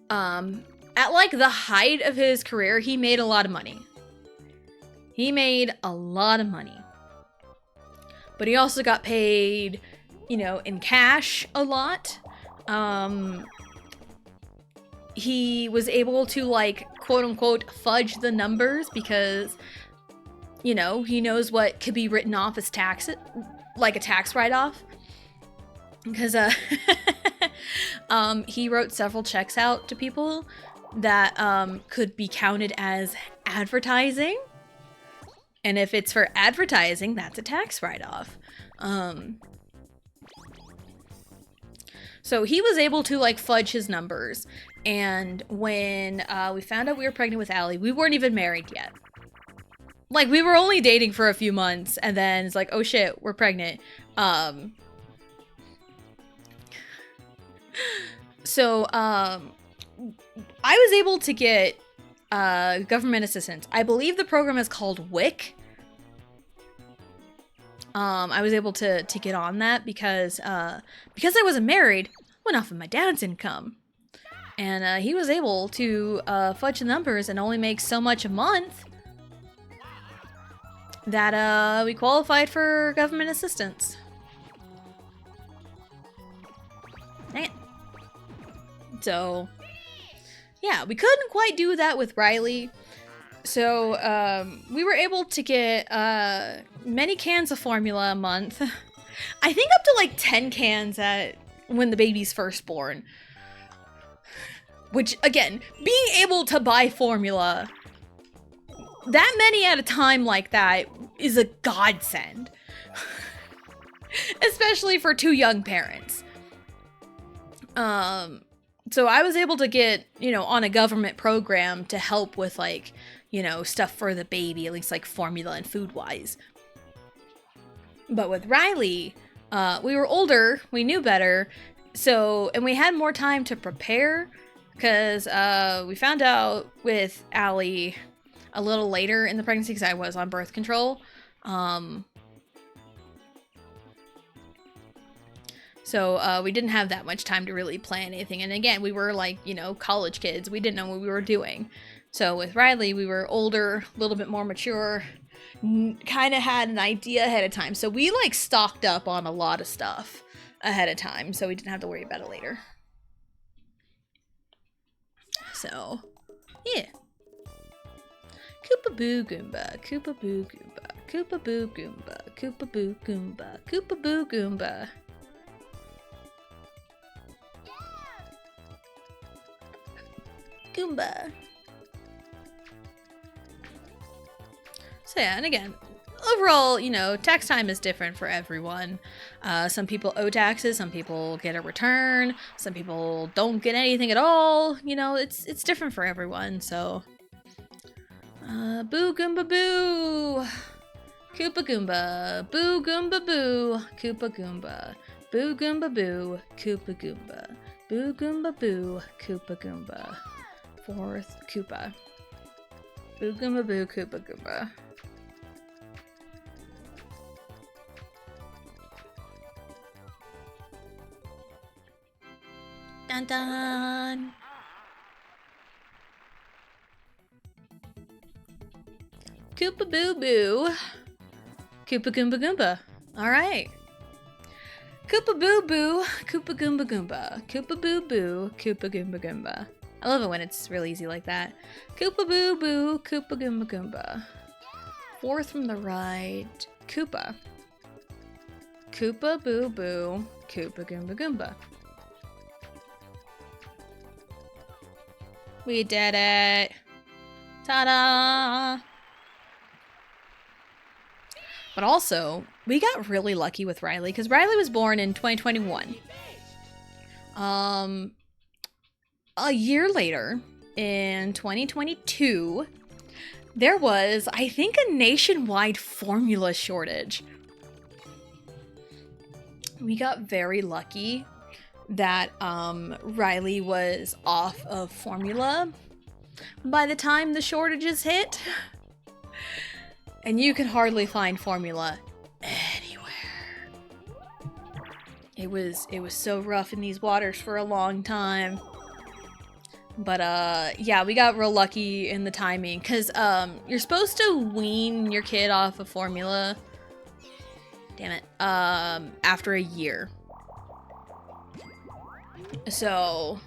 at like the height of his career, he made a lot of money. He made a lot of money. But he also got paid, you know, in cash a lot. He was able to like, quote unquote, fudge the numbers because, you know, he knows what could be written off as tax, like a tax write-off. Because he wrote several checks out to people that could be counted as advertising. And if it's for advertising, that's a tax write-off. So he was able to like fudge his numbers. And when we found out we were pregnant with Allie, we weren't even married yet. Like, we were only dating for a few months, and then it's like, oh shit, we're pregnant. So, I was able to get government assistance. I believe the program is called WIC. I was able to get on that because I wasn't married, went off of my dad's income. And he was able to fudge the numbers and only make so much a month that we qualified for government assistance. Dang it. So, yeah, we couldn't quite do that with Riley. So, we were able to get many cans of formula a month. I think up to like 10 cans when the baby's first born. Which, again, being able to buy formula that many at a time like that is a godsend. Especially for two young parents. So I was able to get, on a government program to help with, like, stuff for the baby, at least, like, formula and food-wise. But with Riley, we were older, we knew better, and we had more time to prepare, because we found out with Allie a little later in the pregnancy, because I was on birth control. So we didn't have that much time to really plan anything. And again, we were like, college kids. We didn't know what we were doing. So with Riley, we were older, a little bit more mature, kind of had an idea ahead of time. So we like stocked up on a lot of stuff ahead of time. So we didn't have to worry about it later. So, yeah. Koopa Boo Goomba, Koopa Boo Goomba, Koopa Boo Goomba, Koopa Boo Goomba, Koopa Boo Goomba. Goomba. So yeah, and again, overall, tax time is different for everyone. Some people owe taxes, some people get a return, some people don't get anything at all. It's different for everyone, so. Boo Goomba Boo! Koopa Goomba, Boo Goomba Boo, Koopa Goomba, Boo Goomba Boo, Koopa Goomba, Boo Goomba Boo, Koopa Goomba. Fourth Koopa. Boo Goomba Boo, Koopa Goomba. Dun dun! Koopa Boo Boo. Koopa Goomba Goomba. Alright. Koopa Boo Boo. Koopa Goomba Goomba. Koopa Boo Boo. Koopa Goomba Goomba. I love it when it's really easy like that. Koopa Boo Boo. Koopa Goomba Goomba. Fourth from the right. Koopa. Koopa Boo Boo. Koopa Goomba Goomba. We did it. Ta-da! But also, we got really lucky with Riley, because Riley was born in 2021. A year later, in 2022, there was, I think, a nationwide formula shortage. We got very lucky that Riley was off of formula by the time the shortages hit. And you can hardly find formula anywhere. It was so rough in these waters for a long time. But yeah, we got real lucky in the timing, because you're supposed to wean your kid off of formula, damn it, after a year. So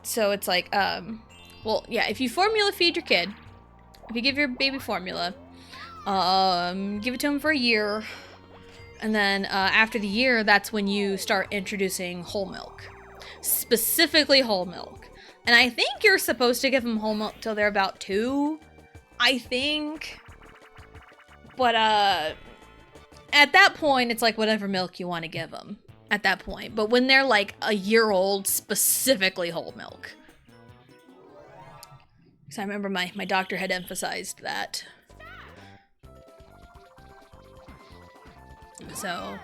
it's like, well, yeah, if you formula feed your kid, if you give your baby formula, give it to him for a year, and then after the year, that's when you start introducing whole milk. Specifically whole milk. And I think you're supposed to give them whole milk till they're about 2, I think. But at that point, it's like whatever milk you want to give them at that point. But when they're like a year old, specifically whole milk. Because I remember my doctor had emphasized that. So,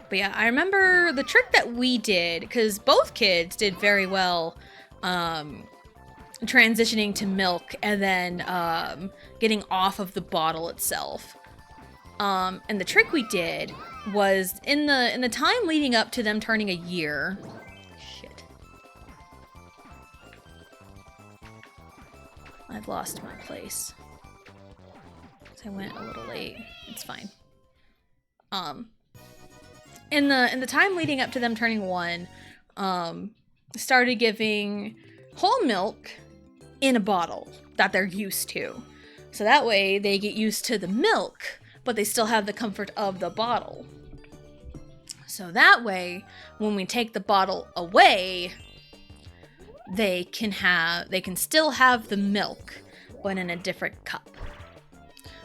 but yeah, I remember the trick that we did, because both kids did very well transitioning to milk and then getting off of the bottle itself. And the trick we did was in the time leading up to them turning a year, I've lost my place. I went a little late. It's fine. In the time leading up to them turning 1, started giving whole milk in a bottle that they're used to. So that way they get used to the milk, but they still have the comfort of the bottle. So that way, when we take the bottle away, they can still have the milk, but in a different cup.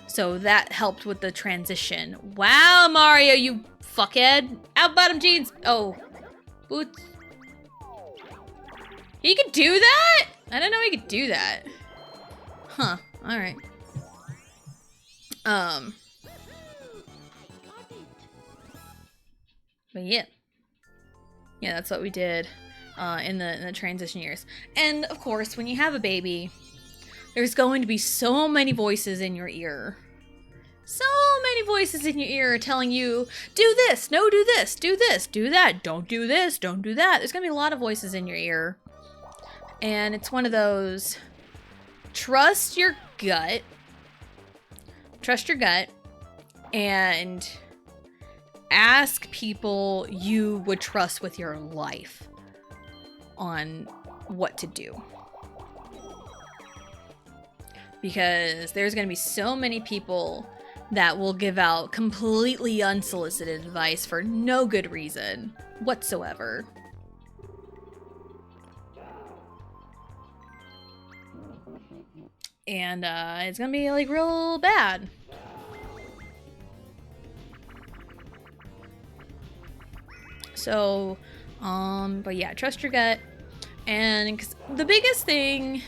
So that helped with the transition. Wow, Mario, you fuckhead. Out bottom jeans. Oh, boots. He could do that? I didn't know he could do that. Huh, all right. But yeah. Yeah, that's what we did in the transition years. And of course, when you have a baby, there's going to be so many voices in your ear. So many voices in your ear telling you, do this, no, do this, do that, don't do this, don't do that. There's going to be a lot of voices in your ear. And it's one of those, trust your gut, and ask people you would trust with your life on what to do. Because there's going to be so many people that will give out completely unsolicited advice for no good reason whatsoever. And it's going to be like real bad. So, but yeah, trust your gut. And the biggest thing,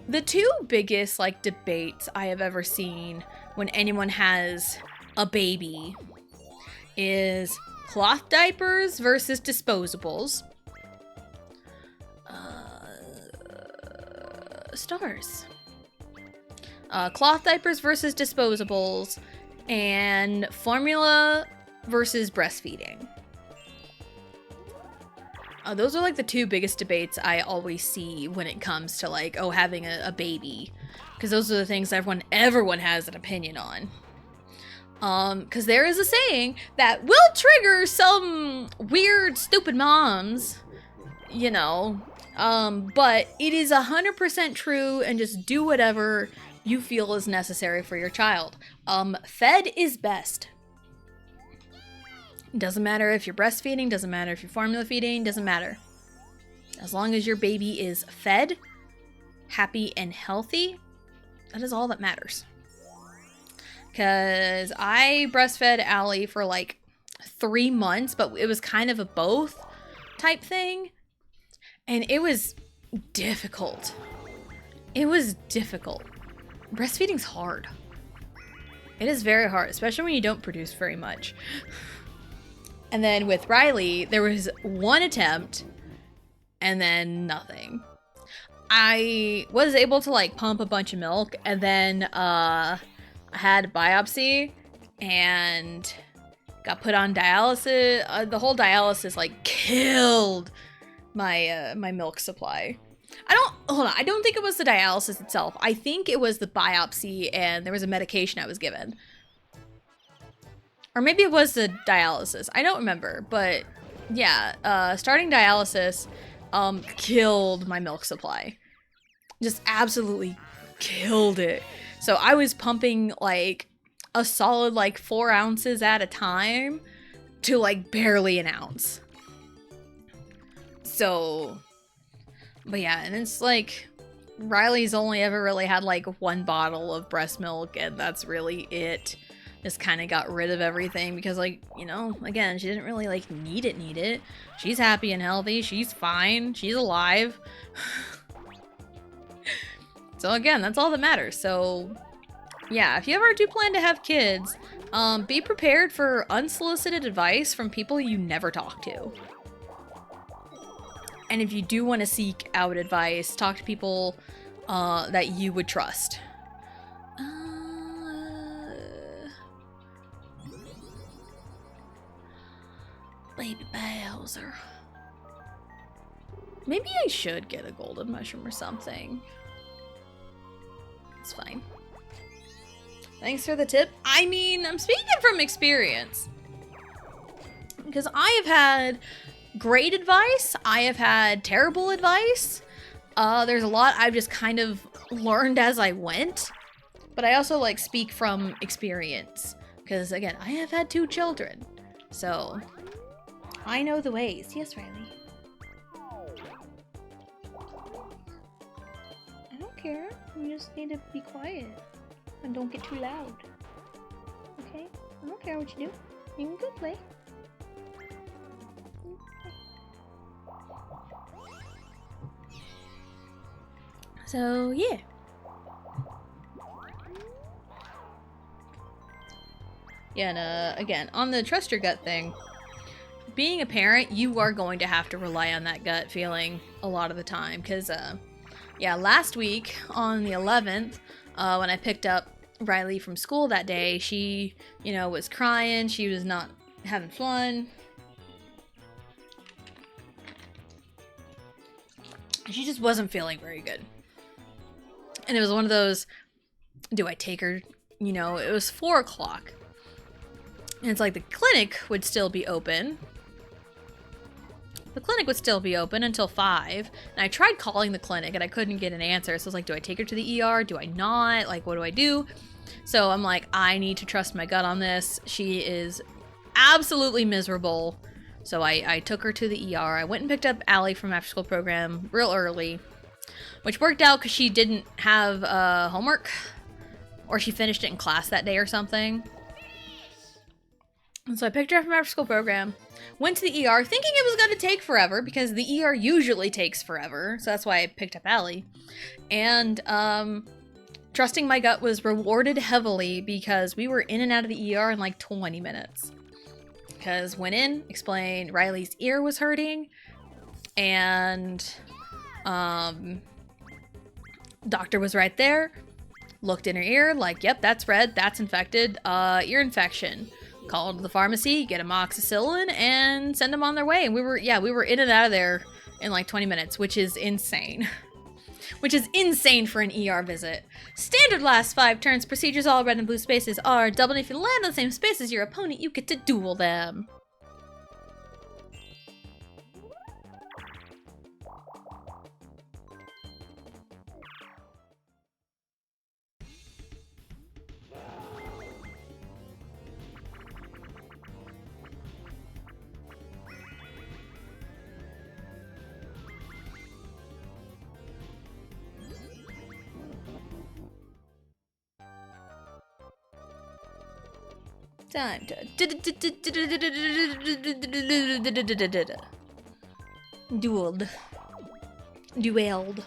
the two biggest like debates I have ever seen when anyone has a baby is cloth diapers versus disposables. Stars. Cloth diapers versus disposables, and formula versus breastfeeding. Those are like the two biggest debates I always see when it comes to like, oh, having a baby. Because those are the things everyone has an opinion on. Because there is a saying that will trigger some weird, stupid moms, you know. But it is 100% true, and just do whatever you feel is necessary for your child. Fed is best. Doesn't matter if you're breastfeeding, doesn't matter if you're formula feeding, doesn't matter. As long as your baby is fed, happy, and healthy, that is all that matters. Because I breastfed Allie for like 3 months, but it was kind of a both type thing. And it was difficult. It was difficult. Breastfeeding's hard. It is very hard, especially when you don't produce very much. And then with Riley, there was one attempt and then nothing. I was able to like pump a bunch of milk, and then I had a biopsy and got put on dialysis. The whole dialysis like killed my my milk supply. I don't think it was the dialysis itself. I think it was the biopsy, and there was a medication I was given. Or maybe it was the dialysis. I don't remember, but yeah, starting dialysis killed my milk supply. Just absolutely killed it. So I was pumping like a solid like 4 ounces at a time to like barely an ounce. So, but yeah, and it's like Riley's only ever really had like 1 bottle of breast milk, and that's really it. Just kind of got rid of everything because, like, you know, again, she didn't really like need it. She's happy and healthy. She's fine. She's alive. So again, that's all that matters. So yeah, if you ever do plan to have kids, be prepared for unsolicited advice from people you never talk to. And if you do want to seek out advice, talk to people that you would trust. Baby Bowser. Maybe I should get a golden mushroom or something. It's fine. Thanks for the tip. I mean, I'm speaking from experience. Because I have had great advice. I have had terrible advice. There's a lot I've just kind of learned as I went. But I also, like, speak from experience. Because, again, I have had 2 children. So, I know the ways. Yes, Riley. I don't care. You just need to be quiet. And don't get too loud. Okay? I don't care what you do. You can go play. So, yeah. Yeah, and again, on the trust your gut thing, being a parent, you are going to have to rely on that gut feeling a lot of the time. Because, yeah, last week on the 11th, when I picked up Riley from school that day, she, you know, was crying. She was not having fun. She just wasn't feeling very good. And it was one of those, do I take her? You know, it was 4 o'clock. And it's like the clinic would still be open. The clinic would still be open until 5. And I tried calling the clinic and I couldn't get an answer. So I was like, do I take her to the ER? Do I not? Like, what do I do? So I'm like, I need to trust my gut on this. She is absolutely miserable. So I took her to the ER. I went and picked up Allie from after school program real early, which worked out because she didn't have homework, or she finished it in class that day or something. And so I picked her up from after school program, went to the ER thinking it was going to take forever because the ER usually takes forever. So that's why I picked up Allie. And trusting my gut was rewarded heavily because we were in and out of the ER in like 20 minutes. Because went in, explained Riley's ear was hurting, and doctor was right there, looked in her ear, like, yep, that's red, that's infected, ear infection. Called the pharmacy, get amoxicillin, and send them on their way. And we were in and out of there in like 20 minutes, which is insane. Which is insane for an ER visit. Standard lasts 5 turns. Procedures, all red and blue spaces are double. And if you land on the same space as your opponent, you get to duel them. Time to duelled.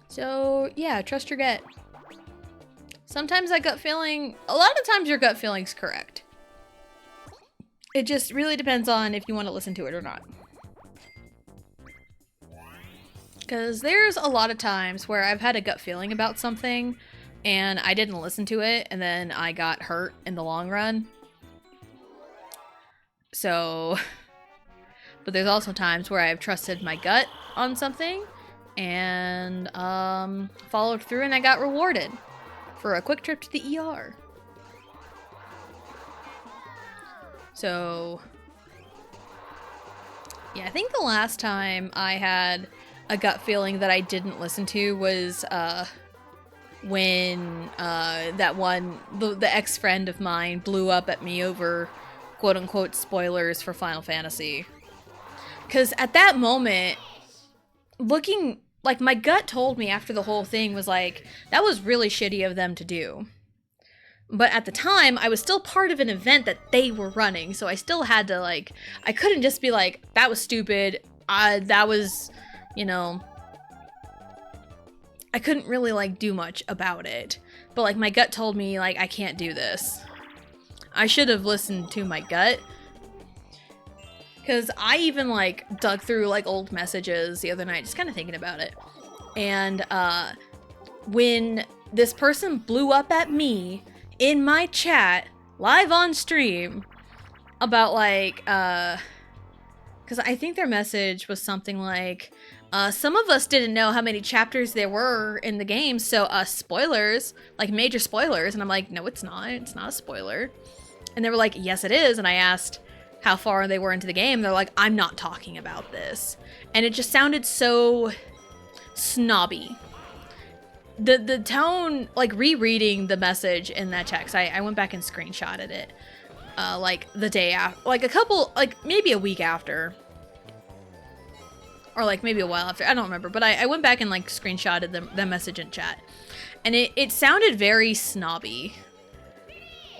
So yeah, trust your gut. Sometimes that gut feeling, a lot of times your gut feeling's correct. It just really depends on if you want to listen to it or not. Because there's a lot of times where I've had a gut feeling about something and I didn't listen to it, and then I got hurt in the long run. So, but there's also times where I've trusted my gut on something and followed through, and I got rewarded for a quick trip to the ER. So, yeah, I think the last time I had a gut feeling that I didn't listen to was when the ex-friend of mine blew up at me over quote-unquote spoilers for Final Fantasy. Because at that moment, looking, like, my gut told me after the whole thing was like, that was really shitty of them to do. But at the time, I was still part of an event that they were running, so I still had to, like, I couldn't just be like, that was stupid, that was, you know, I couldn't really, like, do much about it. But, like, my gut told me, like, I can't do this. I should have listened to my gut. Because I even, like, dug through, like, old messages the other night, just kind of thinking about it. And, when this person blew up at me in my chat, live on stream, about, like, because I think their message was something like, Some of us didn't know how many chapters there were in the game, so spoilers, like major spoilers, and I'm like, no, it's not a spoiler. And they were like, yes, it is, and I asked how far they were into the game. They're like, I'm not talking about this. And it just sounded so snobby. The tone, like rereading the message in that text, I went back and screenshotted it, like the day after, like maybe a week after. Or like maybe a while after, I don't remember, but I went back and like screenshotted the message in chat. And it sounded very snobby.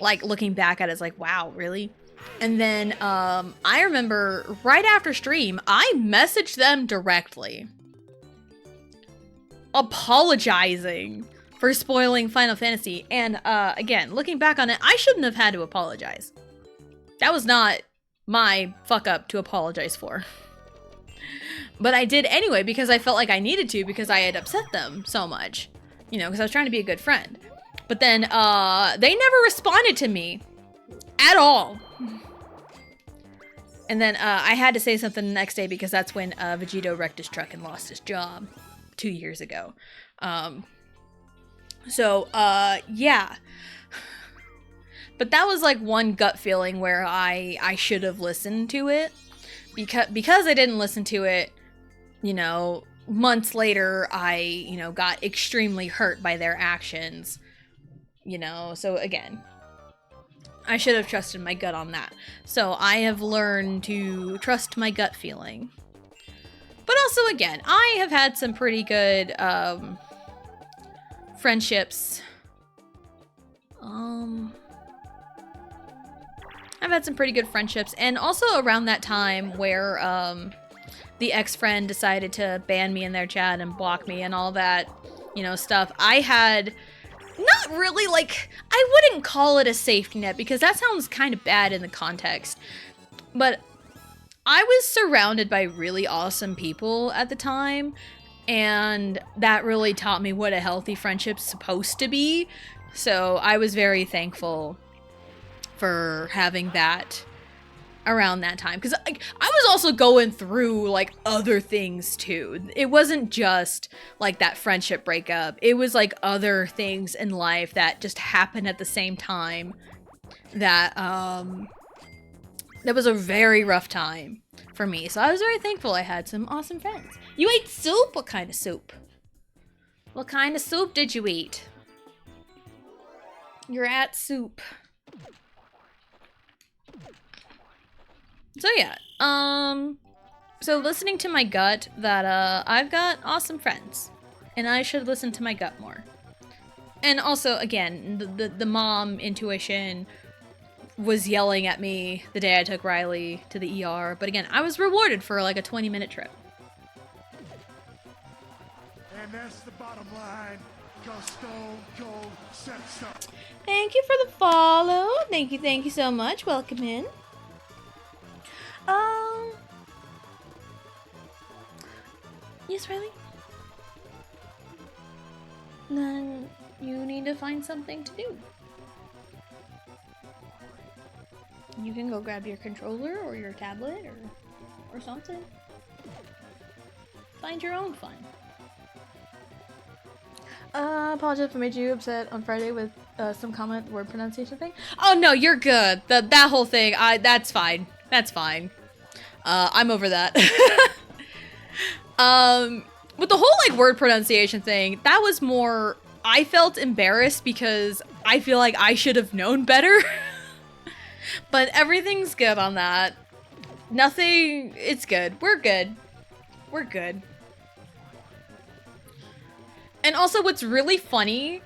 Like looking back at it, it's like, wow, really? And then I remember right after stream, I messaged them directly, apologizing for spoiling Final Fantasy. And again, looking back on it, I shouldn't have had to apologize. That was not my fuck up to apologize for. But I did anyway because I felt like I needed to, because I had upset them so much. You know, because I was trying to be a good friend. But then they never responded to me at all. And then I had to say something the next day because that's when Vegito wrecked his truck and lost his job 2 years ago. Yeah. But that was like one gut feeling where I should have listened to it. Because I didn't listen to it, you know, months later, I, you know, got extremely hurt by their actions. You know, so again, I should have trusted my gut on that. So I have learned to trust my gut feeling. But also, again, I have had some pretty good friendships. I've had some pretty good friendships. And also around that time where the ex-friend decided to ban me in their chat and block me and all that, you know, stuff, I had... not really, like, I wouldn't call it a safety net because that sounds kind of bad in the context. But I was surrounded by really awesome people at the time, and that really taught me what a healthy friendship's supposed to be. So I was very thankful for having that around that time, because I was also going through like other things too. It wasn't just like that friendship breakup. It was like other things in life that just happened at the same time that that was a very rough time for me. So I was very thankful I had some awesome friends. You ate soup? What kind of soup? What kind of soup did you eat? You're at soup. So yeah, so listening to my gut that, I've got awesome friends, and I should listen to my gut more. And also, again, the mom intuition was yelling at me the day I took Riley to the ER, but again, I was rewarded for like a 20-minute trip. And that's the bottom line, 'cause Stone Cold said so. Thank you for the follow. Thank you so much. Welcome in. Yes, Riley? Then you need to find something to do. You can go grab your controller or your tablet or something. Find your own fun. Apologize if I made you upset on Friday with some comment word pronunciation thing. Oh no, you're good. That whole thing, that's fine. That's fine. I'm over that. With the whole like word pronunciation thing, that was more, I felt embarrassed because I feel like I should have known better. But everything's good on that. Nothing, it's good. We're good. We're good. And also what's really funny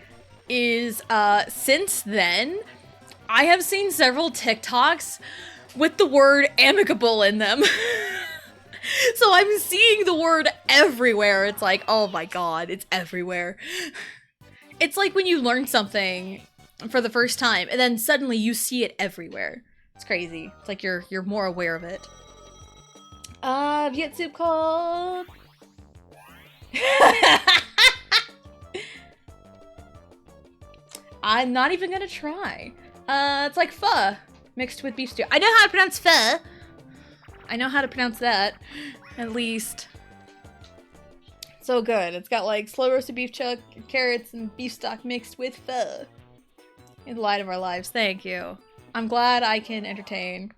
is since then, I have seen several TikToks with the word amicable in them. So I'm seeing the word everywhere. It's like, oh my god, it's everywhere. It's like when you learn something for the first time and then suddenly you see it everywhere. It's crazy. It's like you're more aware of it. Viet soup called. I'm not even gonna try. It's like pho mixed with beef stew. I know how to pronounce pho. I know how to pronounce that, at least. So good. It's got like slow roasted beef chuck, carrots, and beef stock mixed with pho. In the light of our lives. Thank you. I'm glad I can entertain.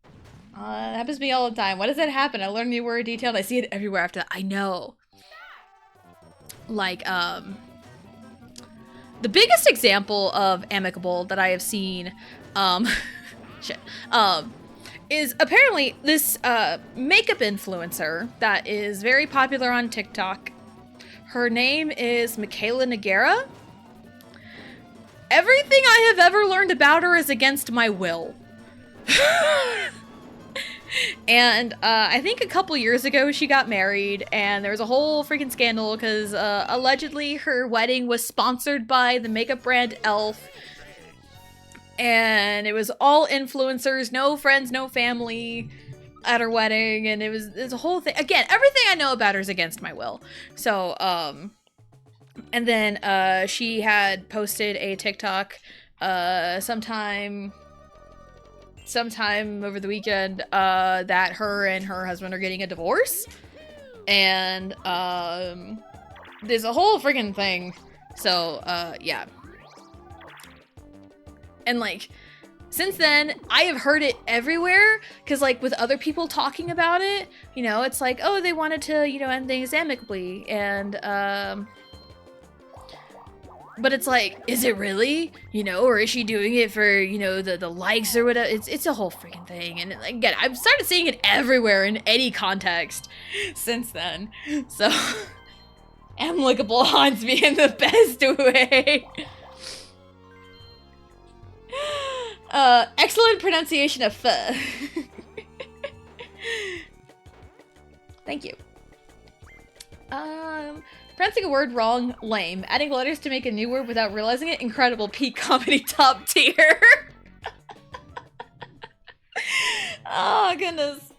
It happens to me all the time. Why does that happen? I learn a new word detailed. I see it everywhere after that. I know. Like, the biggest example of amicable that I have seen, shit, is apparently this, makeup influencer that is very popular on TikTok. Her name is Michaela Nagara. Everything I have ever learned about her is against my will. And I think a couple years ago she got married, and there was a whole freaking scandal because allegedly her wedding was sponsored by the makeup brand e.l.f. And it was all influencers, no friends, no family at her wedding, and it was a whole thing. Again, everything I know about her is against my will. So, and then she had posted a TikTok sometime over the weekend that her and her husband are getting a divorce. And there's a whole friggin' thing. So, yeah. And like, since then, I have heard it everywhere, because like with other people talking about it, you know, it's like, oh, they wanted to, you know, end things amicably, and but it's like, is it really? You know, or is she doing it for, you know, the likes or whatever? It's a whole freaking thing. And again, I've started seeing it everywhere in any context since then. So, amicable haunts me in the best way. Excellent pronunciation of pho. Thank you. Pronouncing a word wrong, lame. Adding letters to make a new word without realizing it, incredible. Peak comedy, top tier. Oh, goodness.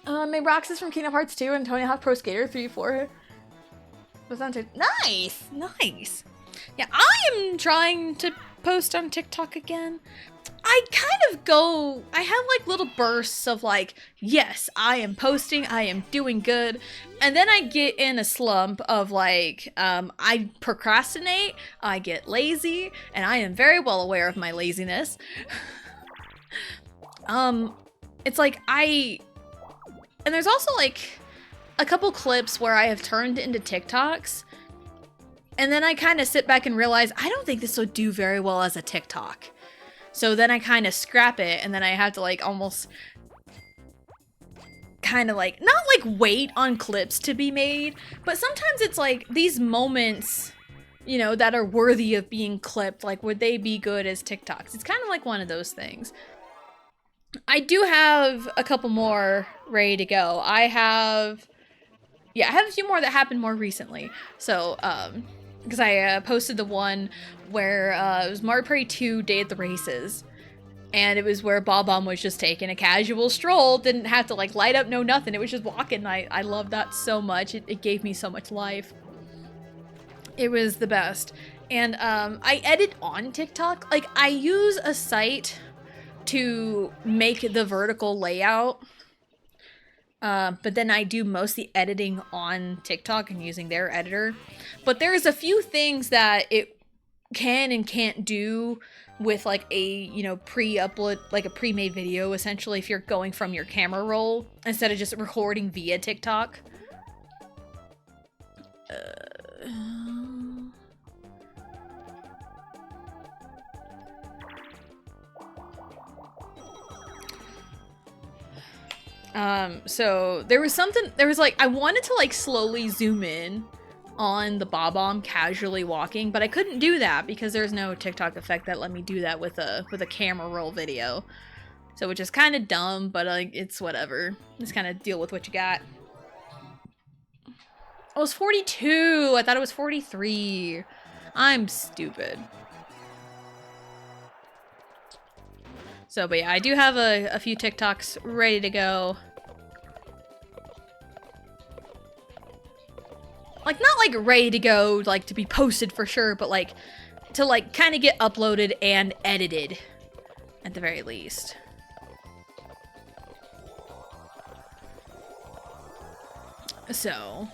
Made Roxas from Kingdom Hearts 2 and Tony Hawk Pro Skater 3-4. Nice! Nice! Yeah, I am trying to post on TikTok again. I have like little bursts of like, yes, I am posting, I am doing good. And then I get in a slump of like, I procrastinate, I get lazy, and I am very well aware of my laziness. It's like and there's also like a couple clips where I have turned into TikToks, and then I kind of sit back and realize, I don't think this would do very well as a TikTok. So then I kind of scrap it, and then I have to like almost kind of like, not like wait on clips to be made, but sometimes it's like these moments, you know, that are worthy of being clipped, like would they be good as TikToks? It's kind of like one of those things. I do have a couple more ready to go. I have a few more that happened more recently. So, because I posted the one where it was Mario Party 2 Day at the Races. And it was where Bob-omb was just taking a casual stroll, didn't have to like light up, no nothing. It was just walking. I love that so much. It gave me so much life. It was the best. And I edit on TikTok. Like, I use a site to make the vertical layout. But then I do most of the editing on TikTok and using their editor. But there's a few things that it can and can't do with like a, you know, pre-upload, like a pre-made video, essentially, if you're going from your camera roll instead of just recording via TikTok. So there was like, I wanted to like slowly zoom in on the Bob-omb casually walking, but I couldn't do that because there's no TikTok effect that let me do that with a camera roll video. So which is kind of dumb, but like, it's whatever. Just kind of deal with what you got. Oh, it was 42. I thought it was 43. I'm stupid. So, but yeah, I do have a few TikToks ready to go. Like, not like ready to go, like to be posted for sure, but like to like kind of get uploaded and edited at the very least. So,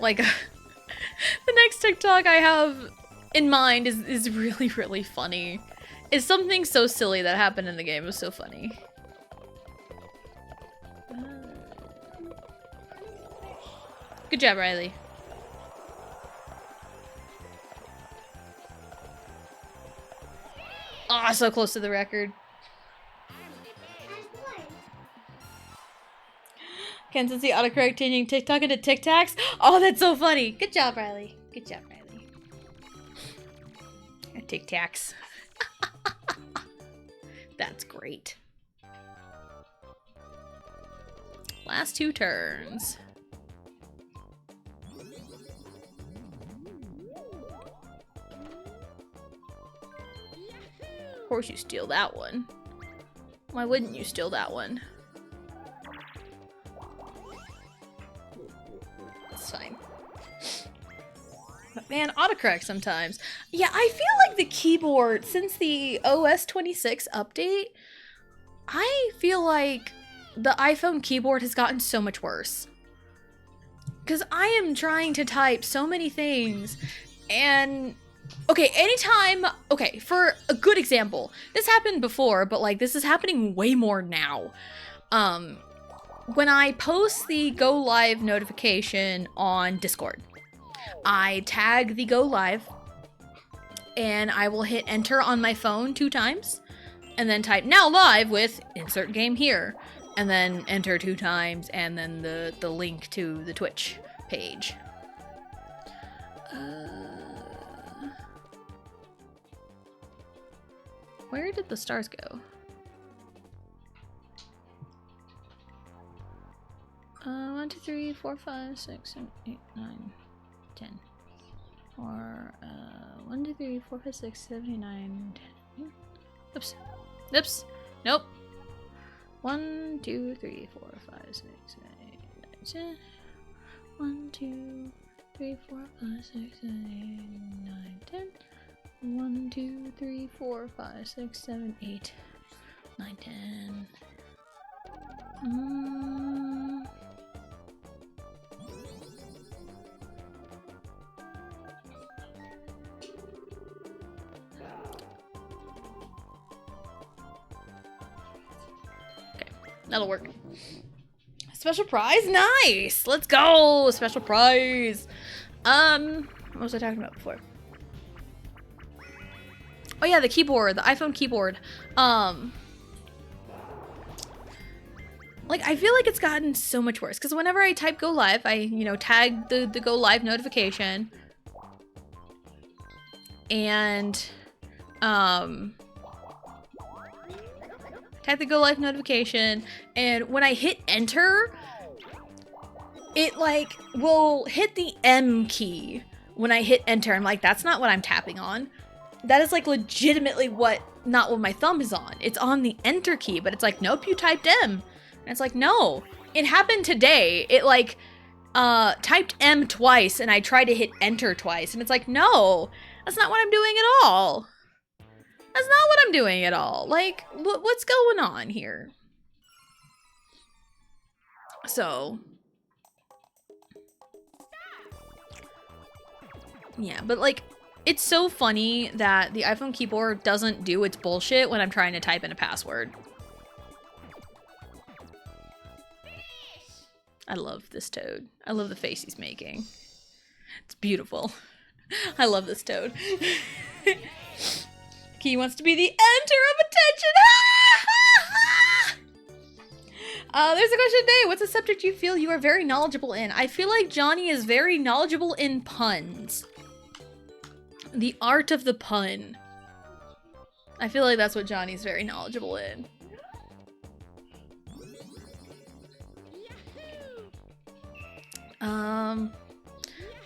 Like, the next TikTok I have in mind is really, really funny. It's something so silly that happened in the game. It was so funny. Good job, Riley. Ah, so close to the record. Kansas City autocorrect changing TikTok into Tic Tacs. Oh, that's so funny. Good job, Riley. Good job, Riley. Tic Tacs. That's great. Last 2 turns. Of course you steal that one. Why wouldn't you steal that one? It's fine. But man, autocorrect sometimes. Yeah, I feel like the keyboard, since the OS 26 update, I feel like the iPhone keyboard has gotten so much worse. Because I am trying to type so many things, and okay, anytime, okay, for a good example, this happened before, but like this is happening way more now. When I post the go live notification on Discord, I tag the go live and I will hit enter on my phone 2 times and then type now live with insert game here and then enter 2 times and then the link to the Twitch page. Where did the stars go? 1, 2, 3, 4, 5, 6, 7, 8, 9, 10. Or 1, 2, 3, 4, 5, 6, 7, 8, 9, 10. Oops. Oops. Nope. 1, 2, 3, 4, 5, 6, 7, 8, 9, 10. 1, 2, 3, 4, 5, 6, 7, 8, 9, 10. 1, 2, 3, 4, 5, 6, 7, 8, 9, 10. Okay, that'll work. Special prize? Nice! Let's go! Special prize! What was I talking about before? Oh yeah, the keyboard, the iPhone keyboard. Like, I feel like it's gotten so much worse, because whenever I type go live, I, you know, tag the go live notification. And, tag the go live notification, and when I hit enter, it, like, will hit the M key when I hit enter. I'm like, that's not what I'm tapping on. That is, like, legitimately not what my thumb is on. It's on the enter key, but it's like, nope, you typed M. And it's like, no. It happened today. It, like, typed M twice, and I tried to hit enter twice, and it's like, no. That's not what I'm doing at all. That's not what I'm doing at all. Like, what's going on here? So... yeah, but, like... it's so funny that the iPhone keyboard doesn't do its bullshit when I'm trying to type in a password. I love this toad. I love the face he's making. It's beautiful. I love this toad. Key wants to be the enter of attention. There's a question today. What's a subject you feel you are very knowledgeable in? I feel like Johnny is very knowledgeable in puns. The art of the pun. I feel like that's what Johnny's very knowledgeable in.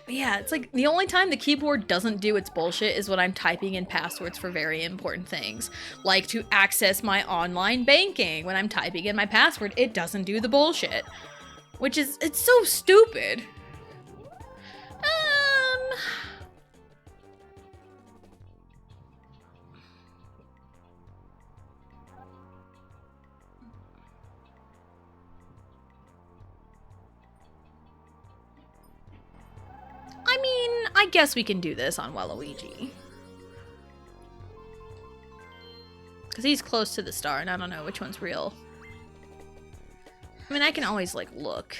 Yeah, it's like the only time the keyboard doesn't do its bullshit is when I'm typing in passwords for very important things. Like to access my online banking. When I'm typing in my password, it doesn't do the bullshit. Which is, it's so stupid. I guess we can do this on Waluigi. Because he's close to the star, and I don't know which one's real. I mean, I can always, like, look.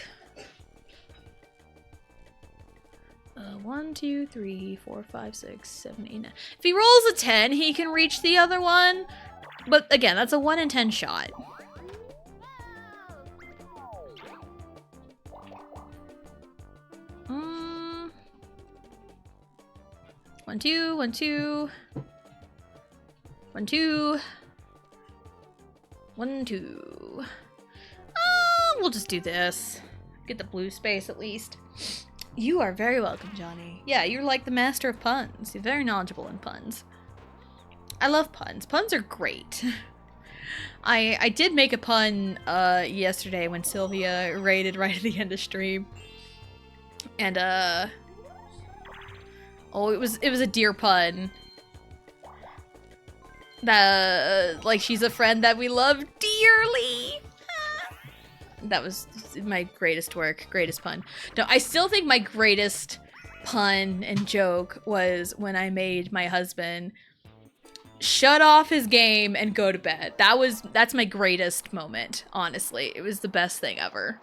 1, 2, 3, 4, 5, 6, 7, 8, 9. If he rolls a 10, he can reach the other one. But again, that's a 1 in 10 shot. One, two, 1, 2. 1, 2. 1, 2. We'll just do this. Get the blue space at least. You are very welcome, Johnny. Yeah, you're like the master of puns. You're very knowledgeable in puns. I love puns. Puns are great. I did make a pun yesterday when Sylvia raided right at the end of stream. And oh, it was a deer pun. That like she's a friend that we love dearly. That was my greatest work, greatest pun. No, I still think my greatest pun and joke was when I made my husband shut off his game and go to bed. That's my greatest moment, honestly. It was the best thing ever.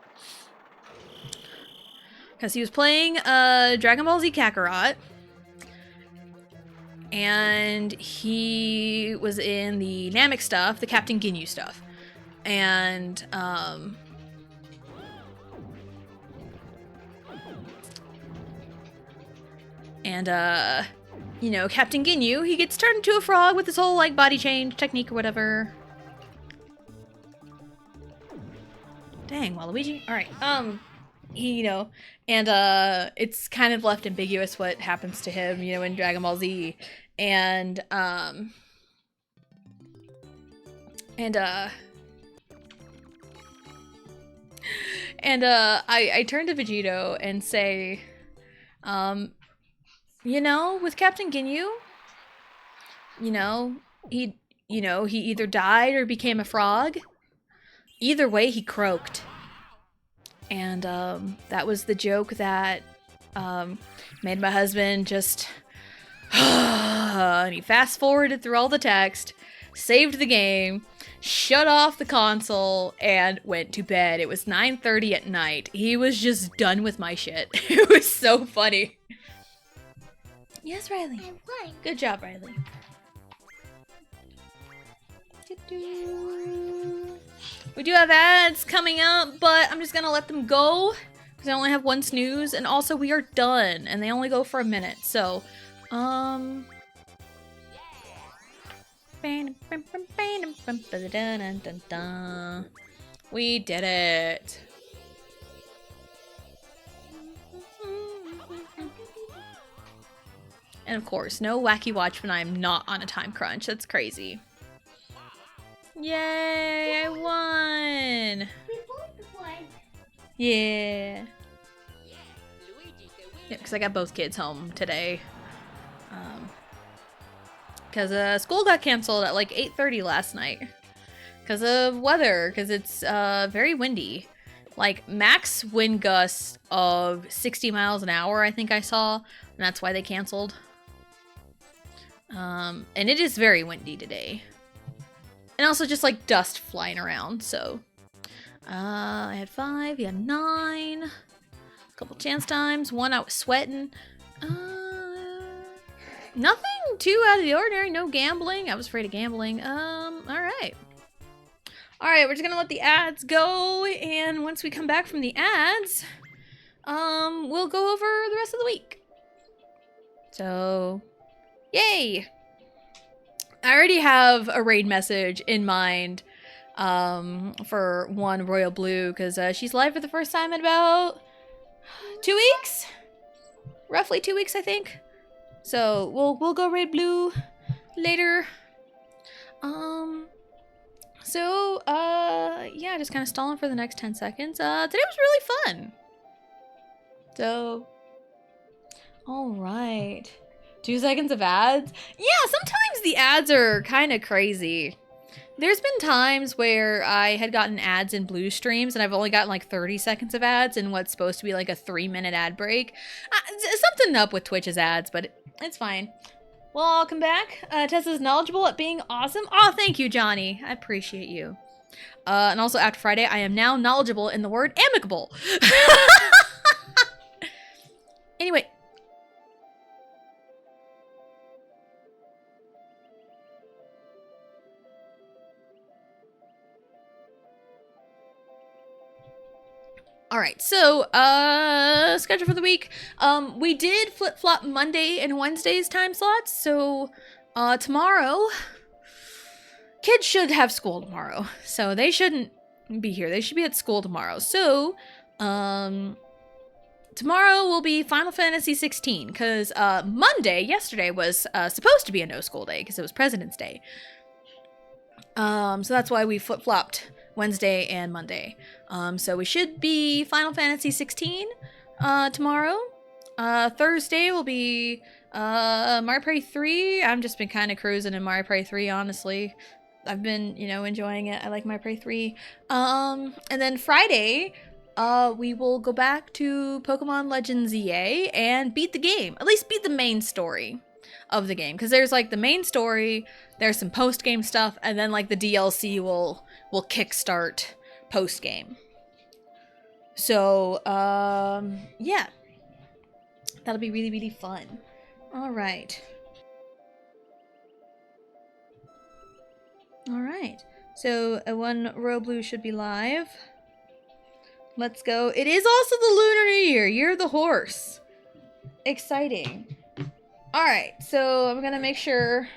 Because he was playing Dragon Ball Z Kakarot. And he was in the Namek stuff, the Captain Ginyu stuff. And, you know, Captain Ginyu, he gets turned into a frog with this whole, like, body change technique or whatever. Dang, Waluigi. Alright, he, you know, and, it's kind of left ambiguous what happens to him, you know, in Dragon Ball Z. And, I turn to Vegito and say, you know, with Captain Ginyu, you know, he either died or became a frog. Either way, he croaked. And, that was the joke that, made my husband just, and he fast forwarded through all the text, saved the game, shut off the console, and went to bed. It was 9:30 at night. He was just done with my shit. It was so funny. Yes, Riley. I'm fine. Good job, Riley. We do have ads coming up, but I'm just gonna let them go because I only have one snooze, and also we are done, and they only go for a minute. So, we did it. And of course, no Wacky Watch when I am not on a time crunch. That's crazy. Yay, I won! We both won. Yeah. Yeah, because I got both kids home today. Because school got canceled at like 8:30 last night. Because of weather, because it's very windy. Like max wind gusts of 60 miles an hour, I think I saw. And that's why they canceled. And it is very windy today. And also just like dust flying around, so. I had 5, you had 9. A couple chance times, 1 I was sweating. Nothing too out of the ordinary, no gambling. I was afraid of gambling. Alright. Alright, we're just gonna let the ads go, and once we come back from the ads, we'll go over the rest of the week. So, yay! I already have a raid message in mind for one Royal Blue, because she's live for the first time in about 2 weeks? Roughly 2 weeks, I think. So we'll go raid Blue later. Yeah, just kind of stalling for the next 10 seconds. Today was really fun. So, all right. 2 seconds of ads? Yeah, sometimes the ads are kind of crazy. There's been times where I had gotten ads in Blue streams and I've only gotten like 30 seconds of ads in what's supposed to be like a 3-minute ad break. Something up with Twitch's ads, but it's fine. Welcome back. Tessa's knowledgeable at being awesome. Oh, thank you, Johnny. I appreciate you. And also after Friday, I am now knowledgeable in the word amicable. Anyway. All right, so schedule for the week. We did flip-flop Monday and Wednesday's time slots. So tomorrow, kids should have school tomorrow. So they shouldn't be here. They should be at school tomorrow. So tomorrow will be Final Fantasy 16 because yesterday was supposed to be a no school day because it was President's Day. So that's why we flip-flopped Wednesday and Monday. So we should be Final Fantasy 16 tomorrow. Thursday will be Mario Party 3. I've just been kind of cruising in Mario Party 3, honestly. I've been, enjoying it. I like Mario Party 3. And then Friday, we will go back to Pokemon Legends EA and beat the game. At least beat the main story of the game. Because there's, like, the main story, there's some post-game stuff, and then, like, the DLC will kickstart post-game. So, yeah. That'll be really, really fun. Alright. Alright. So, one Royal Blue should be live. Let's go. It is also the Lunar New Year. You're the horse. Exciting. Alright, so I'm gonna make sure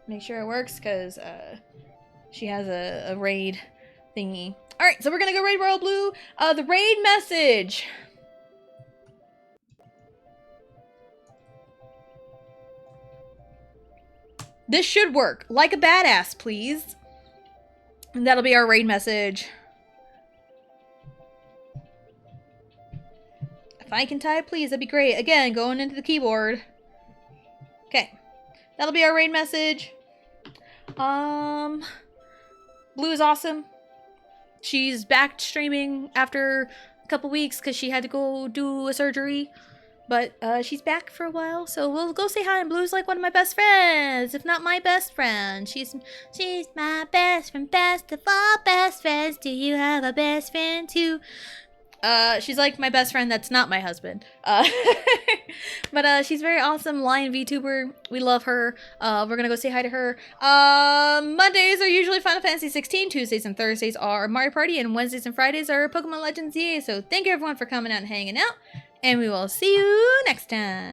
it works, because she has a raid thingy. Alright, so we're gonna go raid Royal Blue. The raid message. This should work. Like a badass, please. And that'll be our raid message. If I can type, please, that'd be great. Again, going into the keyboard. Okay. That'll be our raid message. Blue is awesome. She's back streaming after a couple weeks because she had to go do a surgery. But she's back for a while, so we'll go say hi. And Blue's like one of my best friends, if not my best friend. She's my best friend, best of all best friends. Do you have a best friend too? She's like my best friend that's not my husband. But she's very awesome. Lion VTuber. We love her. We're gonna go say hi to her. Mondays are usually Final Fantasy 16. Tuesdays and Thursdays are Mario Party. And Wednesdays and Fridays are Pokemon Legends EA. So thank you everyone for coming out and hanging out. And we will see you next time.